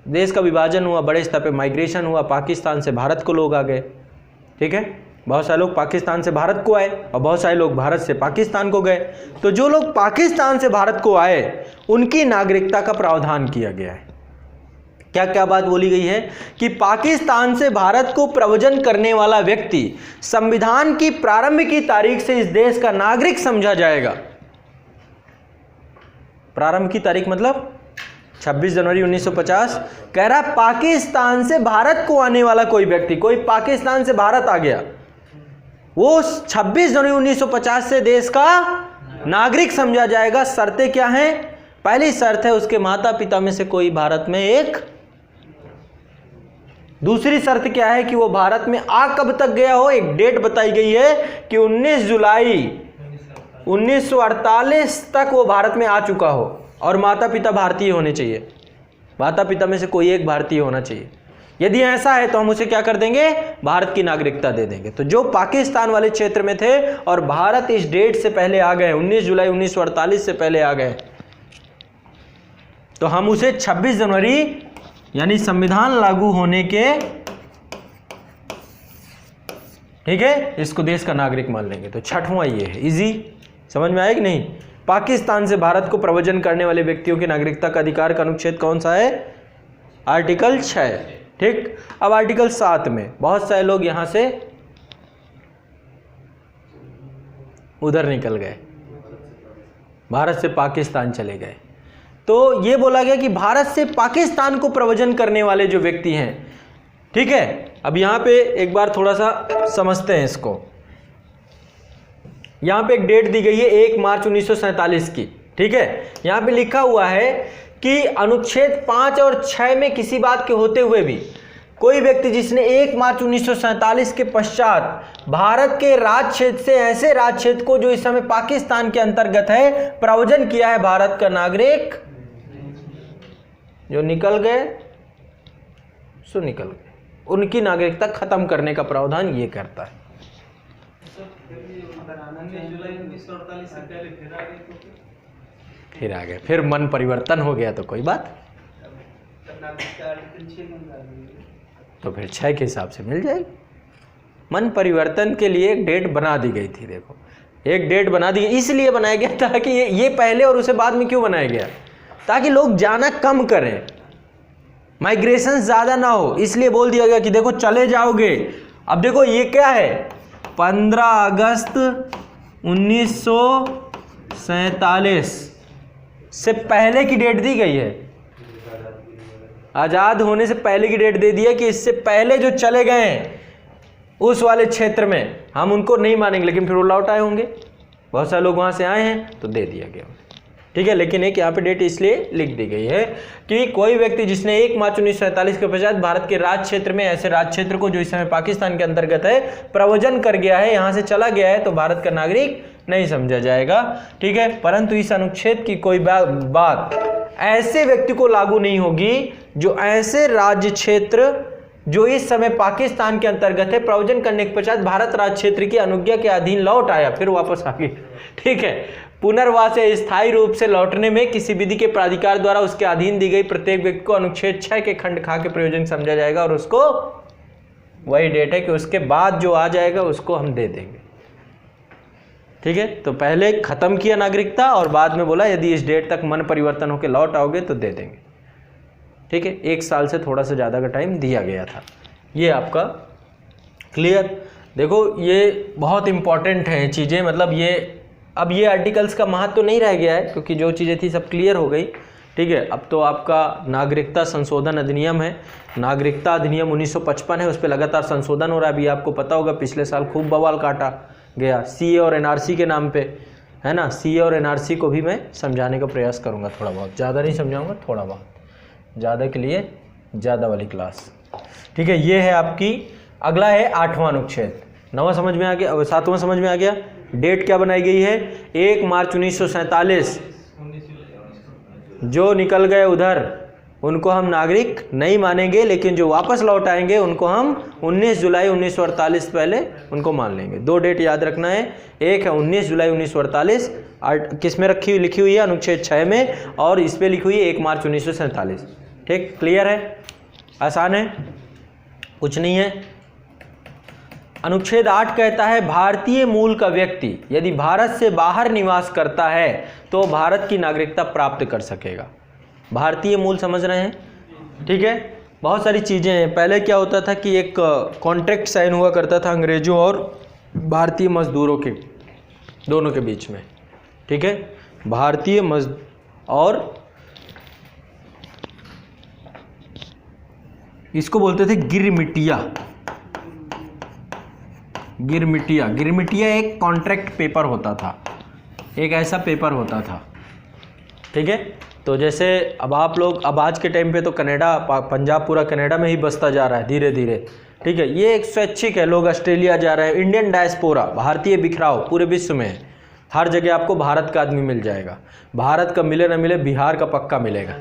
देश का विभाजन हुआ, बड़े स्तर पे माइग्रेशन हुआ, पाकिस्तान से भारत को लोग आ गए, ठीक है, बहुत सारे लोग पाकिस्तान से भारत को आए और बहुत सारे लोग भारत से पाकिस्तान को गए। तो जो लोग पाकिस्तान से भारत को आए उनकी नागरिकता का प्रावधान किया गया है। क्या क्या बात बोली गई है कि पाकिस्तान से भारत को प्रव्रजन करने वाला व्यक्ति संविधान की प्रारंभ की तारीख से इस देश का नागरिक समझा जाएगा। प्रारंभ की तारीख मतलब 26 जनवरी 1950 कह रहा है, पाकिस्तान से भारत को आने वाला कोई व्यक्ति, कोई पाकिस्तान से भारत आ गया, वो 26 जनवरी 1950 से देश का नागरिक समझा जाएगा। शर्तें क्या हैं? पहली शर्त है उसके माता पिता में से कोई भारत में एक, दूसरी शर्त क्या है कि वो भारत में आ कब तक गया हो, एक डेट बताई गई है कि 19 जुलाई 1948 तक वो भारत में आ चुका हो और माता पिता भारतीय होने चाहिए, माता पिता में से कोई एक भारतीय होना चाहिए। यदि ऐसा है तो हम उसे क्या कर देंगे, भारत की नागरिकता दे देंगे। तो जो पाकिस्तान वाले क्षेत्र में थे और भारत इस डेट से पहले आ गए, 19 जुलाई 1948 से पहले आ गए, तो हम उसे 26 जनवरी यानी संविधान लागू होने के, ठीक है, इसको देश का नागरिक मान लेंगे। तो छठवां ये है, इजी समझ में आया कि नहीं? पाकिस्तान से भारत को प्रव्रजन करने वाले व्यक्तियों की नागरिकता का अधिकार का अनुच्छेद कौन सा है? आर्टिकल 6, ठीक। अब आर्टिकल 7 में बहुत सारे लोग यहां से उधर निकल गए, भारत से पाकिस्तान चले गए। तो ये बोला गया कि भारत से पाकिस्तान को प्रव्रजन करने वाले जो व्यक्ति हैं, ठीक है। अब यहां पे एक बार थोड़ा सा समझते हैं इसको। यहां पे एक डेट दी गई है 1 मार्च 1947 की, ठीक है। यहां पे लिखा हुआ है कि अनुच्छेद 5 और 6 में किसी बात के होते हुए भी कोई व्यक्ति जिसने 1 मार्च 1947 के पश्चात भारत के राज क्षेत्र से ऐसे राज क्षेत्र को जो इस समय पाकिस्तान के अंतर्गत है प्रावधान किया है, भारत का नागरिक जो निकल गए सो निकल गए, उनकी नागरिकता खत्म करने का प्रावधान ये करता है। फिर आ गए, फिर मन परिवर्तन हो गया तो कोई बात, तो फिर 6 के हिसाब से मिल जाएगी। मन परिवर्तन के लिए एक डेट बना दी गई थी। देखो एक डेट बना दी, इसलिए बनाया गया था कि ये पहले और उसे बाद में क्यों बनाया गया, ताकि लोग जाना कम करें, माइग्रेशन ज़्यादा ना हो, इसलिए बोल दिया गया कि देखो चले जाओगे। अब देखो ये क्या है, 15 अगस्त 1947 से पहले की डेट दी गई है, आज़ाद होने से पहले की डेट दे दी है कि इससे पहले जो चले गए हैं उस वाले क्षेत्र में हम उनको नहीं मानेंगे, लेकिन फिर वो लौट आए होंगे, बहुत सारे लोग वहाँ से आए हैं तो दे दिया गया, ठीक है। लेकिन एक यहाँ पे डेट इसलिए लिख दी गई है कि कोई व्यक्ति जिसने 1 मार्च 1947 के पश्चात भारत के राज क्षेत्र में ऐसे राज क्षेत्र को जो इस समय पाकिस्तान के अंतर्गत है प्रव्रजन कर गया है, यहाँ से चला गया है, तो भारत का नागरिक नहीं समझा जाएगा, ठीक है। परंतु इस अनुच्छेद की कोई बात ऐसे व्यक्ति को लागू नहीं होगी जो ऐसे राज्य क्षेत्र जो इस समय पाकिस्तान के अंतर्गत है प्रव्रजन करने के पश्चात भारत राज्य क्षेत्र की अनुज्ञा के अधीन लौट आया, फिर वापस आ गया, ठीक है। पुनर्वास या स्थायी रूप से लौटने में किसी विधि के प्राधिकार द्वारा उसके अधीन दी गई प्रत्येक व्यक्ति को अनुच्छेद 6 के खंड खा के प्रयोजन समझा जाएगा, और उसको वही डेट है कि उसके बाद जो आ जाएगा उसको हम दे देंगे, ठीक है। तो पहले खत्म किया नागरिकता और बाद में बोला यदि इस डेट तक मन परिवर्तन होकर लौट आओगे तो दे देंगे, ठीक है। 1 साल से थोड़ा सा ज़्यादा का टाइम दिया गया था। ये आपका क्लियर। देखो ये बहुत इंपॉर्टेंट है चीज़ें, मतलब ये अब ये आर्टिकल्स का महत्व तो नहीं रह गया है क्योंकि जो चीज़ें थी सब क्लियर हो गई, ठीक है। अब तो आपका नागरिकता संशोधन अधिनियम है, नागरिकता अधिनियम 1955 है, उस पर लगातार संशोधन हो रहा है। अभी आपको पता होगा पिछले साल खूब बवाल काटा गया सीए और एनआरसी के नाम पे, है ना। सीए और एनआरसी को भी मैं समझाने का प्रयास करूँगा, थोड़ा बहुत, ज़्यादा नहीं समझाऊँगा, थोड़ा बहुत, ज़्यादा के लिए ज़्यादा वाली क्लास, ठीक है। ये है आपकी, अगला है 8वां अनुच्छेद। 9वां समझ में आ गया, 7वां समझ में आ गया। डेट क्या बनाई गई है, 1 मार्च 1947, जो निकल गए उधर उनको हम नागरिक नहीं मानेंगे, लेकिन जो वापस लौट आएंगे उनको हम 19 जुलाई 1948 पहले उनको मान लेंगे। 2 डेट याद रखना है, एक है 19 जुलाई 1948 किस में लिखी हुई है, अनुच्छेद 6 में, और इस पे लिखी हुई है 1 मार्च 1947, ठीक। क्लियर है, आसान है, कुछ नहीं है। अनुच्छेद 8 कहता है भारतीय मूल का व्यक्ति यदि भारत से बाहर निवास करता है तो भारत की नागरिकता प्राप्त कर सकेगा। भारतीय मूल समझ रहे हैं, ठीक है। बहुत सारी चीज़ें हैं। पहले क्या होता था कि एक कॉन्ट्रैक्ट साइन हुआ करता था अंग्रेजों और भारतीय मजदूरों के दोनों के बीच में, ठीक है। भारतीय और इसको बोलते थे गिरमिटिया। गिरमिटिया एक कॉन्ट्रैक्ट पेपर होता था, एक ऐसा पेपर होता था, ठीक है। तो जैसे अब आप लोग, अब आज के टाइम पे तो कनाडा, पंजाब पूरा कनाडा में ही बसता जा रहा है धीरे धीरे, ठीक है। ये एक स्वैच्छिक है, लोग ऑस्ट्रेलिया जा रहे हैं। इंडियन डायस्पोरा, भारतीय बिखराव पूरे विश्व में है, हर जगह आपको भारत का आदमी मिल जाएगा। भारत का मिले ना मिले, बिहार का पक्का मिलेगा,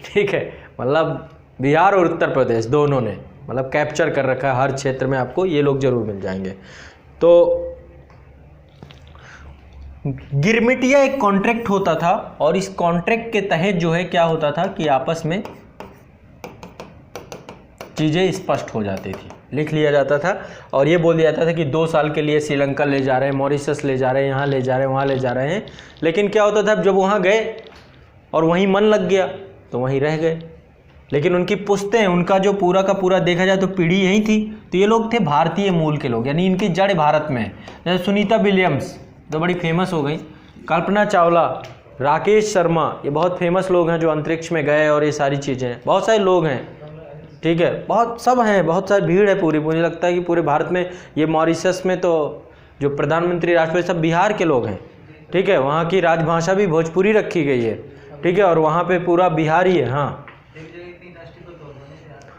ठीक है। मतलब बिहार और उत्तर प्रदेश दोनों ने मतलब कैप्चर कर रखा है, हर क्षेत्र में आपको ये लोग जरूर मिल जाएंगे। तो गिरमिटिया एक कॉन्ट्रैक्ट होता था, और इस कॉन्ट्रैक्ट के तहत जो है क्या होता था कि आपस में चीज़ें स्पष्ट हो जाती थी, लिख लिया जाता था, और ये बोल दिया जाता था कि 2 साल के लिए श्रीलंका ले जा रहे हैं, मॉरिशस ले जा रहे हैं, यहाँ ले जा रहे हैं, वहाँ ले जा रहे हैं। लेकिन क्या होता था, जब वहाँ गए और वहीं मन लग गया तो वहीं रह गए। लेकिन उनकी पुश्तें, उनका जो पूरा का पूरा देखा जाए तो पीढ़ी यहीं थी, तो ये लोग थे भारतीय मूल के लोग, यानी इनकी जड़ भारत में है। जैसे सुनीता विलियम्स तो बड़ी फेमस हो गई, कल्पना चावला, राकेश शर्मा, ये बहुत फेमस लोग हैं जो अंतरिक्ष में गए, और ये सारी चीज़ें हैं। बहुत सारे लोग हैं, ठीक है, बहुत सब हैं, बहुत सारी भीड़ है पूरी। मुझे लगता है कि पूरे भारत में, ये मॉरिशस में तो जो प्रधानमंत्री, राष्ट्रपति सब बिहार के लोग हैं, ठीक है। वहाँ की राजभाषा भी भोजपुरी रखी गई है, ठीक है, और वहाँ पे पूरा बिहारी है। हाँ,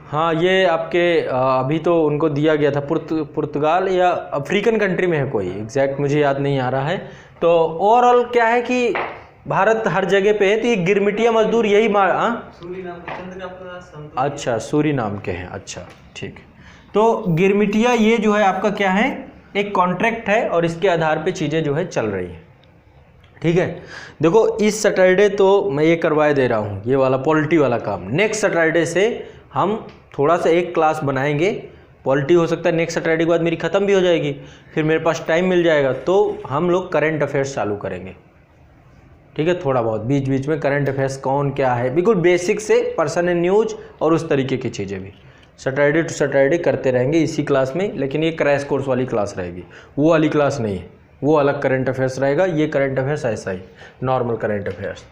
हाँ, ये आपके अभी तो उनको दिया गया था पुर्तगाल या अफ्रीकन कंट्री में है कोई, एग्जैक्ट मुझे याद नहीं आ रहा है। तो ओवरऑल क्या है कि भारत हर जगह पे है। तो ये गिरमिटिया मजदूर यही अच्छा, सूरीनाम के हैं, अच्छा ठीक। तो गिरमिटिया ये जो है आपका क्या है, एक कॉन्ट्रैक्ट है और इसके आधार पे चीज़ें जो है चल रही हैं, ठीक है। देखो इस सैटरडे तो मैं ये करवाए दे रहा हूँ, ये वाला पॉलिटी वाला काम। नेक्स्ट सैटरडे से हम थोड़ा सा एक क्लास बनाएंगे पॉलिटी, हो सकता है नेक्स्ट सैटरडे के बाद मेरी ख़त्म भी हो जाएगी, फिर मेरे पास टाइम मिल जाएगा तो हम लोग करंट अफेयर्स चालू करेंगे, ठीक है। थोड़ा बहुत बीच बीच में करंट अफेयर्स कौन क्या है, बिल्कुल बेसिक से पर्सन एंड न्यूज और उस तरीके की चीज़ें भी सैटरडे टू सैटरडे करते रहेंगे इसी क्लास में। लेकिन ये क्रैश कोर्स वाली क्लास रहेगी, वो वाली क्लास नहीं है, वो अलग करंट अफेयर्स रहेगा। ये करंट अफेयर्स ऐसा ही नॉर्मल करंट अफेयर्स,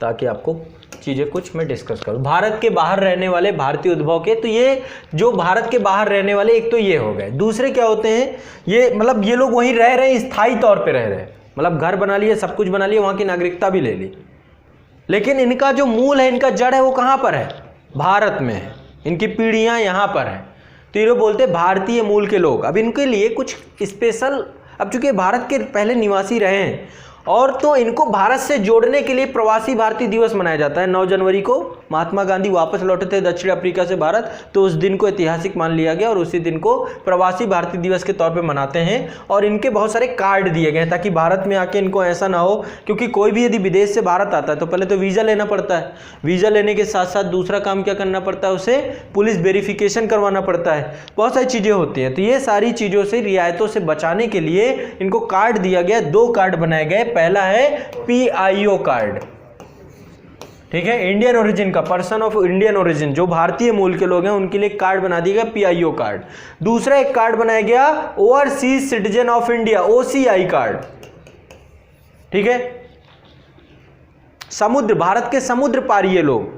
ताकि आपको चीज़ें कुछ मैं डिस्कस करूँ। भारत के बाहर रहने वाले भारतीय उद्भव के, तो ये जो भारत के बाहर रहने वाले एक तो ये हो गए, दूसरे क्या होते हैं, ये मतलब ये लोग वहीं रह रहे हैं, स्थायी तौर पे रह रहे हैं, मतलब घर बना लिए, सब कुछ बना लिया, वहाँ की नागरिकता भी ले ली, लेकिन इनका जो मूल है, इनका जड़ है, वो कहाँ पर है, भारत में है, इनकी पीढ़ियाँ यहाँ पर हैं। तो ये लोग बोलते हैं भारतीय मूल के लोग। अब इनके लिए कुछ स्पेशल, अब चूंकि भारत के पहले निवासी रहे हैं और तो इनको भारत से जोड़ने के लिए प्रवासी भारतीय दिवस मनाया जाता है। 9 जनवरी को महात्मा गांधी वापस लौटे थे दक्षिण अफ्रीका से भारत, तो उस दिन को ऐतिहासिक मान लिया गया और उसी दिन को प्रवासी भारतीय दिवस के तौर पे मनाते हैं। और इनके बहुत सारे कार्ड दिए गए हैं ताकि भारत में आके इनको ऐसा ना हो, क्योंकि कोई भी यदि विदेश से भारत आता है तो पहले तो वीज़ा लेना पड़ता है, वीज़ा लेने के साथ साथ दूसरा काम क्या करना पड़ता है, उसे पुलिस वेरिफिकेशन करवाना पड़ता है, बहुत सारी चीज़ें होती हैं। तो ये सारी चीज़ों से, रियायतों से बचाने के लिए इनको कार्ड दिया गया, 2 कार्ड बनाए गए। पहला है PIO कार्ड, ठीक है, इंडियन ओरिजिन का, पर्सन ऑफ इंडियन ओरिजिन, जो भारतीय मूल के लोग हैं उनके लिए कार्ड बना दिया गया PIO कार्ड। दूसरा एक कार्ड बनाया गया overseas citizen of India, OCI card, ठीक है, समुद्र, भारत के समुद्र पारीय लोग।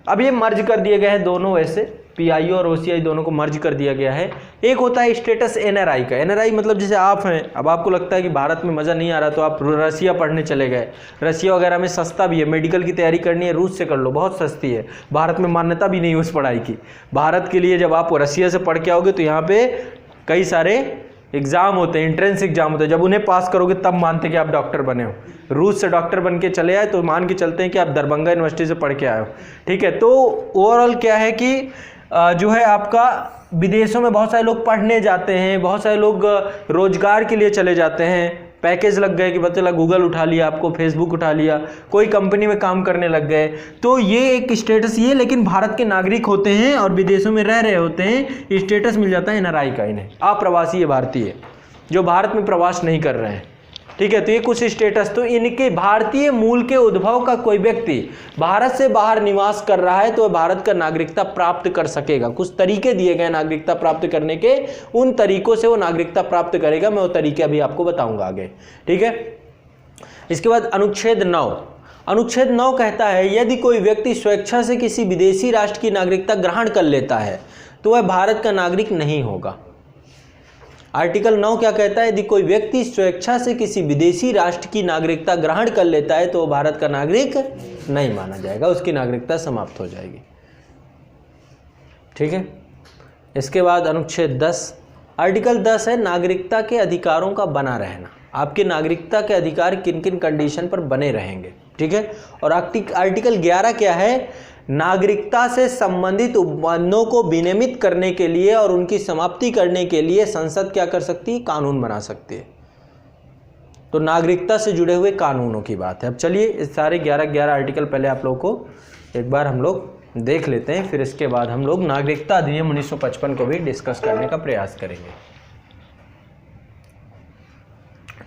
अब ये मर्ज कर दिए गए हैं दोनों, वैसे PIO और OCI दोनों को मर्ज कर दिया गया है। एक होता है स्टेटस NRI का, NRI मतलब जैसे आप हैं, अब आपको लगता है कि भारत में मज़ा नहीं आ रहा तो आप रसिया पढ़ने चले गए, रसिया वगैरह में सस्ता भी है, मेडिकल की तैयारी करनी है रूस से कर लो, बहुत सस्ती है, भारत में मान्यता भी नहीं उस पढ़ाई की। भारत के लिए जब आप रसिया से पढ़ के आओगे तो यहाँ पे कई सारे एग्ज़ाम होते हैं, एंट्रेंस एग्जाम होते हैं, जब उन्हें पास करोगे तब मानते हैं कि आप डॉक्टर बने हो। रूस से डॉक्टर बन के चले आए तो मान के चलते हैं कि आप दरभंगा यूनिवर्सिटी से पढ़ के आए हो, ठीक है। तो ओवरऑल क्या है कि जो है आपका विदेशों में बहुत सारे लोग पढ़ने जाते हैं, बहुत सारे लोग रोजगार के लिए चले जाते हैं, पैकेज लग गए कि पता चला गूगल उठा लिया आपको, फेसबुक उठा लिया, कोई कंपनी में काम करने लग गए, तो ये एक स्टेटस ये, लेकिन भारत के नागरिक होते हैं और विदेशों में रह रहे होते हैं, स्टेटस मिल जाता है NRI का इन्हें, अप्रवासी भारतीय, जो भारत में प्रवास नहीं कर रहे हैं, ठीक है। तो ये कुछ स्टेटस, तो इनके भारतीय मूल के उद्भव का कोई व्यक्ति भारत से बाहर निवास कर रहा है तो वह भारत का नागरिकता प्राप्त कर सकेगा। कुछ तरीके दिए गए नागरिकता प्राप्त करने के, उन तरीकों से वो नागरिकता प्राप्त करेगा, मैं वो तरीके अभी आपको बताऊंगा आगे, ठीक है। इसके बाद अनुच्छेद 9, अनुच्छेद 9 कहता है यदि कोई व्यक्ति स्वेच्छा से किसी विदेशी राष्ट्र की नागरिकता ग्रहण कर लेता है तो वह भारत का नागरिक नहीं होगा। आर्टिकल 9 क्या कहता है, यदि कोई व्यक्ति स्वेच्छा से किसी विदेशी राष्ट्र की नागरिकता ग्रहण कर लेता है तो वो भारत का नागरिक नहीं माना जाएगा, उसकी नागरिकता समाप्त हो जाएगी, ठीक है। इसके बाद अनुच्छेद 10, आर्टिकल 10 है नागरिकता के अधिकारों का बना रहना, आपके नागरिकता के अधिकार किन किन कंडीशन पर बने रहेंगे, ठीक है। और आर्टिकल 11 क्या है, नागरिकता से संबंधित उपबंधों को विनियमित करने के लिए और उनकी समाप्ति करने के लिए संसद क्या कर सकती है, कानून बना सकती है। तो नागरिकता से जुड़े हुए कानूनों की बात है। अब चलिए इस सारे 11 आर्टिकल पहले आप लोगों को एक बार हम लोग देख लेते हैं, फिर इसके बाद हम लोग नागरिकता अधिनियम 1955 को भी डिस्कस करने का प्रयास करेंगे।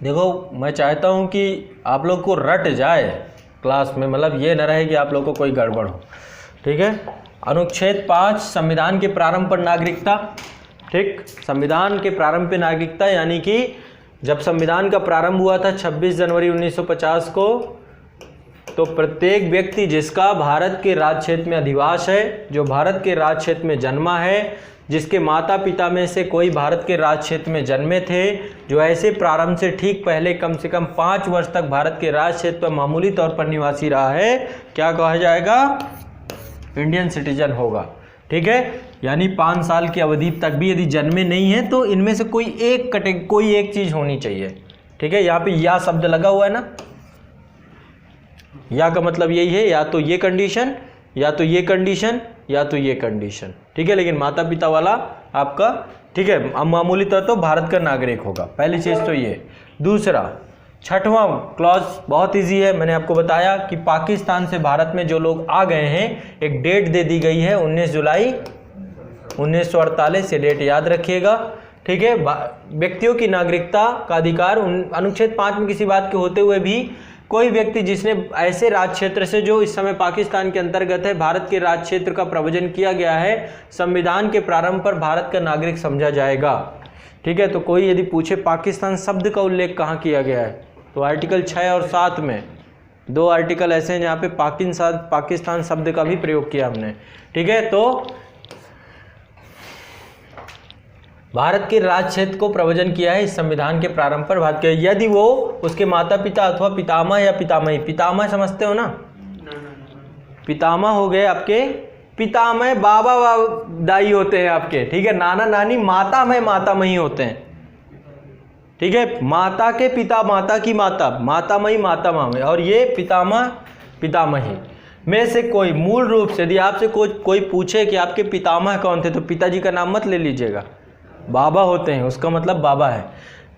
देखो मैं चाहता हूं कि आप लोग को रट जाए क्लास में, मतलब ये न रहे कि आप लोग को कोई गड़बड़ हो, ठीक है। अनुच्छेद 5 संविधान के प्रारंभ पर नागरिकता, ठीक, संविधान के प्रारंभ पर नागरिकता, यानी कि जब संविधान का प्रारंभ हुआ था 26 जनवरी 1950 को, तो प्रत्येक व्यक्ति जिसका भारत के राज्य क्षेत्र में अधिवास है, जो भारत के राज्य क्षेत्र में जन्मा है, जिसके माता पिता में से कोई भारत के राज्य क्षेत्र में जन्मे थे, जो ऐसे प्रारंभ से ठीक पहले कम से कम 5 वर्ष तक भारत के राज्य क्षेत्र पर मामूली तौर पर निवासी रहा है, क्या कहा जाएगा, इंडियन सिटीजन होगा। ठीक है, यानी 5 साल की अवधि तक भी यदि जन्मे नहीं है तो इनमें से कोई एक चीज़ होनी चाहिए। ठीक है, यहाँ पे या शब्द लगा हुआ है ना, या का मतलब यही है, या तो ये कंडीशन, या तो ये कंडीशन, या तो ये कंडीशन। ठीक है, लेकिन माता पिता वाला आपका, ठीक है, मामूली तौर तो भारत का नागरिक होगा। पहली चीज़ तो ये। दूसरा, छठवां क्लॉज बहुत इजी है, मैंने आपको बताया कि पाकिस्तान से भारत में जो लोग आ गए हैं, एक डेट दे दी गई है 19 जुलाई 1948, ये डेट याद रखिएगा। ठीक है, व्यक्तियों की नागरिकता का अधिकार अनुच्छेद 5 में किसी बात के होते हुए भी कोई व्यक्ति जिसने ऐसे राज्य क्षेत्र से जो इस समय पाकिस्तान के अंतर्गत है, भारत के राज्य क्षेत्र का प्रवचन किया गया है, संविधान के प्रारंभ पर भारत का नागरिक समझा जाएगा। ठीक है, तो कोई यदि पूछे पाकिस्तान शब्द का उल्लेख कहाँ किया गया है, तो आर्टिकल 6 और 7 में 2 आर्टिकल ऐसे हैं जहाँ पे पाकिस्तान शब्द का भी प्रयोग किया हमने। ठीक है, तो भारत के राज्य क्षेत्र को प्रवचन किया है इस संविधान के प्रारंभ पर भारत के, यदि वो उसके माता पिता अथवा पितामह या पितामही, पितामह समझते हो ना, पितामह हो गए आपके, पितामह बाबा दाई होते हैं आपके। ठीक है, नाना नानी मातामह मातामही होते हैं। ठीक है, माता के पिता, माता की माता, मातामही मातामह, और ये पितामह पितामही में से कोई मूल रूप से, यदि आपसे कोई पूछे कि आपके पितामह कौन थे, तो पिताजी का नाम मत ले लीजिएगा, बाबा होते हैं, उसका मतलब बाबा है।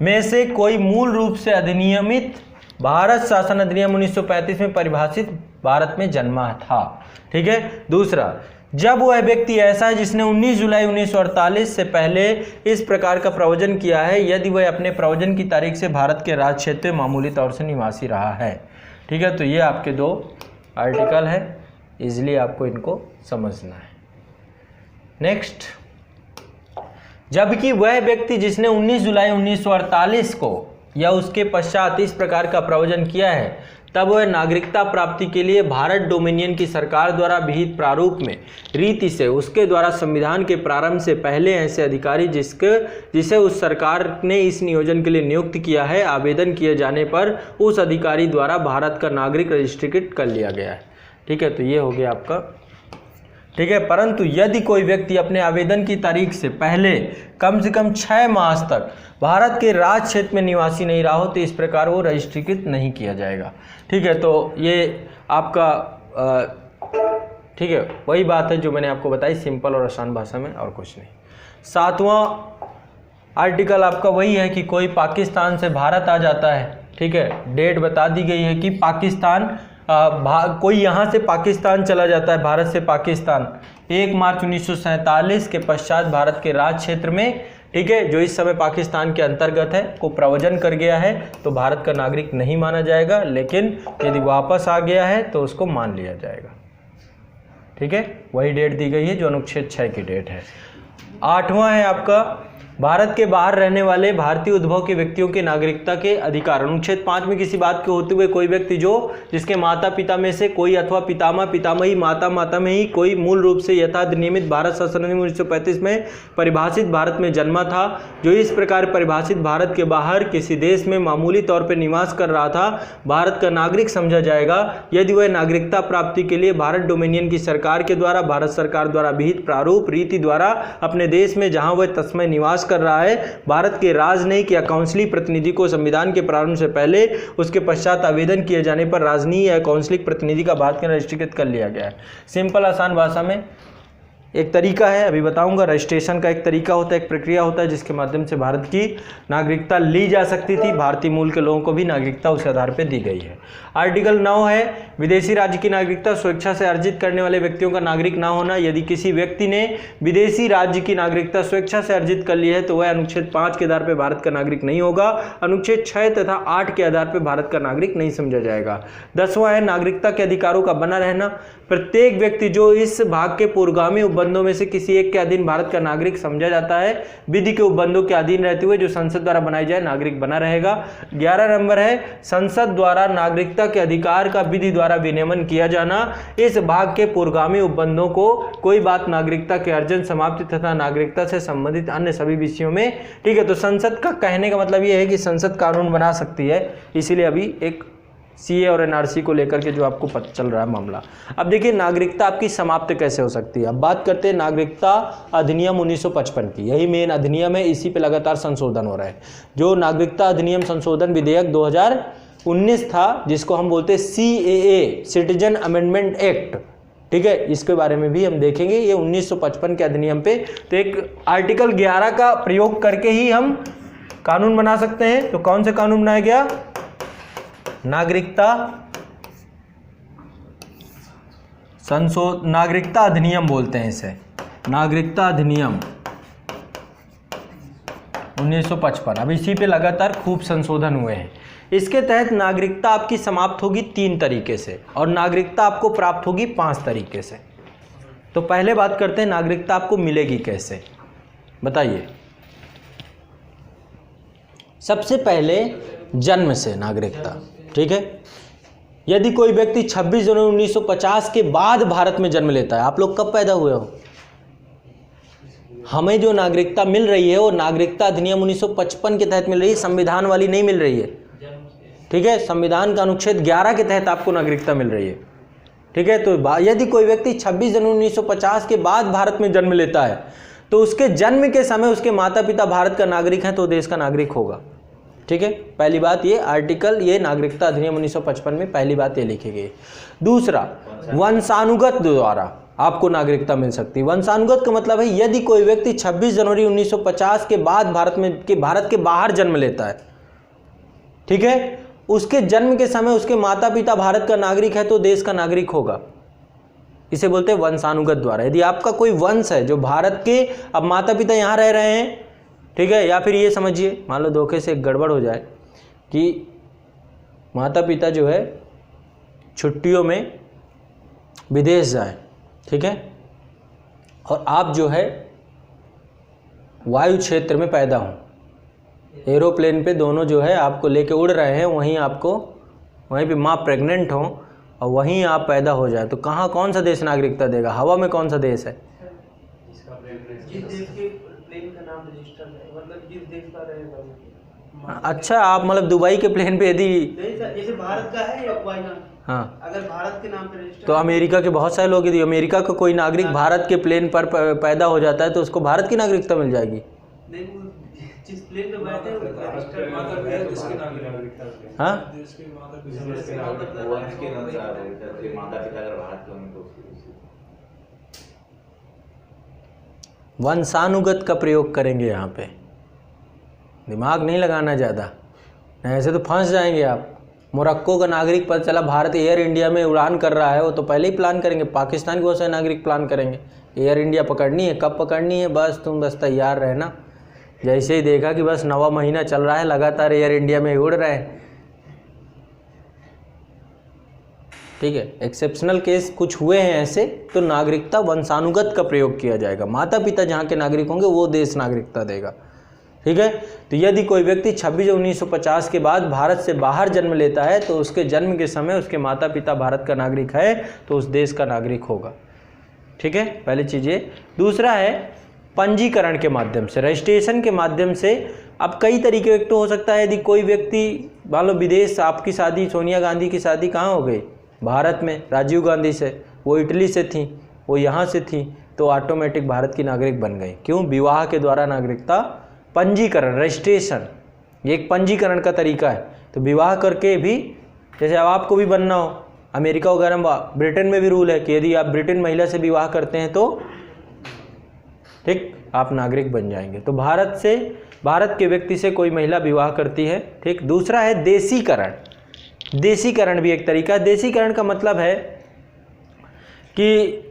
में से कोई मूल रूप से अधिनियमित भारत शासन अधिनियम 1935 में परिभाषित भारत में जन्मा था। ठीक है, दूसरा, जब वह व्यक्ति ऐसा है जिसने 19 जुलाई 1948 से पहले इस प्रकार का प्रवचन किया है, यदि वह अपने प्रवचन की तारीख से भारत के राज्य क्षेत्र में मामूली तौर से निवासी रहा है। ठीक है, तो ये आपके 2 आर्टिकल है, इजीली आपको इनको समझना है। नेक्स्ट, जबकि वह व्यक्ति जिसने 19 जुलाई 1948 को या उसके पश्चात इस प्रकार का प्रवचन किया है, तब वह नागरिकता प्राप्ति के लिए भारत डोमिनियन की सरकार द्वारा विहित प्रारूप में रीति से उसके द्वारा संविधान के प्रारंभ से पहले ऐसे अधिकारी जिसे उस सरकार ने इस नियोजन के लिए नियुक्त किया है, आवेदन किए जाने पर उस अधिकारी द्वारा भारत का नागरिक रजिस्ट्रेट कर लिया गया है। ठीक है, तो ये हो गया आपका। ठीक है, परंतु यदि कोई व्यक्ति अपने आवेदन की तारीख से पहले कम से कम 6 मास तक भारत के राज्य क्षेत्र में निवासी नहीं रहा हो, तो इस प्रकार वो रजिस्ट्रीकृत नहीं किया जाएगा। ठीक है, तो ये आपका ठीक है, वही बात है जो मैंने आपको बताई, सिंपल और आसान भाषा में, और कुछ नहीं। 7वां आर्टिकल आपका वही है कि कोई पाकिस्तान से भारत आ जाता है। ठीक है, डेट बता दी गई है कि पाकिस्तान कोई यहाँ से पाकिस्तान चला जाता है, भारत से पाकिस्तान 1 मार्च 1947 के पश्चात भारत के राज्य क्षेत्र में, ठीक है, जो इस समय पाकिस्तान के अंतर्गत है, को प्रवचन कर गया है, तो भारत का नागरिक नहीं माना जाएगा, लेकिन यदि वापस आ गया है तो उसको मान लिया जाएगा। ठीक है, वही डेट दी गई है जो अनुच्छेद 6 की डेट है। 8वां है आपका भारत के बाहर रहने वाले भारतीय उद्भव के व्यक्तियों के नागरिकता के अधिकार। अनुच्छेद 5 में किसी बात के होते हुए कोई व्यक्ति जिसके माता पिता में से कोई अथवा पितामह पितामही माता मातामही कोई मूल रूप से यथानियमित भारत शासन अधिनियम 1935 में परिभाषित भारत में जन्मा था, जो इस प्रकार परिभाषित भारत के बाहर किसी देश में मामूली तौर पर निवास कर रहा था, भारत का नागरिक समझा जाएगा, यदि वह नागरिकता प्राप्ति के लिए भारत डोमिनियन की सरकार के द्वारा, भारत सरकार द्वारा विहित प्रारूप रीति द्वारा अपने देश में जहां वह तस्मय निवास कर रहा है, भारत के राजनयिक या काउंसिली प्रतिनिधि को संविधान के प्रारंभ से पहले उसके पश्चात आवेदन किए जाने पर राजनीय या काउंसिलिक प्रतिनिधि का भारत के रजिस्ट्रीकृत कर लिया गया है। सिंपल आसान भाषा में एक तरीका है, अभी बताऊंगा। रजिस्ट्रेशन का एक तरीका होता है, एक प्रक्रिया होता है जिसके माध्यम से भारत की नागरिकता ली जा सकती थी। भारतीय मूल के लोगों को भी नागरिकता उस आधार पर दी गई है। आर्टिकल 9 है विदेशी राज्य की नागरिकता स्वेच्छा से अर्जित करने वाले व्यक्तियों का नागरिक ना होना। यदि किसी व्यक्ति ने विदेशी राज्य की नागरिकता स्वेच्छा से अर्जित कर ली है तो वह अनुच्छेद 5 के आधार पर भारत का नागरिक नहीं होगा, अनुच्छेद 6 तथा 8 के आधार पर भारत का नागरिक नहीं समझा जाएगा। 10वां है नागरिकता के अधिकारों का बना रहना। प्रत्येक व्यक्ति जो इस भाग के पूर्वगामी उपबंधों में से किसी एक के अधीन भारत का नागरिक समझा जाता है, विधि के उपबंधों के अधीन रहते हुए जो संसद द्वारा बनाई जाए नागरिक बना रहेगा। 11 नंबर है संसद द्वारा नागरिकता के अधिकार का विधि द्वारा विनियमन किया जाना। इस भाग के पूर्वगामी उपबंधों को कोई बात नागरिकता के अर्जन, समाप्ति तथा नागरिकता से संबंधित अन्य सभी विषयों में, ठीक है। तो संसद का कहने का मतलब यह है कि संसद कानून बना सकती है, इसीलिए अभी एक सीए और एनआरसी को लेकर के जो आपको पता चल रहा है मामला। अब देखिए नागरिकता आपकी समाप्त कैसे हो सकती है। अब बात करते हैं नागरिकता अधिनियम 1955 की, यही मेन अधिनियम है, इसी पे लगातार संशोधन हो रहा है। जो नागरिकता अधिनियम संशोधन विधेयक 2019 था, जिसको हम बोलते हैं CAA, सिटीजन अमेंडमेंट एक्ट, ठीक है, इसके बारे में भी हम देखेंगे। ये 1955 के अधिनियम पे, तो एक आर्टिकल 11 का प्रयोग करके ही हम कानून बना सकते हैं। तो कौन सा कानून बनाया गया? नागरिकता अधिनियम बोलते हैं इसे, नागरिकता अधिनियम 1955। अब इसी पे लगातार खूब संशोधन हुए हैं। इसके तहत नागरिकता आपकी समाप्त होगी 3 तरीके से और नागरिकता आपको प्राप्त होगी 5 तरीके से। तो पहले बात करते हैं नागरिकता आपको मिलेगी कैसे, बताइए। सबसे पहले जन्म से नागरिकता, ठीक है। यदि कोई व्यक्ति 26 जनवरी 1950 के बाद भारत में जन्म लेता है, आप लोग कब पैदा हुए हो? हमें जो नागरिकता मिल रही है वो नागरिकता अधिनियम 1955 के तहत मिल रही है, संविधान वाली नहीं मिल रही है, ठीक है। संविधान का अनुच्छेद 11 के तहत आपको नागरिकता मिल रही है, ठीक है। तो यदि कोई व्यक्ति 26 जनवरी 1950 के बाद भारत में जन्म लेता है तो उसके जन्म के समय उसके माता पिता भारत का नागरिक हैं तो देश का नागरिक होगा, ठीक है। पहली बात ये आर्टिकल, ये नागरिकता अधिनियम 1955 में पहली बात ये लिखी गई। दूसरा, वंशानुगत द्वारा आपको नागरिकता मिल सकती है। वंशानुगत का मतलब है यदि कोई व्यक्ति 26 जनवरी 1950 के बाद भारत के बाहर जन्म लेता है, ठीक है, उसके जन्म के समय उसके माता पिता भारत का नागरिक है तो देश का नागरिक होगा। इसे बोलते हैं वंशानुगत द्वारा। यदि आपका कोई वंश है जो भारत के, अब माता पिता यहाँ रह रहे हैं, ठीक है, या फिर ये समझिए मान लो धोखे से एक गड़बड़ हो जाए कि माता पिता जो है छुट्टियों में विदेश जाएं, ठीक है, और आप जो है वायु क्षेत्र में पैदा हों, एरोप्लेन पे दोनों जो है आपको लेके उड़ रहे हैं, वहीं पे माँ प्रेग्नेंट हो और वहीं आप पैदा हो जाए, तो कहाँ कौन सा देश नागरिकता देगा? हवा में कौन सा देश है? जिस देश के प्लेन का नाम रजिस्टर्ड है, मतलब जिस देश का रहेगा। अच्छा, आप मतलब दुबई के प्लेन पे यदि जैसे भारत का है या कोई नाम, हाँ, अगर भारत के नाम पे रजिस्टर्ड, तो अमेरिका के बहुत सारे लोग, यदि अमेरिका का कोई नागरिक भारत के प्लेन पर पैदा हो जाता है तो उसको भारत की नागरिकता मिल जाएगी। नहीं, वो जिस प्लेन पे बैठे हैं वो रजिस्टर्ड नागरिकता, हाँ, वंशानुगत का प्रयोग करेंगे यहाँ पे, दिमाग नहीं लगाना ज़्यादा, ऐसे तो फंस जाएंगे आप। मोरक्को का नागरिक पता चला भारत एयर इंडिया में उड़ान कर रहा है, वो तो पहले ही प्लान करेंगे। पाकिस्तान के बहुत सारे नागरिक प्लान करेंगे, एयर इंडिया पकड़नी है, कब पकड़नी है, बस तैयार रहना। जैसे ही देखा कि बस 9वां महीना चल रहा है, लगातार एयर इंडिया में उड़ रहे हैं, ठीक है। एक्सेप्शनल केस कुछ हुए हैं ऐसे, तो नागरिकता वंशानुगत का प्रयोग किया जाएगा। माता पिता जहाँ के नागरिक होंगे वो देश नागरिकता देगा, ठीक है। तो यदि कोई व्यक्ति 26 जनवरी 1950 के बाद भारत से बाहर जन्म लेता है तो उसके जन्म के समय उसके माता पिता भारत का नागरिक है तो उस देश का नागरिक होगा, ठीक है। पहली चीज़ ये। दूसरा है पंजीकरण के माध्यम से, रजिस्ट्रेशन के माध्यम से। अब कई तरीके एक तो हो सकता है, यदि कोई व्यक्ति मान लो विदेश, आपकी शादी सोनिया गांधी की शादी कहाँ हो गई? भारत में, राजीव गांधी से, वो इटली से थी, वो यहाँ से थी, तो ऑटोमेटिक भारत की नागरिक बन गई। क्यों? विवाह के द्वारा नागरिकता, पंजीकरण, रजिस्ट्रेशन, ये एक पंजीकरण का तरीका है। तो विवाह करके भी, जैसे अब आपको भी बनना हो, अमेरिका वगैरह में, ब्रिटेन में भी रूल है कि यदि आप ब्रिटेन महिला से विवाह करते हैं तो ठीक आप नागरिक बन जाएंगे। तो भारत के व्यक्ति से कोई महिला विवाह करती है, ठीक। दूसरा है देशीकरण। देशीकरण भी एक तरीका है। देशीकरण का मतलब है कि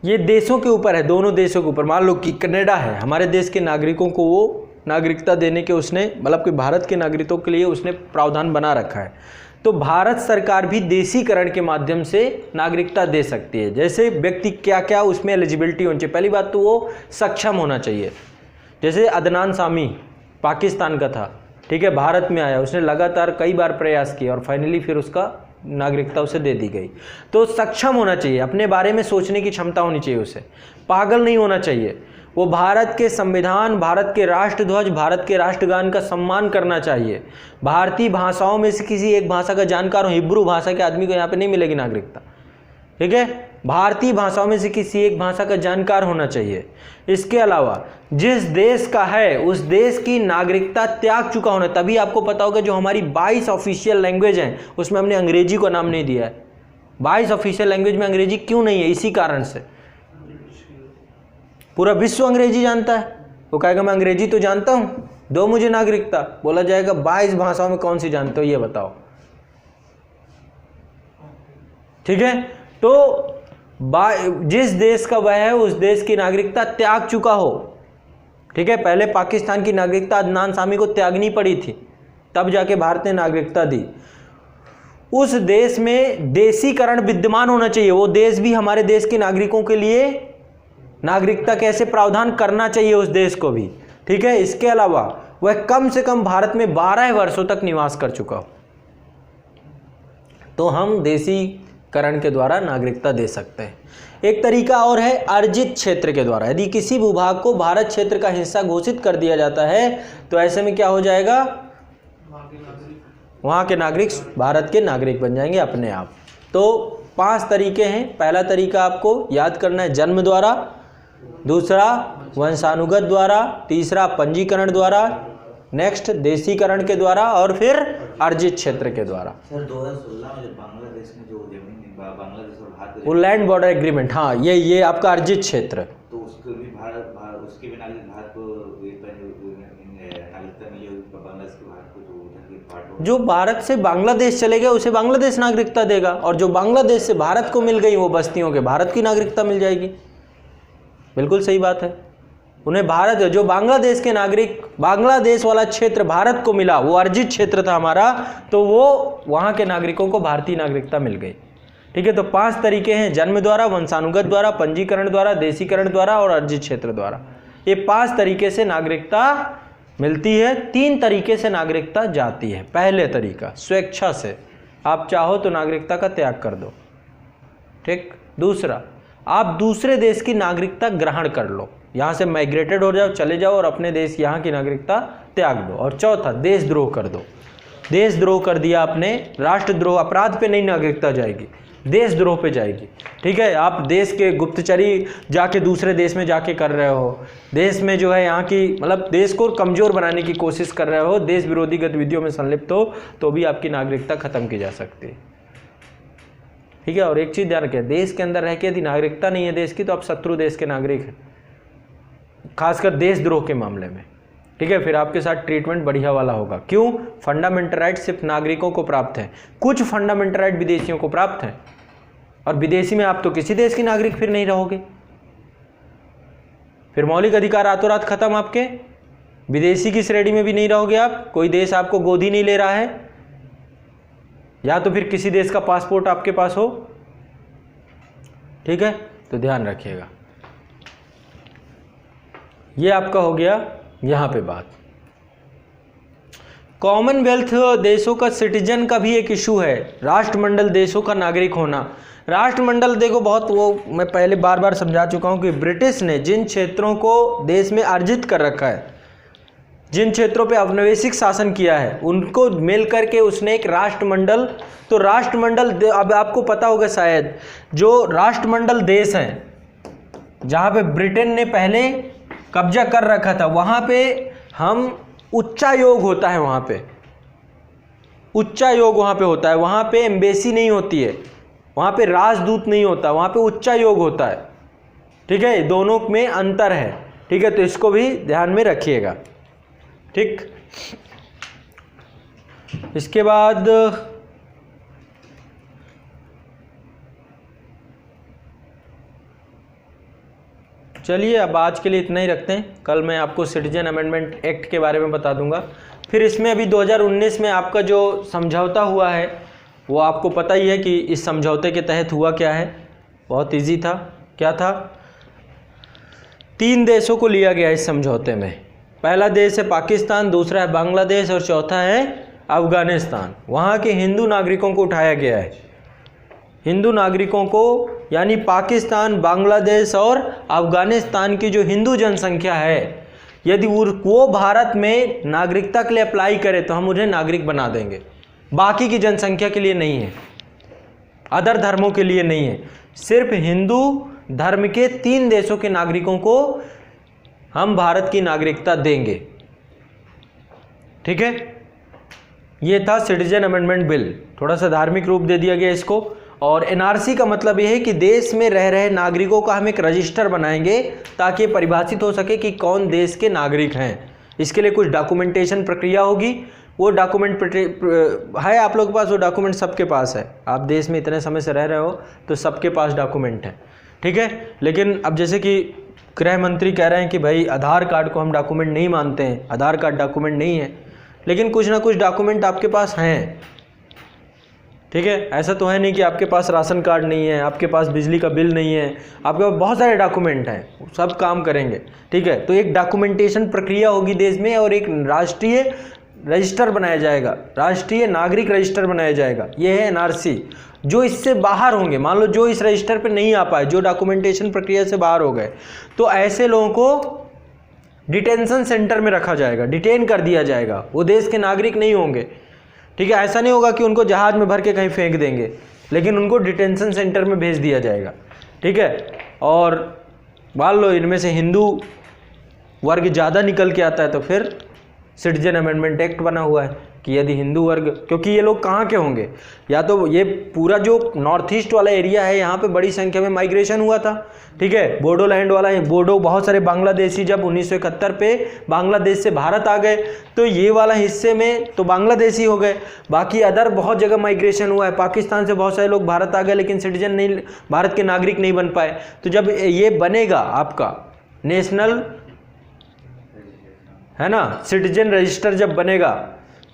ये देशों के ऊपर है, दोनों देशों के ऊपर। मान लो कि कनाडा है, हमारे देश के नागरिकों को वो नागरिकता देने के उसने, मतलब कि भारत के नागरिकों के लिए उसने प्रावधान बना रखा है। तो भारत सरकार भी देशीकरण के माध्यम से नागरिकता दे सकती है। जैसे व्यक्ति क्या क्या उसमें एलिजिबिलिटी होनी चाहिए। पहली बात तो वो सक्षम होना चाहिए। जैसे अदनान सामी पाकिस्तान का था, ठीक है, भारत में आया, उसने लगातार कई बार प्रयास किया और फाइनली फिर उसका नागरिकता उसे दे दी गई। तो सक्षम होना चाहिए, अपने बारे में सोचने की क्षमता होनी चाहिए उसे, पागल नहीं होना चाहिए। वो भारत के संविधान, भारत के राष्ट्रध्वज, भारत के राष्ट्रगान का सम्मान करना चाहिए। भारतीय भाषाओं में से किसी एक भाषा का जानकार हो, हिब्रू भाषा के आदमी को यहाँ पे नहीं मिलेगी नागरिकता, ठीक है। भारतीय भाषाओं में से किसी एक भाषा का जानकार होना चाहिए। इसके अलावा जिस देश का है उस देश की नागरिकता त्याग चुका होना, तभी आपको पता होगा जो हमारी 22 ऑफिशियल लैंग्वेज हैं उसमें हमने अंग्रेजी को नाम नहीं दिया है। 22 ऑफिशियल लैंग्वेज में अंग्रेजी क्यों नहीं है? इसी कारण से। पूरा विश्व अंग्रेजी जानता है, वो कहेगा मैं अंग्रेजी तो जानता हूँ, दो मुझे नागरिकता। बोला जाएगा 22 भाषाओं में कौन सी जानते हो ये बताओ, ठीक है। तो जिस देश का वह है उस देश की नागरिकता त्याग चुका हो, ठीक है। पहले पाकिस्तान की नागरिकता अदनान सामी को त्यागनी पड़ी थी, तब जाके भारत ने नागरिकता दी। उस देश में देशीकरण विद्यमान होना चाहिए, वो देश भी हमारे देश के नागरिकों के लिए नागरिकता कैसे प्रावधान करना चाहिए उस देश को भी, ठीक है। इसके अलावा वह कम से कम भारत में 12 वर्षों तक निवास कर चुका हो, तो हम देशीकरण के द्वारा नागरिकता दे सकते हैं। एक तरीका और है अर्जित क्षेत्र के द्वारा। यदि किसी भूभाग को भारत क्षेत्र का हिस्सा घोषित कर दिया जाता है तो ऐसे में क्या हो जाएगा, वहाँ के नागरिक भारत के नागरिक बन जाएंगे अपने आप। तो 5 तरीके हैं। पहला तरीका आपको याद करना है जन्म द्वारा, दूसरा वंशानुगत द्वारा, तीसरा पंजीकरण द्वारा, नेक्स्ट देशीकरण के द्वारा और फिर अर्जित क्षेत्र के द्वारा। सर 2016 में जब बांग्लादेश में जो जमीन बांग्लादेश और भारत वो लैंड बॉर्डर एग्रीमेंट, हाँ ये आपका अर्जित क्षेत्र, तो उसको भी भारत उसके भी नागरिक भारत को नागरिकता मिली होगी, बांग्लादेश के भारत को जो भारत से बांग्लादेश चले गए उसे बांग्लादेश नागरिकता देगा, और जो बांग्लादेश से भारत को मिल गई वो बस्तियों के भारत की नागरिकता मिल जाएगी। बिल्कुल सही बात है। उन्हें भारत, जो बांग्लादेश के नागरिक, बांग्लादेश वाला क्षेत्र भारत को मिला, वो अर्जित क्षेत्र था हमारा, तो वो वहाँ के नागरिकों को भारतीय नागरिकता मिल गई, ठीक है। तो 5 तरीके हैं, जन्म द्वारा, वंशानुगत द्वारा, पंजीकरण द्वारा, देशीकरण द्वारा और अर्जित क्षेत्र द्वारा। ये 5 तरीके से नागरिकता मिलती है। 3 तरीके से नागरिकता जाती है। पहले तरीका स्वेच्छा से, आप चाहो तो नागरिकता का त्याग कर दो, ठीक। दूसरा, आप दूसरे देश की नागरिकता ग्रहण कर लो, यहाँ से माइग्रेटेड हो जाओ, चले जाओ और अपने देश यहाँ की नागरिकता त्याग दो। और चौथा, देशद्रोह कर दो। देशद्रोह कर दिया आपने, राष्ट्रद्रोह अपराध पे नहीं नागरिकता जाएगी, देशद्रोह पे जाएगी, ठीक है। आप देश के गुप्तचरी जाके दूसरे देश में जाके कर रहे हो, देश में जो है यहाँ की मतलब देश को कमज़ोर बनाने की कोशिश कर रहे हो, देश विरोधी गतिविधियों में संलिप्त हो, तो भी आपकी नागरिकता ख़त्म की जा सकती है, ठीक है। और एक चीज़ ध्यान रखें, देश के अंदर रह के यदि नागरिकता नहीं है देश की तो आप शत्रु देश के नागरिक हैं, खासकर देशद्रोह के मामले में, ठीक है। फिर आपके साथ ट्रीटमेंट बढ़िया वाला होगा। क्यों? फंडामेंटल राइट सिर्फ नागरिकों को प्राप्त है, कुछ फंडामेंटल राइट विदेशियों को प्राप्त है, और विदेशी में आप तो किसी देश के नागरिक फिर नहीं रहोगे, फिर मौलिक अधिकार रातों रात खत्म आपके, विदेशी की श्रेणी में भी नहीं रहोगे आप, कोई देश आपको गोद ही नहीं ले रहा है, या तो फिर किसी देश का पासपोर्ट आपके पास हो, ठीक है। तो ध्यान रखिएगा। ये आपका हो गया यहाँ पे बात। कॉमनवेल्थ देशों का सिटीजन का भी एक इशू है, राष्ट्रमंडल देशों का नागरिक होना। राष्ट्रमंडल देखो बहुत, वो मैं पहले बार बार समझा चुका हूँ कि ब्रिटिश ने जिन क्षेत्रों को देश में अर्जित कर रखा है, जिन क्षेत्रों पे औपनिवेशिक शासन किया है, उनको मिल करके उसने एक राष्ट्रमंडल, तो राष्ट्रमंडल अब आपको पता होगा शायद, जो राष्ट्रमंडल देश हैं जहाँ पे ब्रिटेन ने पहले कब्जा कर रखा था, वहाँ पे हम उच्चायोग होता है, वहाँ पे उच्चायोग वहाँ पे होता है, वहाँ पे एम्बेसी नहीं होती है, वहाँ पे राजदूत नहीं होता, वहाँ पे उच्चायोग होता है, ठीक है। दोनों में अंतर है, ठीक है। तो इसको भी ध्यान में रखिएगा, ठीक। इसके बाद चलिए अब आज के लिए इतना ही रखते हैं, कल मैं आपको सिटीजन अमेंडमेंट एक्ट के बारे में बता दूंगा। फिर इसमें अभी 2019 में आपका जो समझौता हुआ है वो आपको पता ही है कि इस समझौते के तहत हुआ क्या है, बहुत इजी था। क्या था? 3 देशों को लिया गया इस समझौते में। पहला देश है पाकिस्तान, दूसरा है बांग्लादेश और चौथा है अफगानिस्तान, वहाँ के हिंदू नागरिकों को उठाया गया है। हिंदू नागरिकों को, यानी पाकिस्तान, बांग्लादेश और अफगानिस्तान की जो हिंदू जनसंख्या है, यदि वो भारत में नागरिकता के लिए अप्लाई करे तो हम उन्हें नागरिक बना देंगे। बाकी की जनसंख्या के लिए नहीं है, अदर धर्मों के लिए नहीं है, सिर्फ हिंदू धर्म के 3 देशों के नागरिकों को हम भारत की नागरिकता देंगे। ठीक है, ये था सिटीजन अमेंडमेंट बिल, थोड़ा सा धार्मिक रूप दे दिया गया इसको। और एनआरसी का मतलब यह है कि देश में रह रहे नागरिकों का हम एक रजिस्टर बनाएंगे ताकि परिभाषित हो सके कि कौन देश के नागरिक हैं। इसके लिए कुछ डॉक्यूमेंटेशन प्रक्रिया होगी, वो डॉक्यूमेंट है आप लोग के पास, वो डॉक्यूमेंट सबके पास है। आप देश में इतने समय से रह रहे हो तो सबके पास डॉक्यूमेंट है, ठीक है। लेकिन अब जैसे कि गृह मंत्री कह रहे हैं कि भाई आधार कार्ड को हम डॉक्यूमेंट नहीं मानते हैं, आधार कार्ड डॉक्यूमेंट नहीं है, लेकिन कुछ ना कुछ डॉक्यूमेंट आपके पास हैं, ठीक है। ऐसा तो है नहीं कि आपके पास राशन कार्ड नहीं है, आपके पास बिजली का बिल नहीं है, आपके पास बहुत सारे डॉक्यूमेंट हैं, सब काम करेंगे, ठीक है। तो एक डॉक्यूमेंटेशन प्रक्रिया होगी देश में और एक राष्ट्रीय रजिस्टर बनाया जाएगा, राष्ट्रीय नागरिक रजिस्टर बनाया जाएगा। ये है एनआरसी। जो इससे बाहर होंगे, मान लो जो इस रजिस्टर पे नहीं आ पाए, जो डॉक्यूमेंटेशन प्रक्रिया से बाहर हो गए, तो ऐसे लोगों को डिटेंशन सेंटर में रखा जाएगा, डिटेन कर दिया जाएगा। वो देश के नागरिक नहीं होंगे, ठीक है। ऐसा नहीं होगा कि उनको जहाज में भर के कहीं फेंक देंगे, लेकिन उनको डिटेंशन सेंटर में भेज दिया जाएगा, ठीक है। और मान लो इनमें से हिंदू वर्ग ज़्यादा निकल के आता है तो फिर सिटीजन अमेंडमेंट एक्ट बना हुआ है कि यदि हिंदू वर्ग, क्योंकि ये लोग कहाँ के होंगे, या तो ये पूरा जो नॉर्थ ईस्ट वाला एरिया है, यहाँ पे बड़ी संख्या में माइग्रेशन हुआ था, ठीक है। बोडोलैंड वाला, बोडो बहुत सारे बांग्लादेशी जब 1971 पे बांग्लादेश से भारत आ गए तो ये वाला हिस्से में तो बांग्लादेशी हो गए, बाकी अदर बहुत जगह माइग्रेशन हुआ है। पाकिस्तान से बहुत सारे लोग भारत आ गए लेकिन सिटीजन नहीं, भारत के नागरिक नहीं बन पाए। तो जब ये बनेगा आपका नेशनल, है ना, सिटीजन रजिस्टर जब बनेगा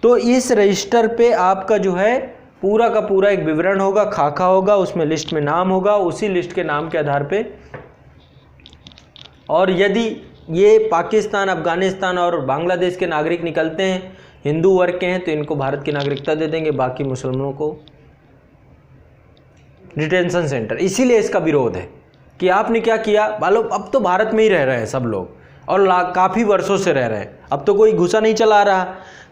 तो इस रजिस्टर पे आपका जो है पूरा का पूरा एक विवरण होगा, खाका होगा, उसमें लिस्ट में नाम होगा, उसी लिस्ट के नाम के आधार पे। और यदि ये पाकिस्तान, अफगानिस्तान और बांग्लादेश के नागरिक निकलते हैं, हिंदू वर्ग के हैं, तो इनको भारत की नागरिकता दे देंगे, बाकी मुसलमानों को डिटेंशन सेंटर। इसीलिए इसका विरोध है कि आपने क्या किया, मानो अब तो भारत में ही रह रहे हैं सब लोग और काफ़ी वर्षों से रह रहे हैं, अब तो कोई घुसा नहीं चला रहा,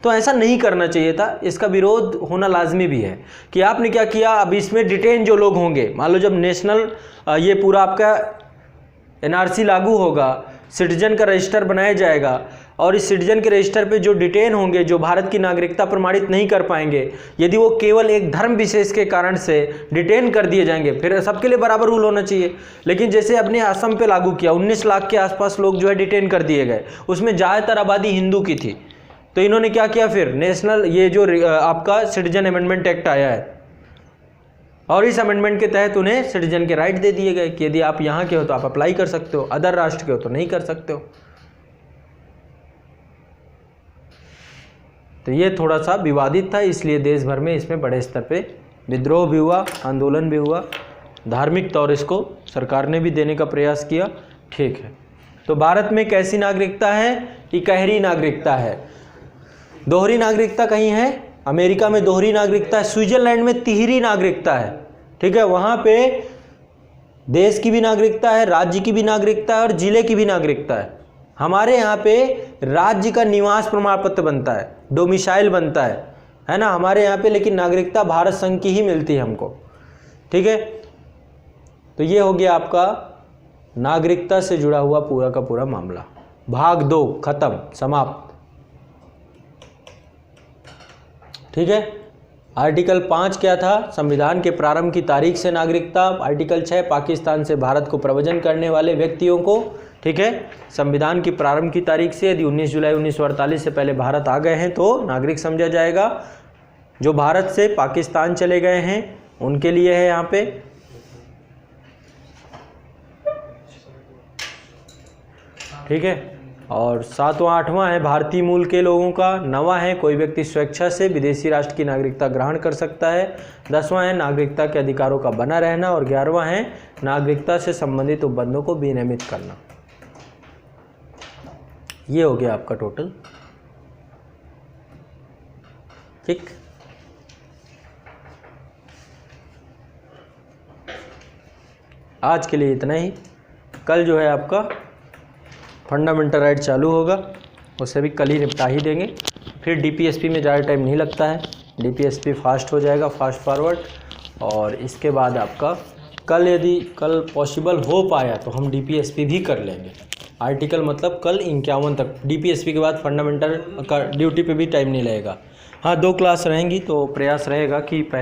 तो ऐसा नहीं करना चाहिए था। इसका विरोध होना लाजमी भी है कि आपने क्या किया। अब इसमें डिटेन जो लोग होंगे, मान लो जब नेशनल ये पूरा आपका एनआरसी लागू होगा, सिटीजन का रजिस्टर बनाया जाएगा और इस सिटीजन के रजिस्टर पे जो डिटेन होंगे, जो भारत की नागरिकता प्रमाणित नहीं कर पाएंगे, यदि वो केवल एक धर्म विशेष के कारण से डिटेन कर दिए जाएंगे, फिर सबके लिए बराबर रूल होना चाहिए। लेकिन जैसे अपने असम पे लागू किया, 19 लाख के आसपास लोग जो है डिटेन कर दिए गए, उसमें ज़्यादातर आबादी हिंदू की थी, तो इन्होंने क्या किया, फिर नेशनल ये जो आपका सिटीजन अमेंडमेंट एक्ट आया है और इस अमेंडमेंट के तहत उन्हें सिटीजन के राइट दे दिए गए कि यदि आप यहाँ के हो तो आप अप्लाई कर सकते हो, अदर राष्ट्र के हो तो नहीं कर सकते हो। तो ये थोड़ा सा विवादित था, इसलिए देश भर में इसमें बड़े स्तर पे विद्रोह भी हुआ, आंदोलन भी हुआ, धार्मिक तौर इसको सरकार ने भी देने का प्रयास किया, ठीक है। तो भारत में कैसी नागरिकता है, इकहरी नागरिकता है। दोहरी नागरिकता कहीं है, अमेरिका में दोहरी नागरिकता है, स्विट्जरलैंड में तिहरी नागरिकता है, ठीक है। वहाँ पे देश की भी नागरिकता है, राज्य की भी नागरिकता है और जिले की भी नागरिकता है। हमारे यहाँ पे राज्य का निवास प्रमाण पत्र बनता है, डोमिसाइल बनता है ना हमारे यहाँ पे, लेकिन नागरिकता भारत संघ की ही मिलती है हमको, ठीक है। तो ये हो गया आपका नागरिकता से जुड़ा हुआ पूरा का पूरा मामला। भाग 2 खत्म, समाप्त, ठीक है। आर्टिकल 5 क्या था, संविधान के प्रारंभ की तारीख से नागरिकता। आर्टिकल 6 पाकिस्तान से भारत को प्रव्रजन करने वाले व्यक्तियों को, ठीक है, संविधान की प्रारंभ की तारीख से यदि 19 जुलाई 1948 से पहले भारत आ गए हैं तो नागरिक समझा जाएगा। जो भारत से पाकिस्तान चले गए हैं उनके लिए है यहाँ पे, ठीक है। और 7वां 8वां है भारतीय मूल के लोगों का। 9वां है कोई व्यक्ति स्वेच्छा से विदेशी राष्ट्र की नागरिकता ग्रहण कर सकता है। 10वां है नागरिकता के अधिकारों का बना रहना और 11वां है नागरिकता से संबंधित उपबंधों को विनियमित करना। ये हो गया आपका टोटल ठीक। आज के लिए इतना ही। कल जो है आपका फंडामेंटल राइट चालू होगा, उसे भी कल ही निपटा ही देंगे। फिर डीपीएसपी में ज़्यादा टाइम नहीं लगता है, डीपीएसपी फास्ट हो जाएगा, फास्ट फॉरवर्ड। और इसके बाद आपका कल, यदि कल पॉसिबल हो पाया तो हम डीपीएसपी भी कर लेंगे। आर्टिकल मतलब कल 51 तक, डीपीएसपी के बाद फंडामेंटल का ड्यूटी पे भी टाइम नहीं लगेगा। हाँ 2 क्लास रहेंगी तो प्रयास रहेगा कि